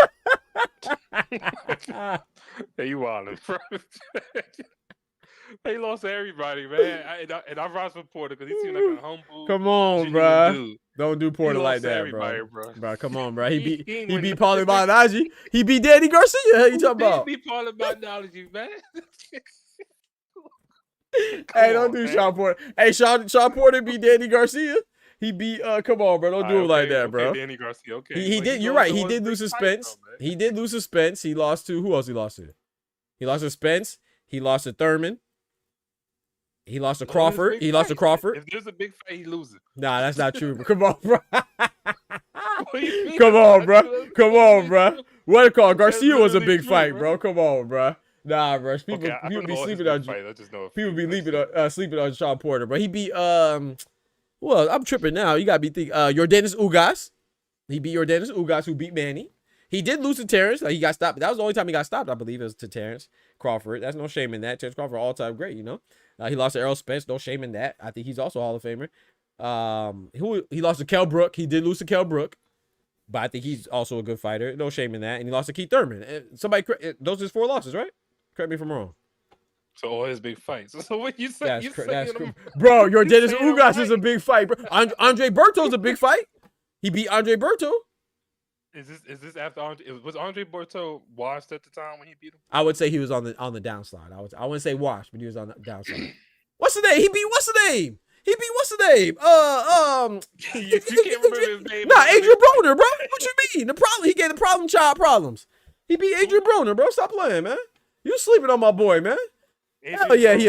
Hey, you wildin', bro. He lost to everybody, man. And I rock with Porter because he seemed like a humble, Come on, genuine bruh. dude. Don't do Porter like that, everybody, bro. bro. Come on, bro. He beat Paulie Malignaggi. He beat Danny Garcia. How you talking about? He beat Paulie Malignaggi, man. Hey, don't do Sean Porter. Hey, Sean Porter beat Danny Garcia. He beat come on, bro. Don't do him like that, bro. Danny Garcia, okay. He did. You're right. He did lose to Spence. He did lose to Spence. He lost to who else? He lost to? He lost to Spence. He lost to Thurman. He lost to Crawford. He lost to Crawford. If there's a big fight, he loses. Nah, that's not true. Come on, bro. Come Come on, bro. Come on, bro. What it called? Garcia was a big fight, bro. Come on, bro. Nah, bro. People be sleeping on sleeping on Sean Porter, bro. He beat well, I'm tripping now. You gotta be thinking Yordenis Ugas. He beat Yordenis Ugas, who beat Manny. He did lose to Terrence. Like, he got stopped. That was the only time he got stopped, I believe, it was to Terrence Crawford. That's no shame in that. Terrence Crawford, all-time great, you know. He lost to Errol Spence. No shame in that. I think he's also a Hall of Famer. He lost to Kell Brook. He did lose to Kell Brook, but I think he's also a good fighter. No shame in that. And he lost to Keith Thurman. Those are his 4 losses, right? Correct me if I'm wrong. So all his big fights. So what you say? Bro, Yordenis Ugas is a big fight, bro. Andre Berto's a big fight. He beat Andre Berto. Is this after Andre? Was Andre Berto washed at the time when he beat him? I would say he was on the downslide. I wouldn't say washed, but he was on the downside. What's the name? He beat what's the name? You can't remember his name. Nah, Adrian Broner, bro. What you mean? He gave the problem child problems. He beat Adrian Broner, bro. Stop playing, man. You sleeping on my boy, man. Hell yeah, he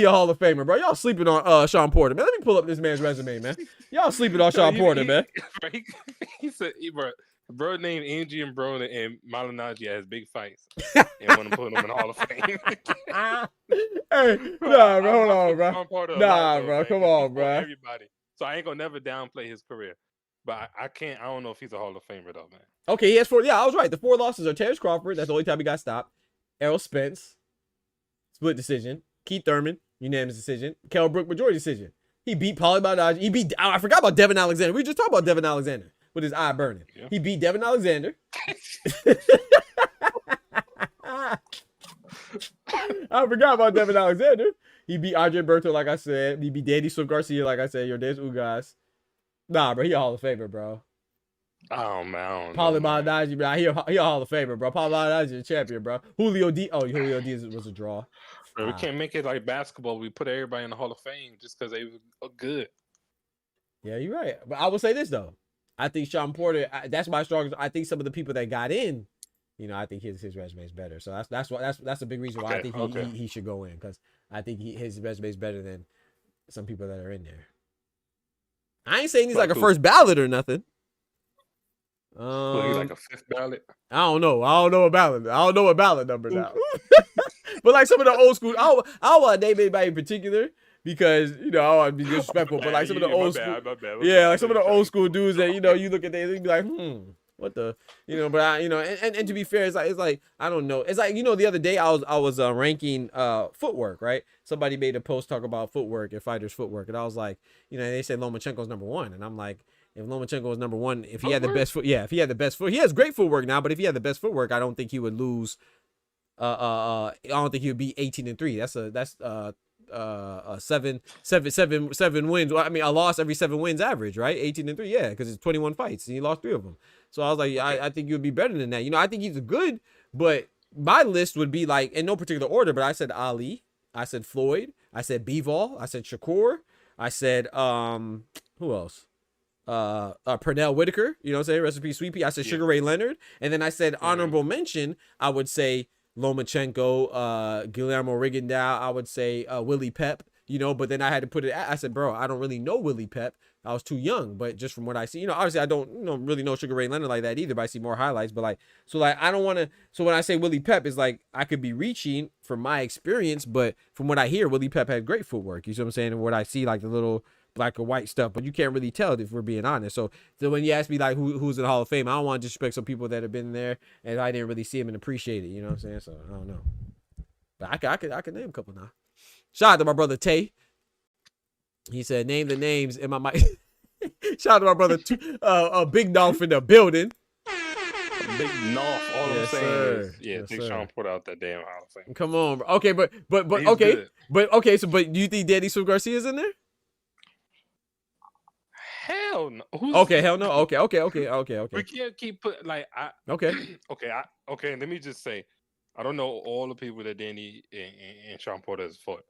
a Hall of Famer, bro. Y'all sleeping on Sean Porter, man. Let me pull up this man's resume, man. Y'all sleeping on Sean Porter, man. He said, bro named Angie and Broner and Malignaggi has big fights and want to put him in the Hall of Fame. Hey, nah, bro, hold on, bro. Nah, bro, come on, bro. Everybody. So I ain't gonna never downplay his career, but I can't. I don't know if he's a Hall of Famer though, man. Okay, he has 4. Yeah, I was right. The 4 losses are Terrence Crawford. That's the only time he got stopped. Errol Spence, split decision. Keith Thurman, unanimous decision. Kell Brook, majority decision. He beat Paulie Malignaggi. I forgot about Devin Alexander. We just talked about Devin Alexander with his eye burning. Yeah. He beat Devin Alexander. I forgot about Devin Alexander. He beat Andre Berto, like I said. He beat Danny Swift Garcia, like I said. Yordenis Ugas. Nah, bro, he a Hall of Famer, bro. Oh, man. Paulie Malignaggi, bro. He a Hall of Famer, bro. Paulie Malignaggi is a champion, bro. Julio Diaz was a draw. Bro, we can't make it like basketball. We put everybody in the Hall of Fame just because they were good. Yeah, you're right. But I will say this, though. I think Sean Porter, that's my strongest. I think some of the people that got in, you know, I think his resume is better. So that's a big reason why I think he should go in, because I think his resume is better than some people that are in there. I ain't saying he's like a first ballot or nothing. He's like a 5th ballot. I don't know a ballot. I don't know a ballot number now. But like some of the old school, I don't want to name anybody in particular, because, you know, I don't want to be disrespectful, but like some of the old school, like some of the old school dudes that, you know, you look at them and be like, what the, you know, but I, you know, and to be fair, it's like, I don't know. It's like, you know, the other day I was ranking footwork, right? Somebody made a post talk about footwork and fighters' footwork, and I was like, you know, they said Lomachenko's #1, and I'm like, if Lomachenko was #1, if he had the best foot, if he had the best foot, he has great footwork now, but if he had the best footwork, I don't think he would lose. I don't think he would be 18-3. That's 7 wins. Well, I mean, a loss every 7 wins average, right? 18-3, yeah, because it's 21 fights and he lost 3 of them. So I was like, I think you would be better than that. You know, I think he's good, but my list would be like in no particular order. But I said Ali, I said Floyd, I said Bivol, I said Shakur, I said who else? Pernell Whitaker, you know what I'm saying? Recipe Sweepy. I said Sugar Ray Leonard, and then I said honorable mention. I would say Lomachenko, Guillermo Rigondeaux. I would say Willie Pep. You know, but then I had to put it. I said, bro, I don't really know Willie Pep. I was too young, but just from what I see, you know, obviously I don't really know Sugar Ray Leonard like that either, but I see more highlights. But like, so like, I don't want to. So when I say Willie Pep, is like I could be reaching from my experience, but from what I hear, Willie Pep had great footwork. You see what I'm saying? And what I see, like the little black or white stuff, but you can't really tell if we're being honest. So when you ask me like who's in the Hall of Fame, I don't want to disrespect some people that have been there and I didn't really see them and appreciate it. You know what I'm saying? So I don't know, but I could name a couple now. Shout out to my brother Tay. He said, name the names in my mic. Shout out to my brother, Big Dolph in the building. Big North. All I'm saying is, Yes, take sir. Sean Porter out that damn Hall of Fame. Come on, bro. Okay, but He's okay, good. but do you think Danny Swift Garcia's in there? Hell no. Okay, hell no. Okay. We can't keep putting Okay. okay. Let me just say, I don't know all the people that Danny and Sean Porter has fought,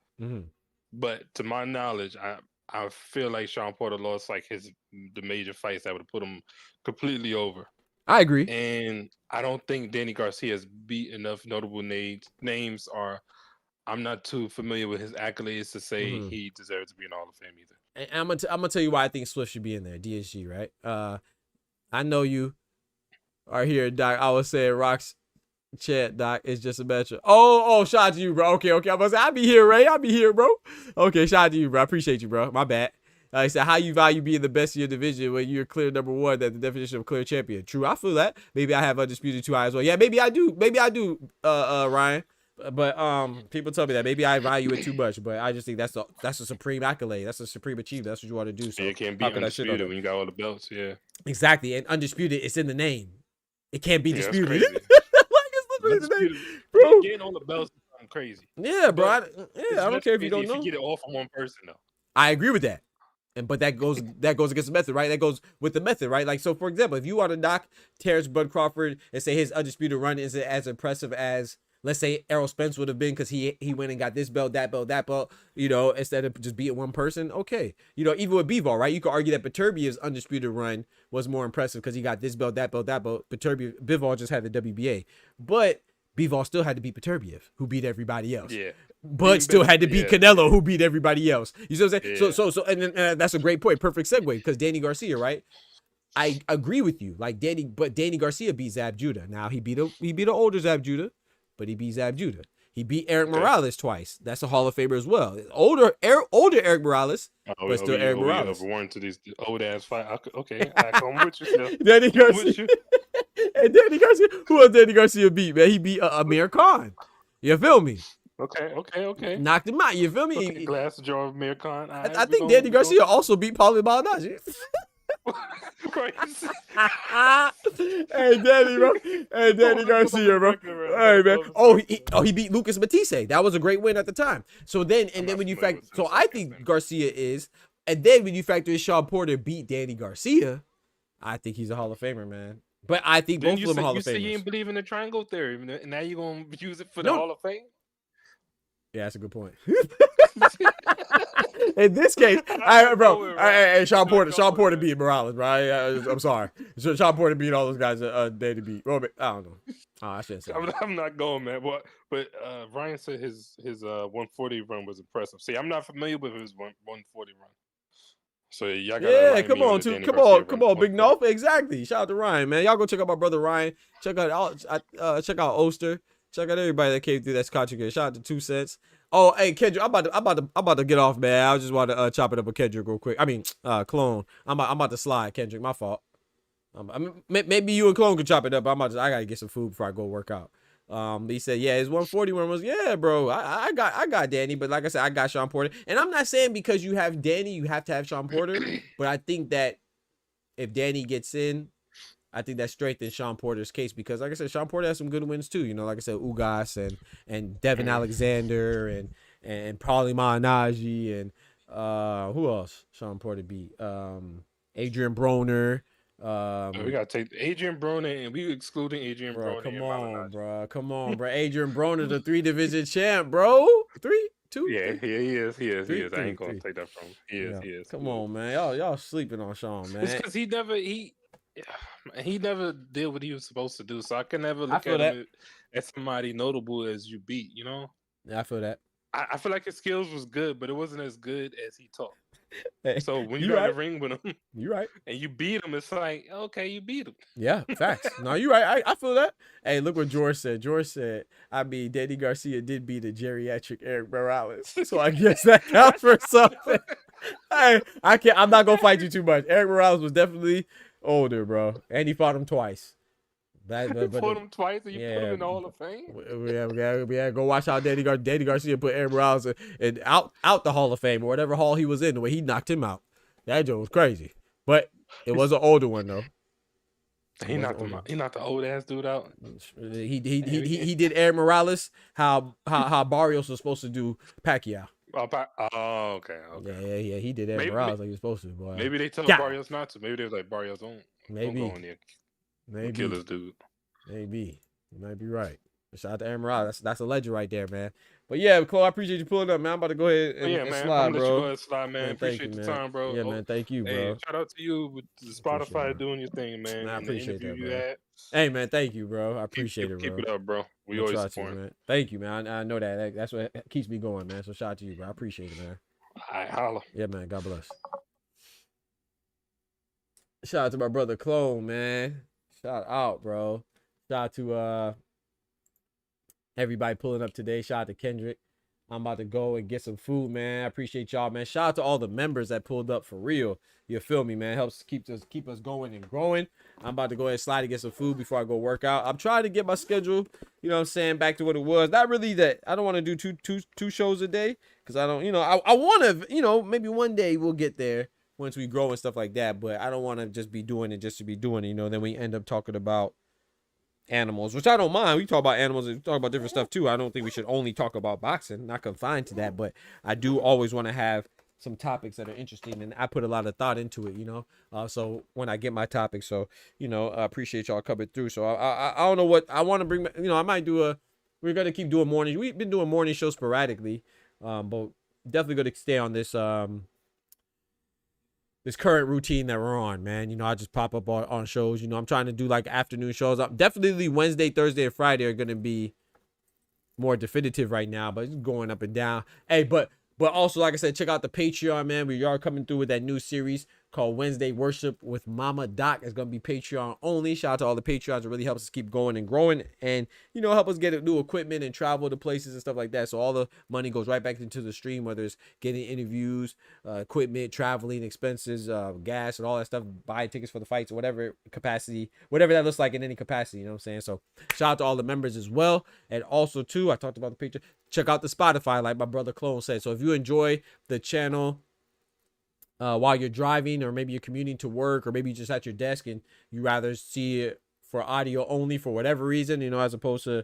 but to my knowledge, I feel like Sean Porter lost like the major fights that would have put him completely over. I agree. And I don't think Danny Garcia has beat enough notable names, or I'm not too familiar with his accolades to say he deserves to be in the Hall of Fame either. And I'm gonna tell you why I think Swift should be in there. DSG, right? I know you are here, Doc. I was saying Rock's chat, Doc. It's just a matchup. Oh, shout out to you, bro. Okay. I'm gonna say I'll be here, Ray. I'll be here, bro. Okay, shout out to you, bro. I appreciate you, bro. My bad. I said, how you value being the best in your division when you're clear number one? That's the definition of clear champion. True, I feel that. Maybe I have undisputed too high as well. Yeah, maybe I do. Ryan. But people tell me that maybe I value it too much. But I just think that's a supreme accolade. That's a supreme achievement. That's what you want to do. So it can't be undisputed when you got all the belts. Yeah, exactly. And undisputed, it's in the name. It can't be disputed. Like it's literally the name, bro. Getting all the belts is something crazy. Yeah, bro. I don't care if you don't know. You get it all from one person, though. I agree with that. But that goes against the method, right? That goes with the method, right? Like, so for example, if you want to knock Terrence Bud Crawford and say his undisputed run isn't as impressive as, let's say, Errol Spence would have been because he went and got this belt, that belt, you know, instead of just beating one person. Okay. You know, even with Bivol, right? You could argue that Beterbiev's undisputed run was more impressive because he got this belt, that belt. Bivol just had the WBA. But Bivol still had to beat Beterbiev, who beat everybody else. Yeah. But still had to beat Canelo, who beat everybody else. You see what I'm saying? Yeah. So, and then, that's a great point. Perfect segue, because Danny Garcia, right? I agree with you. Like Danny Garcia beat Zab Judah. Now he beat an older Zab Judah, but he beat Zab Judah. He beat Eric Morales twice. That's a Hall of Famer as well. Older Eric Morales, but still Eric Morales. Warren to these old ass fight. Okay, I come with you still. Danny Garcia. And Danny Garcia, who else Danny Garcia beat, man? He beat Amir Khan. You feel me? Okay. Knocked him out. You feel me? Okay, glass jar of Amir Khan. I think Danny Garcia also beat Paulie Malignaggi. Hey, Danny, bro. Hey, Danny Garcia, bro. Hey, man. He beat Lucas Matisse. That was a great win at the time. So then, when you factor, so I think Garcia is, and then when you factor in Sean Porter beat Danny Garcia, I think he's a Hall of Famer, man. But I think both of them are Hall of Famers. You say you didn't believe in the triangle theory, and now you're gonna use it for the Hall of Fame? Yeah, that's a good point. In this case, Sean Porter beat Morales, right? I'm sorry. Sean Porter beat all those guys Danny beat. I don't know. I shouldn't say I'm not going, man. But Ryan said his 140 run was impressive. See, I'm not familiar with his 140 run. So y'all gotta come on, Big North. Exactly. Shout out to Ryan, man. Y'all go check out my brother Ryan. Check out Oster. Check out everybody that came through that's contributed. Shout out to 2 Cents. Oh, hey Kendrick, I'm about to get off, man. I just want to chop it up with Kendrick real quick. I mean, Clone. I'm about to slide, Kendrick. My fault. Maybe you and Clone can chop it up. I gotta get some food before I go work out. He said, yeah, his 140 one was, yeah, bro. I got Danny, but like I said, I got Sean Porter. And I'm not saying because you have Danny, you have to have Sean Porter. But I think that if Danny gets in, I think that strengthens Sean Porter's case because, like I said, Sean Porter has some good wins too. You know, like I said, Ugas and Devin Alexander and Paulie Malignaggi and who else? Sean Porter beat Adrian Broner. We gotta take Adrian Broner and we excluding Adrian Broner. Come on, bro. Adrian Broner, the 3-division champ, bro. 3, 2. Yeah, he is. I ain't gonna take that from him. He is. Come on, man. Y'all sleeping on Sean, man. It's because he never did what he was supposed to do. So I can never look at him as somebody notable as you beat, you know? Yeah, I feel that. I feel like his skills was good, but it wasn't as good as he talked. Hey, so when you got in the ring with him, you right, and you beat him, it's like, okay, you beat him. Yeah, facts. No, you right. I feel that. Hey, look what George said. George said, I mean, Danny Garcia did beat a geriatric Eric Morales, so I guess that counts for something. Hey, I'm not gonna fight you too much. Eric Morales was definitely older, bro, and he fought him twice. Fought him twice, and you put him in the Hall of Fame. We gotta go watch how Danny Garcia put Eric Morales and out the Hall of Fame or whatever hall he was in. The way he knocked him out, that joke was crazy. But It was an older one though. He not the old ass dude out. He did Aaron Morales how Barrios was supposed to do Pacquiao. Oh, okay. Yeah. He did Aaron Morales like he was supposed to. Boy. Maybe they told Barrios not to. Maybe they was like Barrios don't go in there. Kill this dude. Maybe you might be right. Shout out to Aaron Morales. That's a legend right there, man. But yeah, Chloe, I appreciate you pulling up, man. I'm about to go ahead and man, slide, I'm gonna bro. let you go ahead and slide, man. Appreciate the time, bro. Yeah, man. Thank you, bro. Hey, shout out to you with Spotify doing your thing, man. I appreciate that, bro. Had. Hey, man. Thank you, bro. I appreciate it, bro. Keep it up, bro. We always support you, man. Thank you, man. I know that. That's what keeps me going, man. So shout out to you, bro. I appreciate it, man. All right, holla. Yeah, man. God bless. Shout out to my brother Clone, man. Shout out, bro. Shout out to everybody pulling up today. Shout out to Kendrick. I'm about to go and get some food, man. I appreciate y'all, man. Shout out to all the members that pulled up for real. You feel me, man? Helps keep us going and growing. I'm about to go ahead and slide and get some food before I go work out. I'm trying to get my schedule, you know what I'm saying, back to what it was. Not really that I don't want to do two shows a day because I don't, I want to, maybe one day we'll get there once we grow and stuff like that. But I don't want to just be doing it just to be doing it, Then we end up talking about animals, which I don't mind. We talk about animals and talk about different stuff too. I don't think we should only talk about boxing, not confined to that, but I do always want to have some topics that are interesting, and I put a lot of thought into it, so when I get my topics, so I appreciate y'all coming through. So I don't know what I want to bring, I might do we're gonna keep doing mornings. We've been doing morning shows sporadically, but definitely gonna stay on this this current routine that we're on, man. I just pop up on shows. I'm trying to do like afternoon shows. Definitely Wednesday, Thursday, and Friday are going to be more definitive right now, but it's going up and down. Hey, but also, like I said, check out the Patreon, man. We are coming through with that new series called Wednesday Worship with Mama Doc. It's going to be Patreon only. Shout out to all the Patreons. It really helps us keep going and growing and, help us get new equipment and travel to places and stuff like that. So all the money goes right back into the stream, whether it's getting interviews, equipment, traveling expenses, gas and all that stuff, buying tickets for the fights, whatever capacity, whatever that looks like in any capacity, you know what I'm saying? So shout out to all the members as well. And also, too, I talked about the Patreon. Check out the Spotify, like my brother Clone said. So if you enjoy the channel, while you're driving, or maybe you're commuting to work, or maybe you're just at your desk and you rather see it for audio only for whatever reason, as opposed to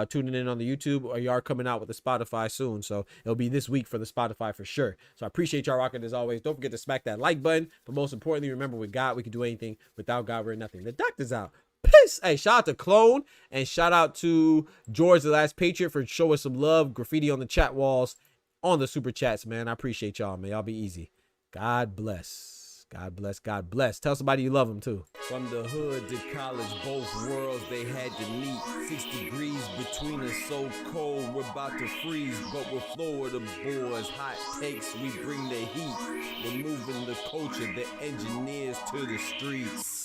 tuning in on the YouTube, or you are coming out with the Spotify soon. So it'll be this week for the Spotify for sure. So I appreciate y'all rocking as always. Don't forget to smack that like button. But most importantly, remember, with God, we can do anything. Without God, we're nothing. The doctor's out. Peace. Hey, shout out to Clone and shout out to George the Last Patriot for showing some love, graffiti on the chat walls, on the super chats, man. I appreciate y'all, man. Y'all be easy. God bless. God bless. God bless. Tell somebody you love them too. From the hood to college, both worlds they had to meet. 6 degrees between us, so cold we're about to freeze. But we're Florida boys, hot takes, we bring the heat. We're moving the culture, the engineers to the streets.